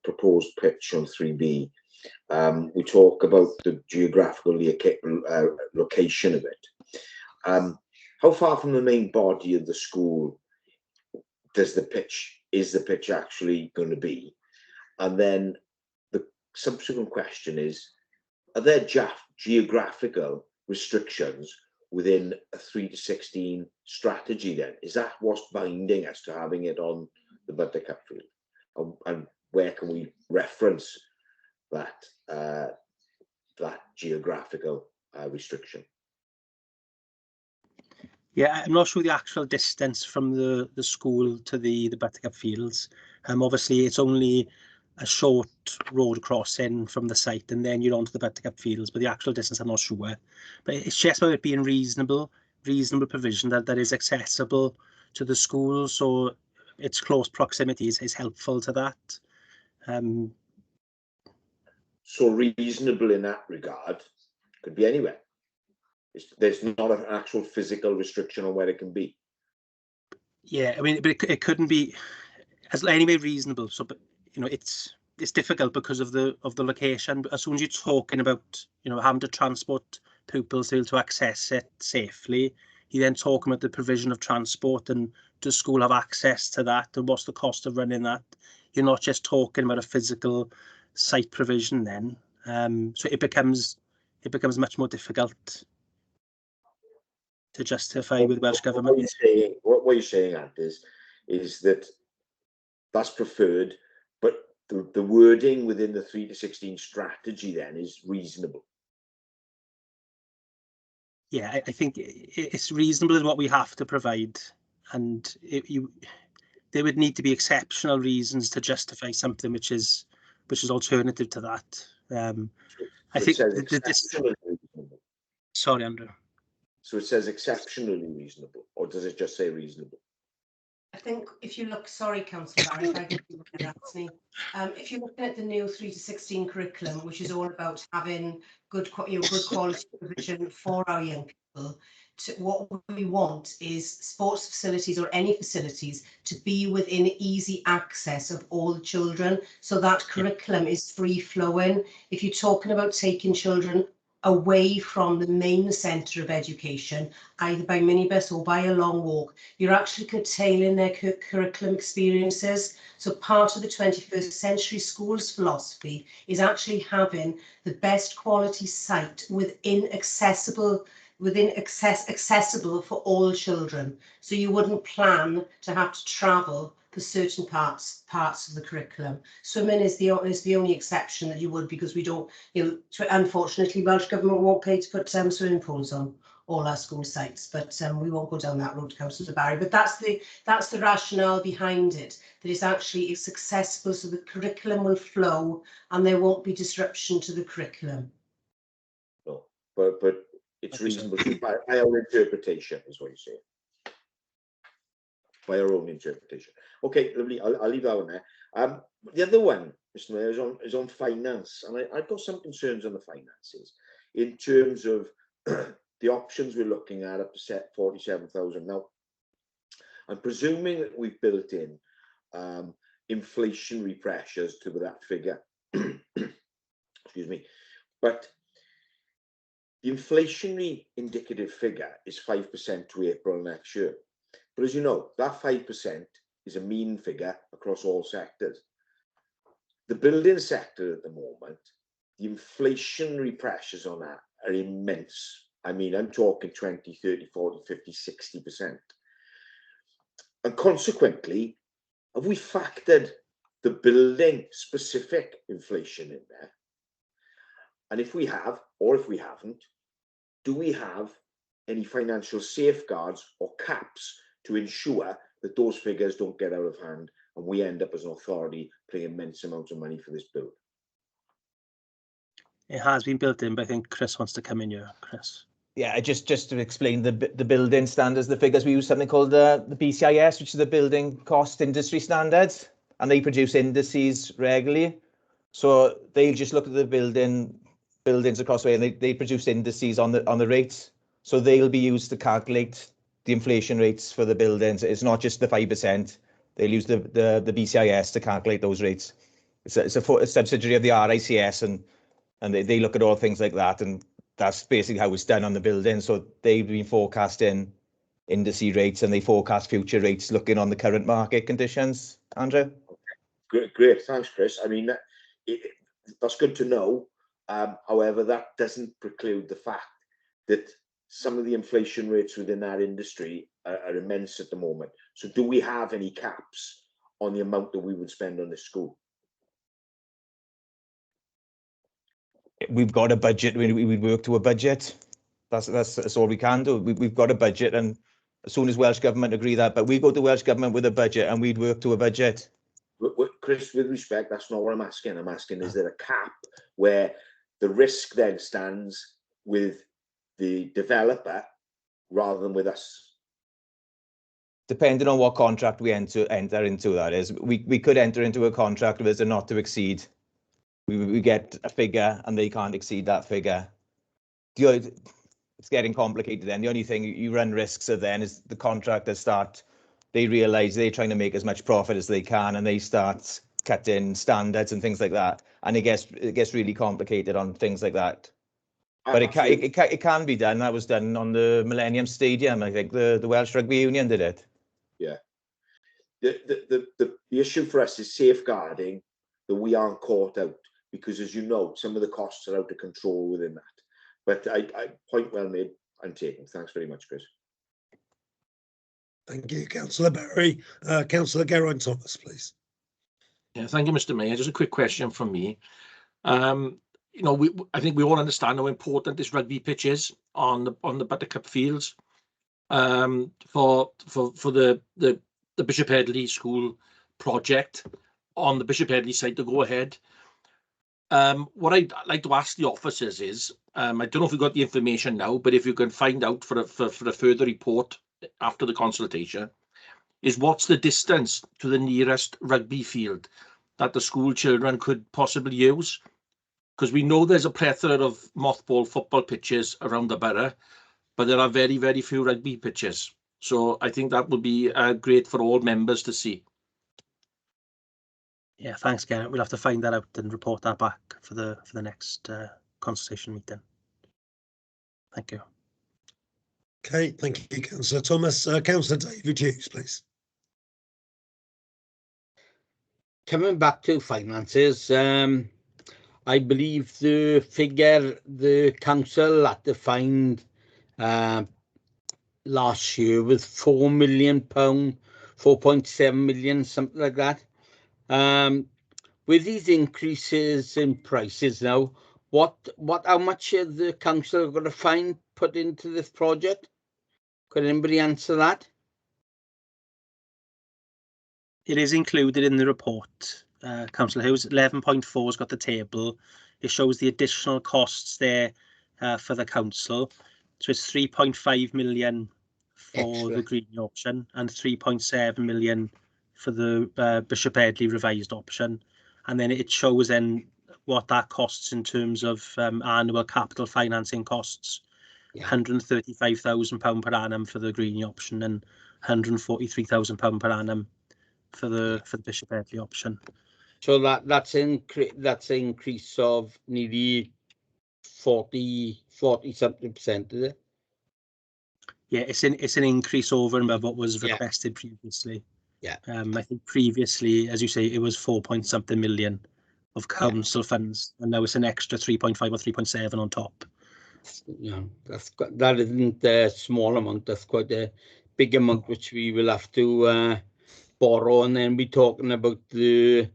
proposed pitch on 3B. We talk about the geographical location of it. How far from the main body of the school does the pitch is the pitch actually going to be? And then the subsequent question is, are there geographical restrictions within a 3 to 16 strategy then? Is that what's binding us to having it on the Buttercup field? And where can we reference that that geographical restriction? Yeah, I'm not sure the actual distance from the school to the Buttercup Fields. Obviously, it's only a short road crossing from the site, and then you're onto the Buttercup Fields. But the actual distance, I'm not sure. But it's just about it being reasonable provision that is accessible to the school. So its close proximity is helpful to that. So reasonable in that regard could be anywhere. There's not an actual physical restriction on where it can be. Yeah, I mean, but it couldn't be as anyway reasonable. So, but you know, it's difficult because of the location. But as soon as you're talking about, you know, having to transport pupils to access it safely, you're then talking about the provision of transport, and does school have access to that, and what's the cost of running that? You're not just talking about a physical site provision then. So it becomes much more difficult to justify with Welsh Government. What you're saying, Ant, is that that's preferred, but the wording within the 3 to 16 strategy then is reasonable. Yeah, I think it's reasonable in what we have to provide, and there would need to be exceptional reasons to justify something which is alternative to that. I think sorry, Andrew. So it says exceptionally reasonable, or does it just say reasonable? I think if you look, sorry, Councillor Barry, if I could look at Anthony. If you're looking at the new 3 to 16 curriculum, which is all about having good quality provision for our young people, what we want is sports facilities or any facilities to be within easy access of all children. So that curriculum is free flowing. If you're talking about taking children away from the main centre of education, either by minibus or by a long walk, you're actually curtailing their curriculum experiences. So part of the 21st century schools philosophy is actually having the best quality site accessible for all children. So you wouldn't plan to have to travel for certain parts of the curriculum. Swimming is the only exception that you would, because we don't, unfortunately, Welsh Government won't pay to put swimming pools on all our school sites, but we won't go down that road, Councillor Barry. But that's the rationale behind it, that it's accessible, so the curriculum will flow and there won't be disruption to the curriculum. No, but it's reasonable by our interpretation, is what you're saying. By our own interpretation. Okay, lovely. I'll leave that one there. The other one, Mr. Mayor, is on finance, and I've got some concerns on the finances in terms of the options we're looking at up to set 47,000. Now, I'm presuming that we've built in inflationary pressures to that figure. Excuse me, but the inflationary indicative figure is 5% to April next year. But as you know, that 5% is a mean figure across all sectors. The building sector at the moment, the inflationary pressures on that are immense. I mean, I'm talking 20, 30, 40, 50, 60%. And consequently, have we factored the building specific inflation in there? And if we have, or if we haven't, do we have any financial safeguards or caps to ensure that those figures don't get out of hand and we end up as an authority paying immense amounts of money for this build? It has been built in, but I think Chris wants to come in here. Chris. Yeah, just to explain the building standards, the figures, we use something called the BCIS, which is the Building Cost Industry Standards, and they produce indices regularly. So they just look at the buildings across the way, and they produce indices on the rates. So they'll be used to calculate the inflation rates for the buildings. It's not just the 5%. They'll use the BCIS to calculate those rates. It's a subsidiary of the RICS, and they look at all things like that, and that's basically how it's done on the building. So they've been forecasting indice rates, and they forecast future rates looking on the current market conditions. Andrew? Great, thanks, Chris. I mean, that's good to know. However, that doesn't preclude the fact that some of the inflation rates within our industry are immense at the moment. So do we have any caps on the amount that we would spend on this school? We've got a budget. We work to a budget. That's all we can do. We've got a budget, and as soon as Welsh Government agree that, but we go to Welsh Government with a budget and we'd work to a budget. Chris, with respect, that's not what I'm asking. I'm asking, is there a cap where the risk then stands with the developer rather than with us? Depending on what contract we enter into, that is, we could enter into a contract with a not to exceed. We get a figure and they can't exceed that figure. It's getting complicated then. The only thing you run risks of then is the contractors they realise they're trying to make as much profit as they can, and they start cutting standards and things like that. And it gets really complicated on things like that. But it can be done. That was done on the Millennium Stadium. I think the Welsh Rugby Union did it. Yeah. The issue for us is safeguarding that we aren't caught out, because as you know, some of the costs are out of control within that. But I point well made. I'm taken. Thanks very much, Chris. Thank you, Councillor Barry. Councillor Geraint-Thomas, please. Yeah, thank you, Mr. Mayor. Just a quick question from me. You know, I think we all understand how important this rugby pitch is on the Buttercup fields. For the Bishop Headley School project on the Bishop Headley site to go ahead. What I'd like to ask the officers is, I don't know if we've got the information now, but if you can find out for a further report after the consultation, is what's the distance to the nearest rugby field that the school children could possibly use? Because we know there's a plethora of mothball football pitches around the borough, but there are very, very few rugby pitches. So I think that would be great for all members to see. Yeah, thanks, Gareth. We'll have to find that out and report that back for the next consultation meeting. Thank you. Okay, thank you, Councillor Thomas. Councillor David Hughes, please. Coming back to finances, I believe the figure the council had to find last year was £4 million, 4.7 million, something like that. With these increases in prices now, how much are the council going to find put into this project? Could anybody answer that? It is included in the report, Councillor Hughes. 11.4 has got the table. It shows the additional costs there for the council. So it's 3.5 million for the green option and 3.7 million for the Bishop Headley revised option. And then it shows then what that costs in terms of annual capital financing costs. Yeah. £135,000 per annum for the green option and £143,000 per annum for the Bishop Headley option. So that's increase of nearly 40 something percent, is it? Yeah, it's an increase over and above what was requested previously. Yeah. I think previously, as you say, it was 4-point-something million of council funds, and now it's an extra 3.5 or 3.7 on top. Yeah, that isn't a small amount. That's quite a big amount, which we will have to borrow, and then we're talking about the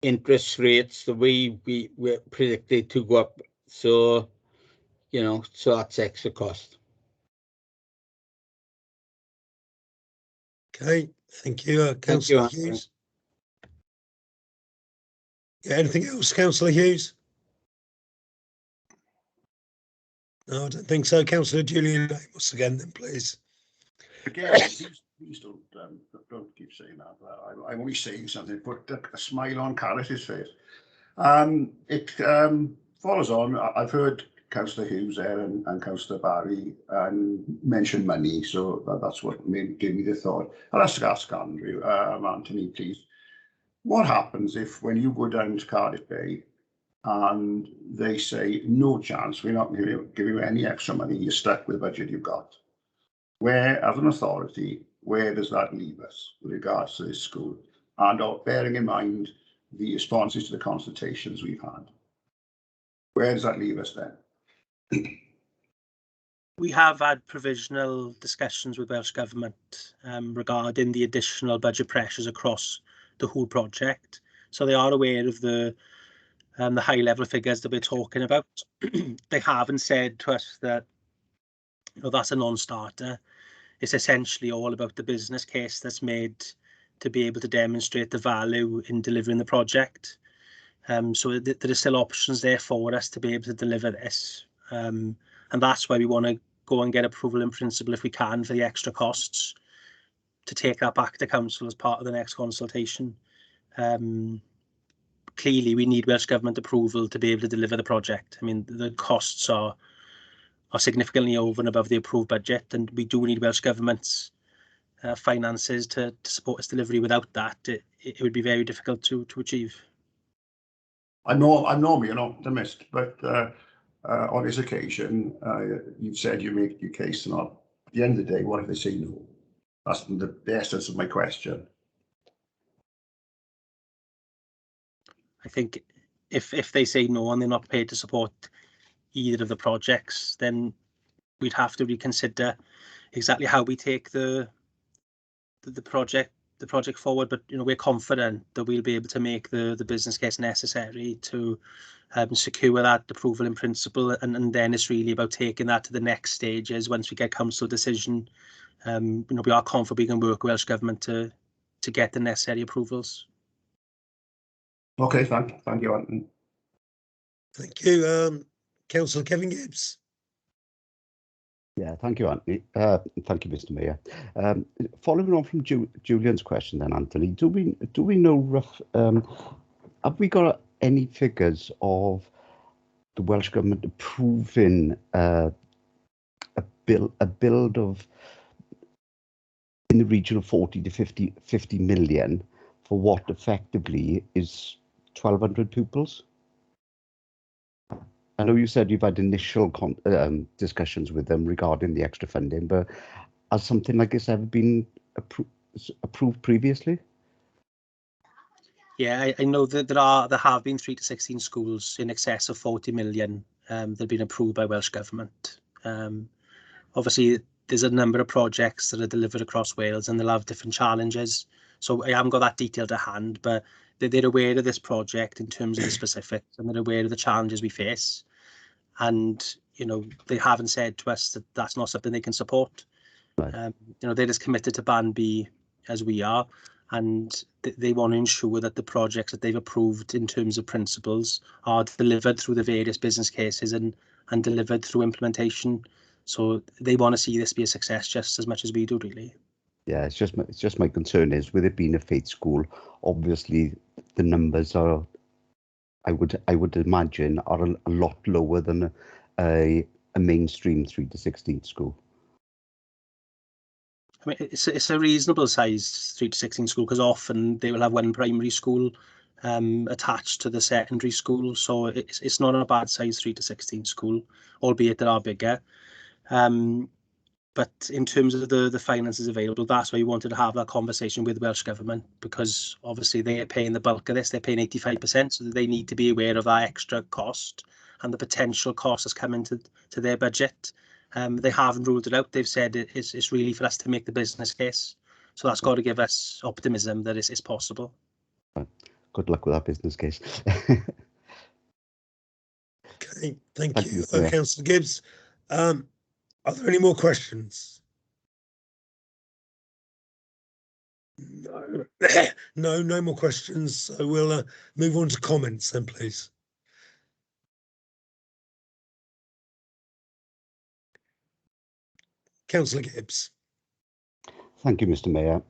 interest rates, the way we're predicted to go up. So, so that's extra cost. Okay, thank you, Councillor Hughes. Yeah, anything else, Councillor Hughes? No, I don't think so. Councillor Julian Amos again, then, please. Again, please don't keep saying that. I'm only saying something. Put a smile on Carter's face. It follows on. I've heard Councillor Hughes there and Councillor Barry mention money, so that's what gave me the thought. I'll ask Andrew, Anthony, please. What happens if when you go down to Cardiff Bay and they say, no chance, we're not going to give you any extra money, you're stuck with the budget you've got? Where, as an authority, where does that leave us with regards to this school? and bearing in mind the responses to the consultations we've had. Where does that leave us then? We have had provisional discussions with Welsh Government regarding the additional budget pressures across the whole project. So they are aware of the high level figures that we're talking about. They haven't said to us that, you know, that's a non-starter. It's essentially all about the business case that's made to be able to demonstrate the value in delivering the project. So there are still options there for us to be able to deliver this. And that's why we want to go and get approval in principle if we can for the extra costs, to take that back to council as part of the next consultation. Clearly, we need Welsh Government approval to be able to deliver the project. I mean, the costs are significantly over and above the approved budget, and we do need Welsh Government's finances to support its delivery. Without that, it would be very difficult to achieve. I'm normally an optimist, but on this occasion, you've said you make your case, and at the end of the day, what if they say no? That's the essence of my question. I think if they say no and they're not prepared to support either of the projects, then we'd have to reconsider exactly how we take the project forward. But you know, we're confident that we'll be able to make the business case necessary to secure that approval in principle, and then it's really about taking that to the next stages once we get council decision. You know, we are confident we can work with Welsh Government to get the necessary approvals. Okay, thank you, Anthony. Thank you, Councillor Kevin Gibbs. Yeah, thank you, Anthony. Thank you, Mr. Mayor. Following on from Julian's question, then, Anthony, do we know rough? Have we got any figures of the Welsh Government approving a build of in the region of 40 to 50 million for what effectively is 1,200 pupils? I know you said you've had initial discussions with them regarding the extra funding, but has something like this ever been approved previously? Yeah, I know that there have been 3 to 16 schools in excess of 40 million that have been approved by Welsh Government. Obviously, there's a number of projects that are delivered across Wales, and they'll have different challenges. So I haven't got that detail to hand, but they're aware of this project in terms of the specifics, and they're aware of the challenges we face. And you know, they haven't said to us that that's not something they can support. Right. You know, they're as committed to Band B as we are, and they want to ensure that the projects that they've approved in terms of principles are delivered through the various business cases and delivered through implementation. So they want to see this be a success just as much as we do, really. Yeah, it's just my concern is, with it being a faith school, obviously the numbers are, I would imagine, are a lot lower than a mainstream 3 to 16 school. I mean, it's a reasonable size 3 to 16 school, because often they will have one primary school attached to the secondary school, so it's not a bad size 3 to 16 school, albeit they are bigger. But in terms of the finances available, that's why we wanted to have that conversation with Welsh Government, because obviously they are paying the bulk of this. They're paying 85%, so they need to be aware of that extra cost and the potential cost that's coming to their budget. They haven't ruled it out. They've said it's really for us to make the business case. So that's got to give us optimism that it's possible. Good luck with that business case. Okay, thank you, Councillor Gibbs. Are there any more questions? No, no more questions. So we'll move on to comments then, please. Councillor Gibbs. Thank you, Mr. Mayor.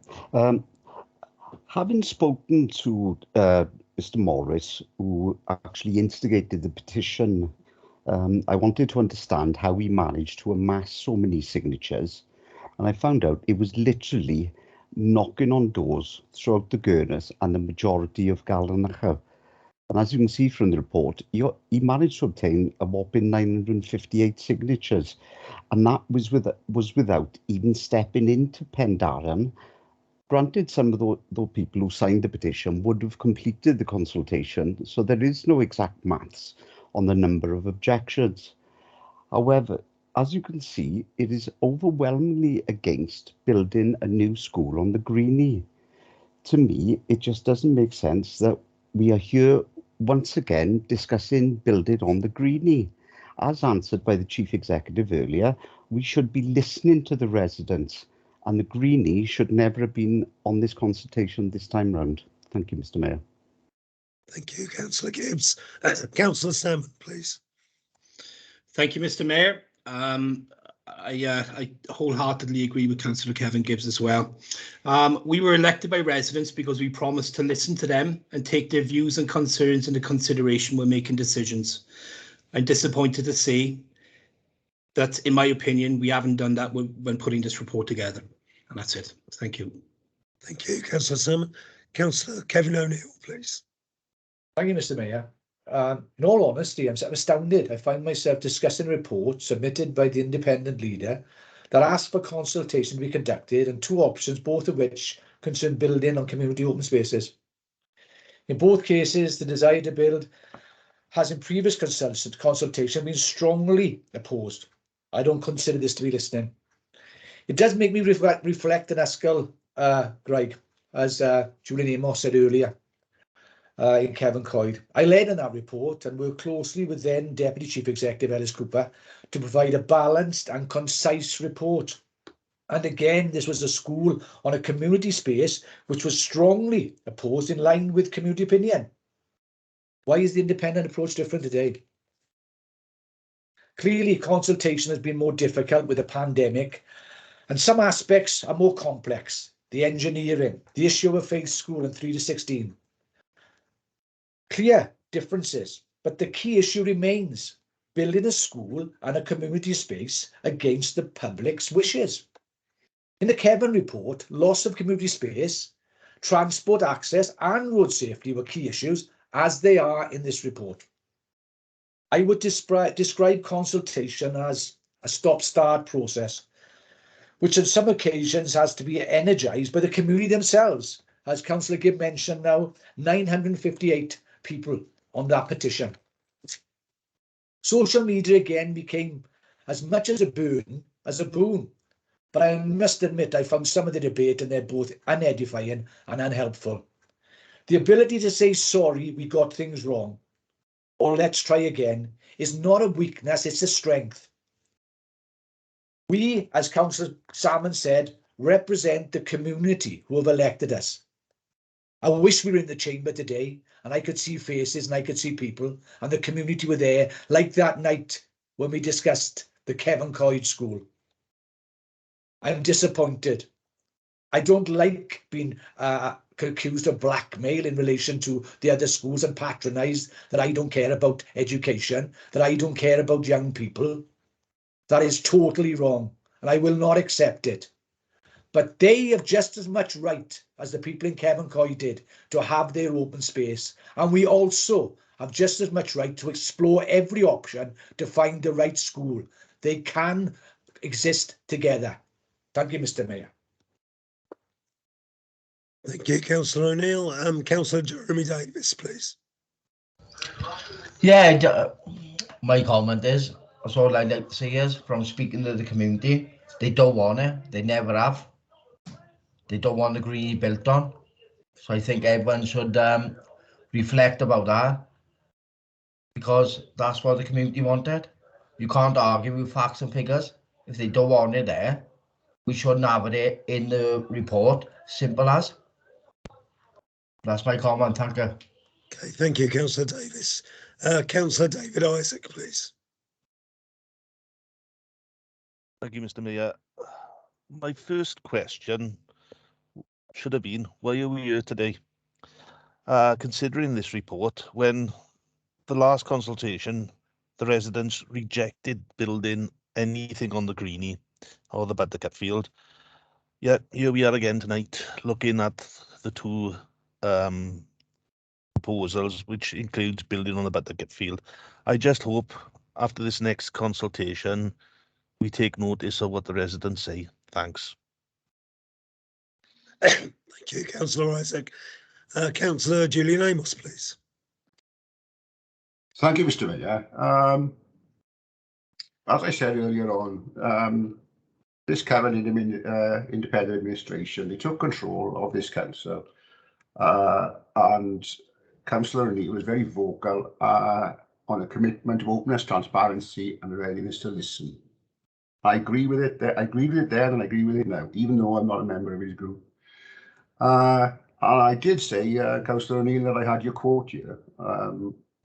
Having spoken to Mr. Morris, who actually instigated the petition, I wanted to understand how he managed to amass so many signatures, and I found out it was literally knocking on doors throughout the Gurnus and the majority of Galanacha. And as you can see from the report, he managed to obtain a whopping 958 signatures, and that was without even stepping into Pendarren, granted, some of the people who signed the petition would have completed the consultation, so there is no exact maths on the number of objections. However, as you can see, it is overwhelmingly against building a new school on the Greenie. To me, it just doesn't make sense that we are here once again discussing building on the Greenie. As answered by the Chief Executive earlier, we should be listening to the residents, and the Greenie should never have been on this consultation this time round. Thank you, Mr. Mayor. Thank you, Councillor Gibbs. Councillor Salmon, please. Thank you, Mr. Mayor. I wholeheartedly agree with Councillor Kevin Gibbs as well. We were elected by residents because we promised to listen to them and take their views and concerns into consideration when making decisions. I'm disappointed to see that, in my opinion, we haven't done that when putting this report together. And that's it. Thank you. Thank you, Councillor Salmon. Councillor Kevin ONeill, please. Thank you, Mr. Mayor. In all honesty, I'm astounded. I find myself discussing a report submitted by the independent leader that asks for consultation to be conducted and two options, both of which concern building on community open spaces. In both cases, the desire to build has in previous consultation been strongly opposed. I don't consider this to be listening. It does make me reflect on Ysgol Graig, as Julian Amos said earlier. In Kevin Coyd. I led in that report and worked closely with then Deputy Chief Executive Ellis Cooper to provide a balanced and concise report. And again, this was a school on a community space which was strongly opposed in line with community opinion. Why is the independent approach different today? Clearly, consultation has been more difficult with the pandemic, and some aspects are more complex. The engineering, the issue of a faith school in 3 to 16. Clear differences, but the key issue remains building a school and a community space against the public's wishes. In the Kevin report, loss of community space, transport access and road safety were key issues, as they are in this report. I would describe consultation as a stop-start process, which on some occasions has to be energised by the community themselves. As Councillor Gibb mentioned now, 958 people on that petition. Social media again became as much as a burden as a boon, but I must admit I found some of the debate and they're both unedifying and unhelpful. The ability to say sorry, we got things wrong, or let's try again, is not a weakness, it's a strength. We, as Councillor Salmon said, represent the community who have elected us. I wish we were in the chamber today and I could see faces and I could see people and the community were there, like that night when we discussed the Kevin Coyd School. I'm disappointed. I don't like being accused of blackmail in relation to the other schools and patronised that I don't care about education, that I don't care about young people. That is totally wrong and I will not accept it. But they have just as much right as the people in Kevin Coyd did to have their open space. And we also have just as much right to explore every option to find the right school. They can exist together. Thank you, Mr. Mayor. Thank you, Councillor ONeill. Councillor Jeremy Davis, please. Yeah, my comment is, that's all I'd like to say is, from speaking to the community, they don't want it, they never have. They don't want the Greenie built on. So I think everyone should reflect about that, because that's what the community wanted. You can't argue with facts and figures. If they don't want it there, we shouldn't have it in the report. Simple as. That's my comment. Thank you. Okay, thank you, Councillor Davis. Councillor David Isaac, please. Thank you, Mr. Mayor. My first question should have been, why are we here today? Considering this report, when the last consultation, the residents rejected building anything on the Greenie or the Buttercup field. Yet here we are again tonight, looking at the two proposals, which includes building on the Buttercup field. I just hope after this next consultation, we take notice of what the residents say. Thanks. Thank you, Councillor Isaac. Councillor Julian Amos, please. Thank you, Mr. Mayor. As I said earlier on, this current independent administration, they took control of this council, and Councillor ONeill was very vocal on a commitment to openness, transparency, and a readiness to listen. I agree with it. I agreed with it then, and I agree with it now, even though I'm not a member of his group. And I did say, Councillor ONeill, that I had your quote here.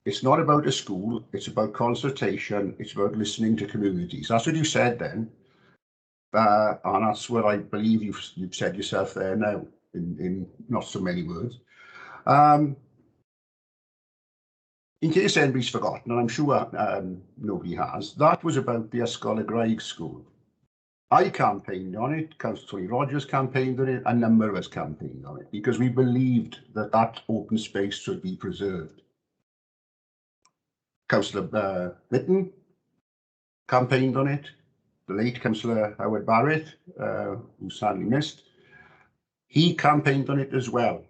It's not about a school. It's about consultation. It's about listening to communities. That's what you said then. And that's what I believe you've said yourself there now, in not so many words. In case anybody's forgotten, and I'm sure nobody has, that was about the Ysgol y Graig School. I campaigned on it, Councillor Roberts campaigned on it, a number of us campaigned on it, because we believed that that open space should be preserved. Councillor Mitten campaigned on it. The late Councillor Howard Barrett, who sadly missed, he campaigned on it as well,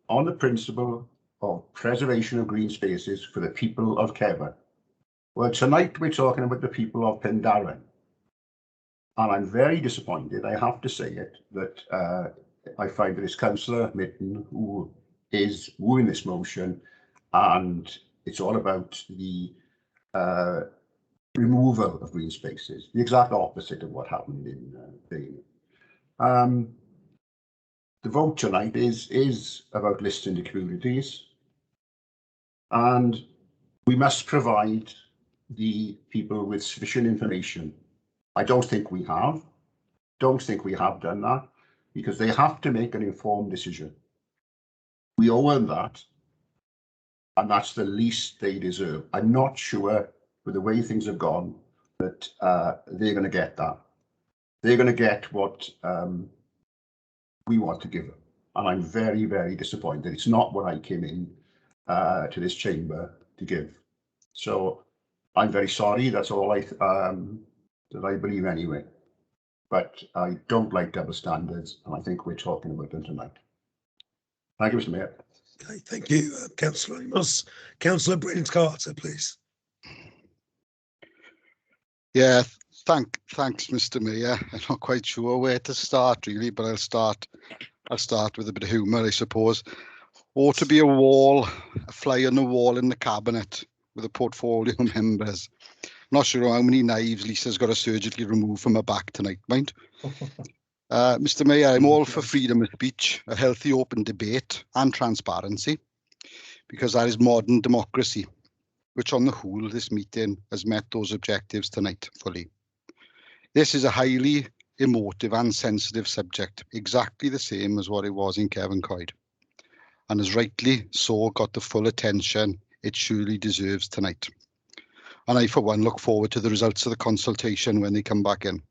on the principle of preservation of green spaces for the people of Cefn. Well, tonight we're talking about the people of Pendarren. And I'm very disappointed, I have to say it, that I find that it's Councillor Mitten who is wooing this motion, and it's all about the removal of green spaces, the exact opposite of what happened in Bain. The vote tonight is about listening to communities, and we must provide the people with sufficient information. I don't think we have done that, because they have to make an informed decision. We owe them that, and that's the least they deserve. I'm not sure, with the way things have gone, that they're going to get that. They're going to get what we want to give them. And I'm very, very disappointed. It's not what I came in to this chamber to give. So I'm very sorry. That's all that I believe anyway. But I don't like double standards, and I think we're talking about them tonight. Thank you, Mr. Mayor. Okay, thank you, Councillor Amos. Councillor Carter, please. Yeah, thanks, Mr. Mayor. I'm not quite sure where to start really, but I'll start with a bit of humour, I suppose. Ought to be a wall, a fly on the wall in the cabinet with the portfolio members. Not sure how many knives Lisa's got to surgically remove from her back tonight, mind. Mr. Mayor, I'm all for freedom of speech, a healthy open debate and transparency, because that is modern democracy, which on the whole, this meeting has met those objectives tonight fully. This is a highly emotive and sensitive subject, exactly the same as what it was in Cefn Coed, and has rightly so got the full attention it surely deserves tonight. And I, for one, look forward to the results of the consultation when they come back in.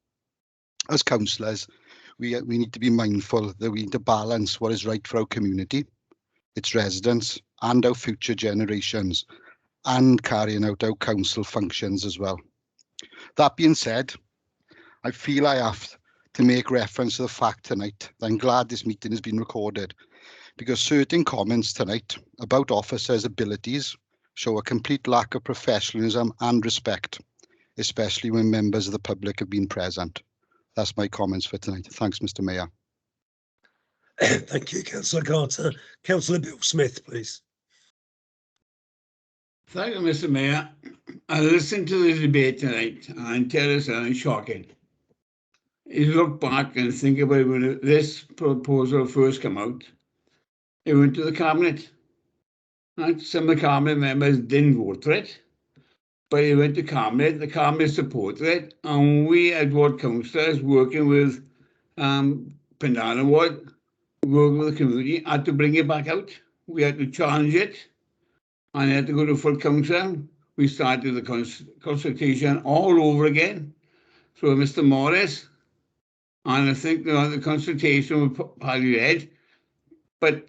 As councillors, we need to be mindful that we need to balance what is right for our community, its residents, and our future generations, and carrying out our council functions as well. That being said, I feel I have to make reference to the fact tonight that I'm glad this meeting has been recorded, because certain comments tonight about officers' abilities show a complete lack of professionalism and respect, especially when members of the public have been present. That's my comments for tonight. Thanks, Mr. Mayor. Thank you, Councillor Carter. Councillor Bill Smith, please. Thank you, Mr. Mayor. I listened to the debate tonight, and tell you something shocking. You look back and think about when this proposal first came out, it went to the Cabinet. And some of the Cabinet members didn't vote for it, but it went to Cabinet, the Cabinet supported it, and we as ward councillors working with Pendarren Ward, working with the community, had to bring it back out. We had to challenge it, and it had to go to full council. We started the consultation all over again. So Mr. Morris, and I think the consultation was probably read, but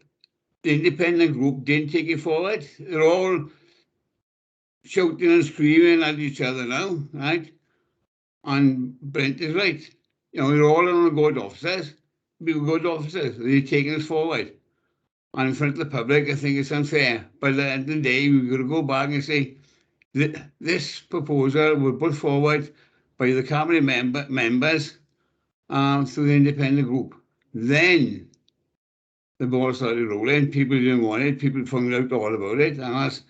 the independent group didn't take it forward. They're all shouting and screaming at each other now, right? And Brent is right. You know, we're all on the good officers. be good officers. They're taking us forward. And in front of the public, I think it's unfair. But at the end of the day, we've got to go back and say that this proposal was put forward by the cabinet members through the independent group. Then the ball started rolling. People didn't want it. People found out all about it, and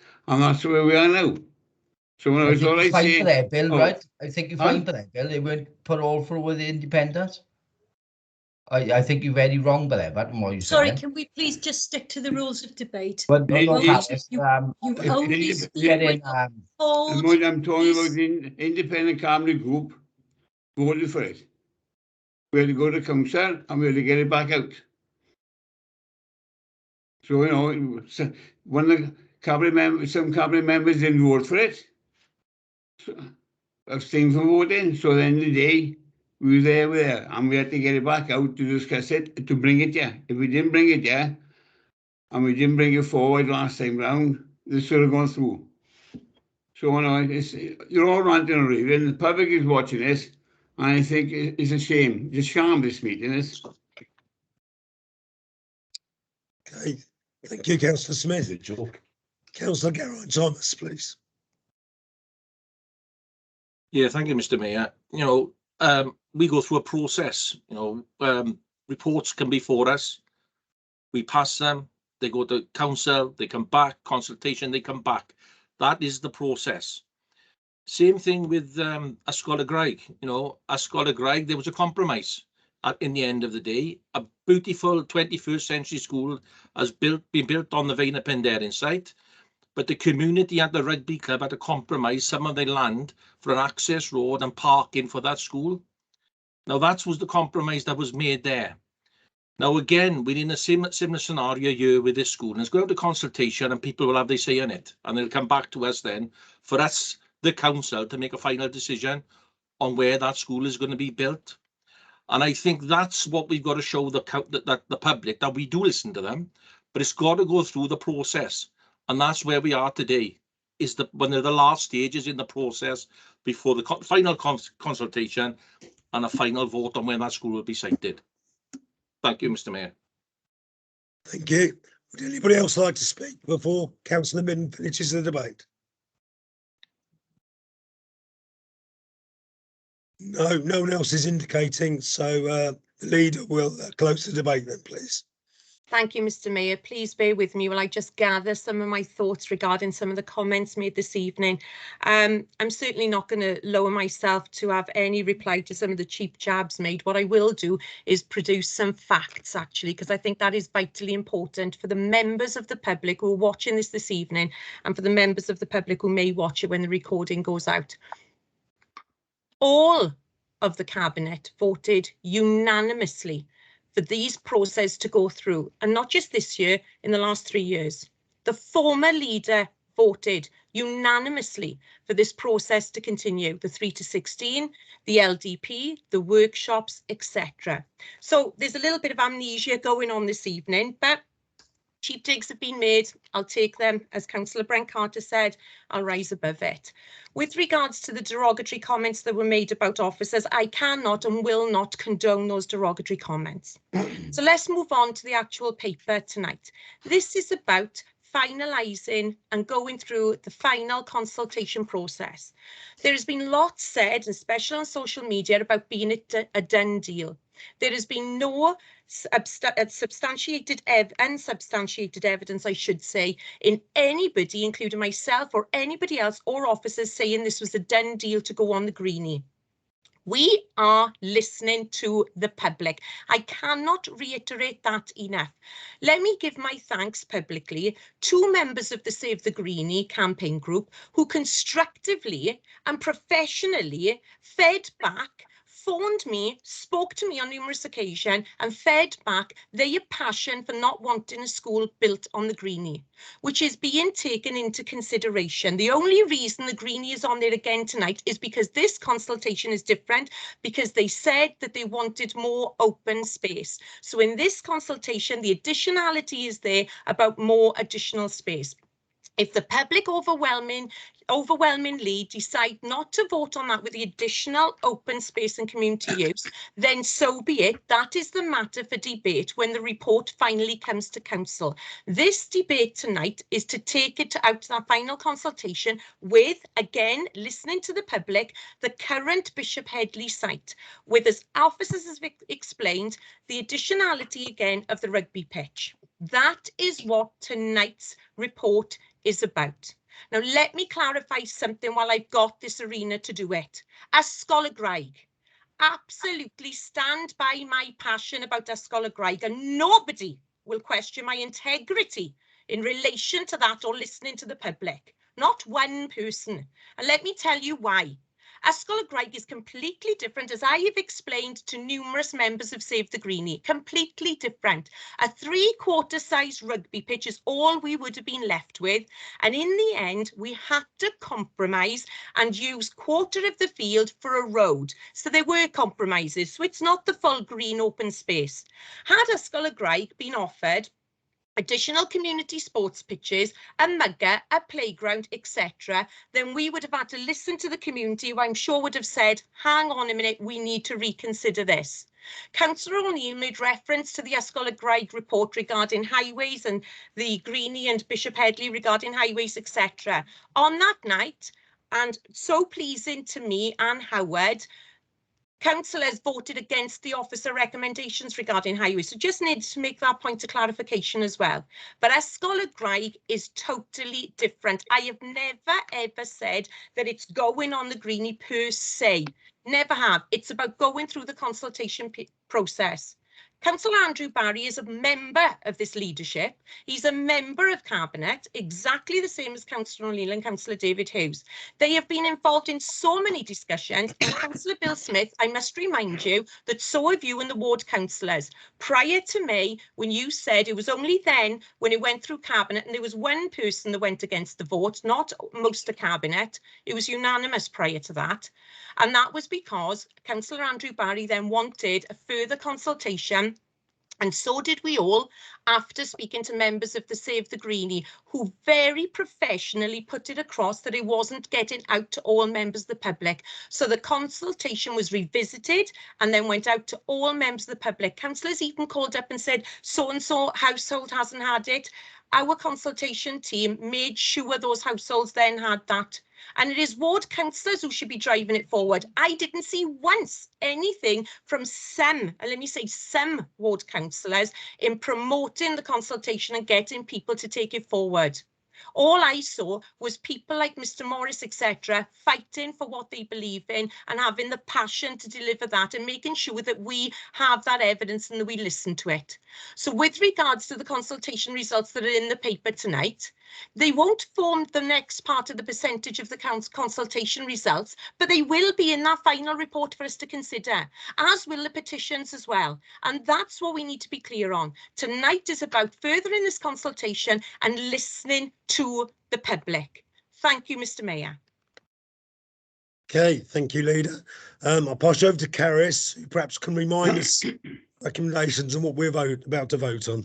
that's where we are now. So when I was all I say, for their bill, right? I think you find for their bill. They weren't put all through with the independents. I think you're very wrong by that, but what you Sorry, saying. can we please just stick to the rules of debate? But no, You only I'm speak when told. I'm talking about the independent cabinet group voted for it. We had to go to council and we had to get it back out. So, you know, when the cabinet members, some cabinet members didn't vote for it, so, abstained from voting. So at the end of the day, we were there, and we had to get it back out to discuss it, to bring it here. If we didn't bring it here, and we didn't bring it forward last time round, this should have gone through. So, you know, you're all ranting and raving. The public is watching this, and I think it's a shame. It's a shame this meeting is. Okay, thank you, Councillor Smith. Councillor Thomas, please. Yeah, thank you, Mr. Mayor. You know, we go through a process. You know, reports can be for us. We pass them. They go to council. They come back. Consultation. They come back. That is the process. Same thing with Ysgol Graig. You know, Ysgol Graig, there was a compromise in the end of the day. A beautiful 21st century school has been built on the Feina Penderyn site, but the community at the rugby club had to compromise some of their land for an access road and parking for that school. Now that was the compromise that was made there. Now again, we're in a similar scenario here with this school, and it's going to consultation and people will have their say in it, and they'll come back to us then for us, the council, to make a final decision on where that school is going to be built. And I think that's what we've got to show the public, that we do listen to them, but it's got to go through the process. And that's where we are today, is when they're the last stages in the process before the final consultation and a final vote on when that school will be sited. Thank you, Mr. Mayor. Thank you. Would anybody else like to speak before Councillor Min finishes the debate? No, no one else is indicating, so the leader will close the debate then, please. Thank you, Mr. Mayor. Please bear with me while I just gather some of my thoughts regarding some of the comments made this evening. I'm certainly not going to lower myself to have any reply to some of the cheap jabs made. What I will do is produce some facts, actually, because I think that is vitally important for the members of the public who are watching this evening, and for the members of the public who may watch it when the recording goes out. All of the Cabinet voted unanimously for these processes to go through, and not just this year, in the last 3 years. The former leader voted unanimously for this process to continue, the 3 to 16, the LDP, the workshops, etc. So there's a little bit of amnesia going on this evening, but cheap digs have been made. I'll take them. As Councillor Carter said, I'll rise above it. With regards to the derogatory comments that were made about officers, I cannot and will not condone those derogatory comments. So let's move on to the actual paper tonight. This is about finalising and going through the final consultation process. There has been lots said, especially on social media, about being a done deal. There has been no unsubstantiated evidence, I should say, in anybody, including myself or anybody else or officers, saying this was a done deal to go on the greenie. We are listening to the public. I cannot reiterate that enough. Let me give my thanks publicly to members of the Save the Greenie campaign group who constructively and professionally fed back, phoned me, spoke to me on numerous occasions and fed back their passion for not wanting a school built on the greenie, which is being taken into consideration. The only reason the greenie is on there again tonight is because this consultation is different, because they said that they wanted more open space. So in this consultation, the additionality is there about more additional space. If the public overwhelmingly decide not to vote on that with the additional open space and community use, then so be it. That is the matter for debate when the report finally comes to council. This debate tonight is to take it out to that final consultation with, again, listening to the public, the current Bishop Headley site, with, as officers have explained, the additionality again of the rugby pitch. That is what tonight's report is about. Now, let me clarify something while I've got this arena to do it. Ysgol Graig, absolutely stand by my passion about Ysgol Graig, and nobody will question my integrity in relation to that or listening to the public. Not one person. And let me tell you why. Ysgol Graig is completely different, as I have explained to numerous members of Save the Greenie, completely different. A 3/4 size rugby pitch is all we would have been left with. And in the end, we had to compromise and use 1/4 of the field for a road. So there were compromises. So it's not the full green open space. Had Ysgol Graig been offered additional community sports pitches, a mugger, a playground, etc., then we would have had to listen to the community, who I'm sure would have said, hang on a minute, we need to reconsider this. Councillor ONeill made reference to the Ysgol Graig report regarding highways and the Greenie and Bishop Headley regarding highways, etc. On that night, and so pleasing to me and Howard, councillors voted against the officer recommendations regarding highways. So just need to make that point of clarification as well. But Ysgol Graig is totally different. I have never ever said that it's going on the Greenie per se. Never have. It's about going through the consultation process. Councillor Andrew Barry is a member of this leadership. He's a member of Cabinet, exactly the same as Councillor ONeill and Councillor David Hughes. They have been involved in so many discussions, and Councillor Bill Smith, I must remind you that so have you and the ward councillors. Prior to May, when you said it was only then when it went through Cabinet and there was one person that went against the vote, not most of Cabinet, it was unanimous prior to that. And that was because Councillor Andrew Barry then wanted a further consultation, and so did we all, after speaking to members of the Save the Greenie, who very professionally put it across that it wasn't getting out to all members of the public. So the consultation was revisited and then went out to all members of the public. Councillors even called up and said, so-and-so household hasn't had it. Our consultation team made sure those households then had that. And it is ward councillors who should be driving it forward. I didn't see once anything from some, and let me say some ward councillors in promoting the consultation and getting people to take it forward. All I saw was people like Mr. Morris, etc., fighting for what they believe in and having the passion to deliver that and making sure that we have that evidence and that we listen to it. So with regards to the consultation results that are in the paper tonight, they won't form the next part of the percentage of the consultation results, but they will be in that final report for us to consider, as will the petitions as well. And that's what we need to be clear on. Tonight is about furthering this consultation and listening to the public. Thank you, Mr. Mayor. Okay, thank you, Leader. I'll pass you over to Caris, who perhaps can remind us recommendations and what we're about to vote on.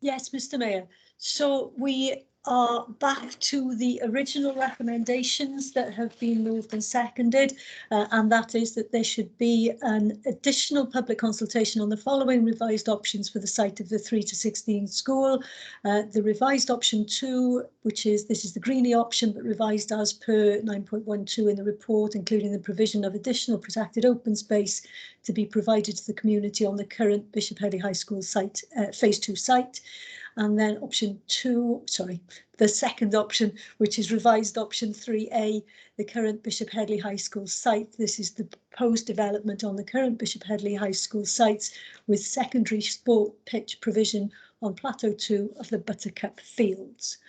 Yes, Mr. Mayor. So we are back to the original recommendations that have been moved and seconded, and that is that there should be an additional public consultation on the following revised options for the site of the 3 to 16 school. The revised option 2, which is, this is the Greenie option, but revised as per 9.12 in the report, including the provision of additional protected open space to be provided to the community on the current Bishop Headley High School site, phase 2 site. And then option 2, sorry, the second option, which is revised option 3A, the current Bishop Headley High School site. This is the proposed development on the current Bishop Headley High School sites with secondary sport pitch provision on Plateau 2 of the Buttercup Fields.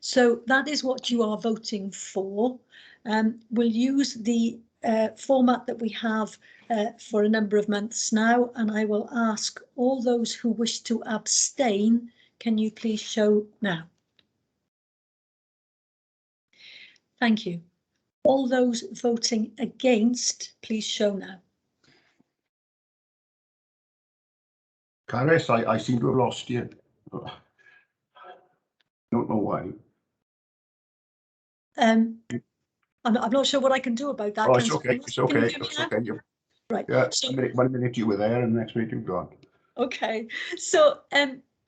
So that is what you are voting for. We'll use the format that we have for a number of months now, and I will ask all those who wish to abstain, can you please show now? Thank you. All those voting against, please show now. Caris, I seem to have lost you. Don't know why. I'm not sure what I can do about that. Oh, it's Councillor okay. Amos. It's Can you okay. hear me It's now? okay. Right. Yeah, So, 1 minute you were there and the next minute you've gone. okay. So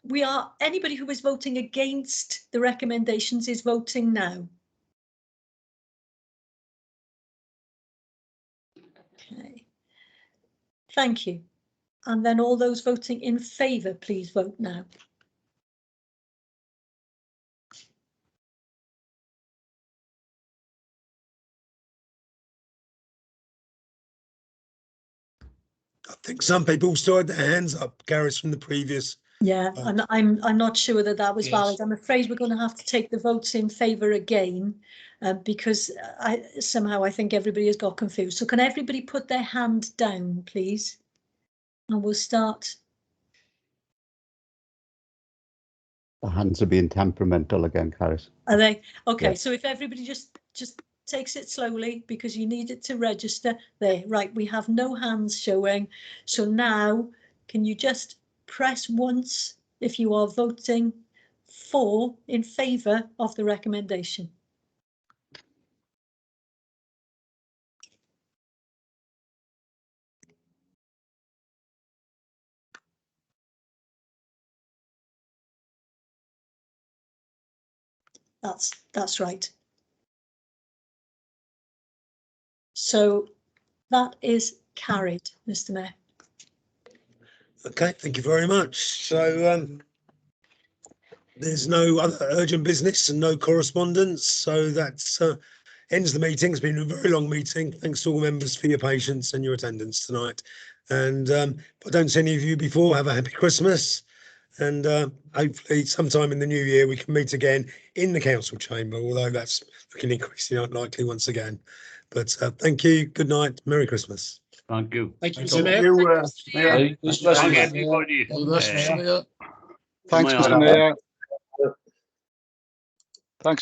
we are, anybody who is voting against the recommendations is voting now. Okay. Thank you. And then all those voting in favour, please vote now. I think some people still had their hands up, Gareth, from the previous. Yeah, I'm not sure that that was Yes. valid. I'm afraid we're going to have to take the votes in favour again, because I think everybody has got confused. So can everybody put their hand down, please? And we'll start. The hands are being temperamental again, Caris. Are they? Okay, Yeah. so if everybody just takes it slowly, because you need it to register. There, right, we have no hands showing. So now, can you just press once if you are voting in favour of the recommendation? That's right. So that is carried, Mr. Mayor. Okay, thank you very much. So there's no other urgent business and no correspondence. So that's ends the meeting. It's been a very long meeting. Thanks to all members for your patience and your attendance tonight. And if I don't see any of you before, have a happy Christmas. And hopefully sometime in the new year we can meet again in the council chamber, although that's looking increasingly unlikely once again. But thank you, good night, Merry Christmas. Thank you. Thank you, Thank Mayor. you, Merry Christmas, Christmas, everybody. All the best, Mr. Mayor. Thanks, Bye. Mr. Mayor.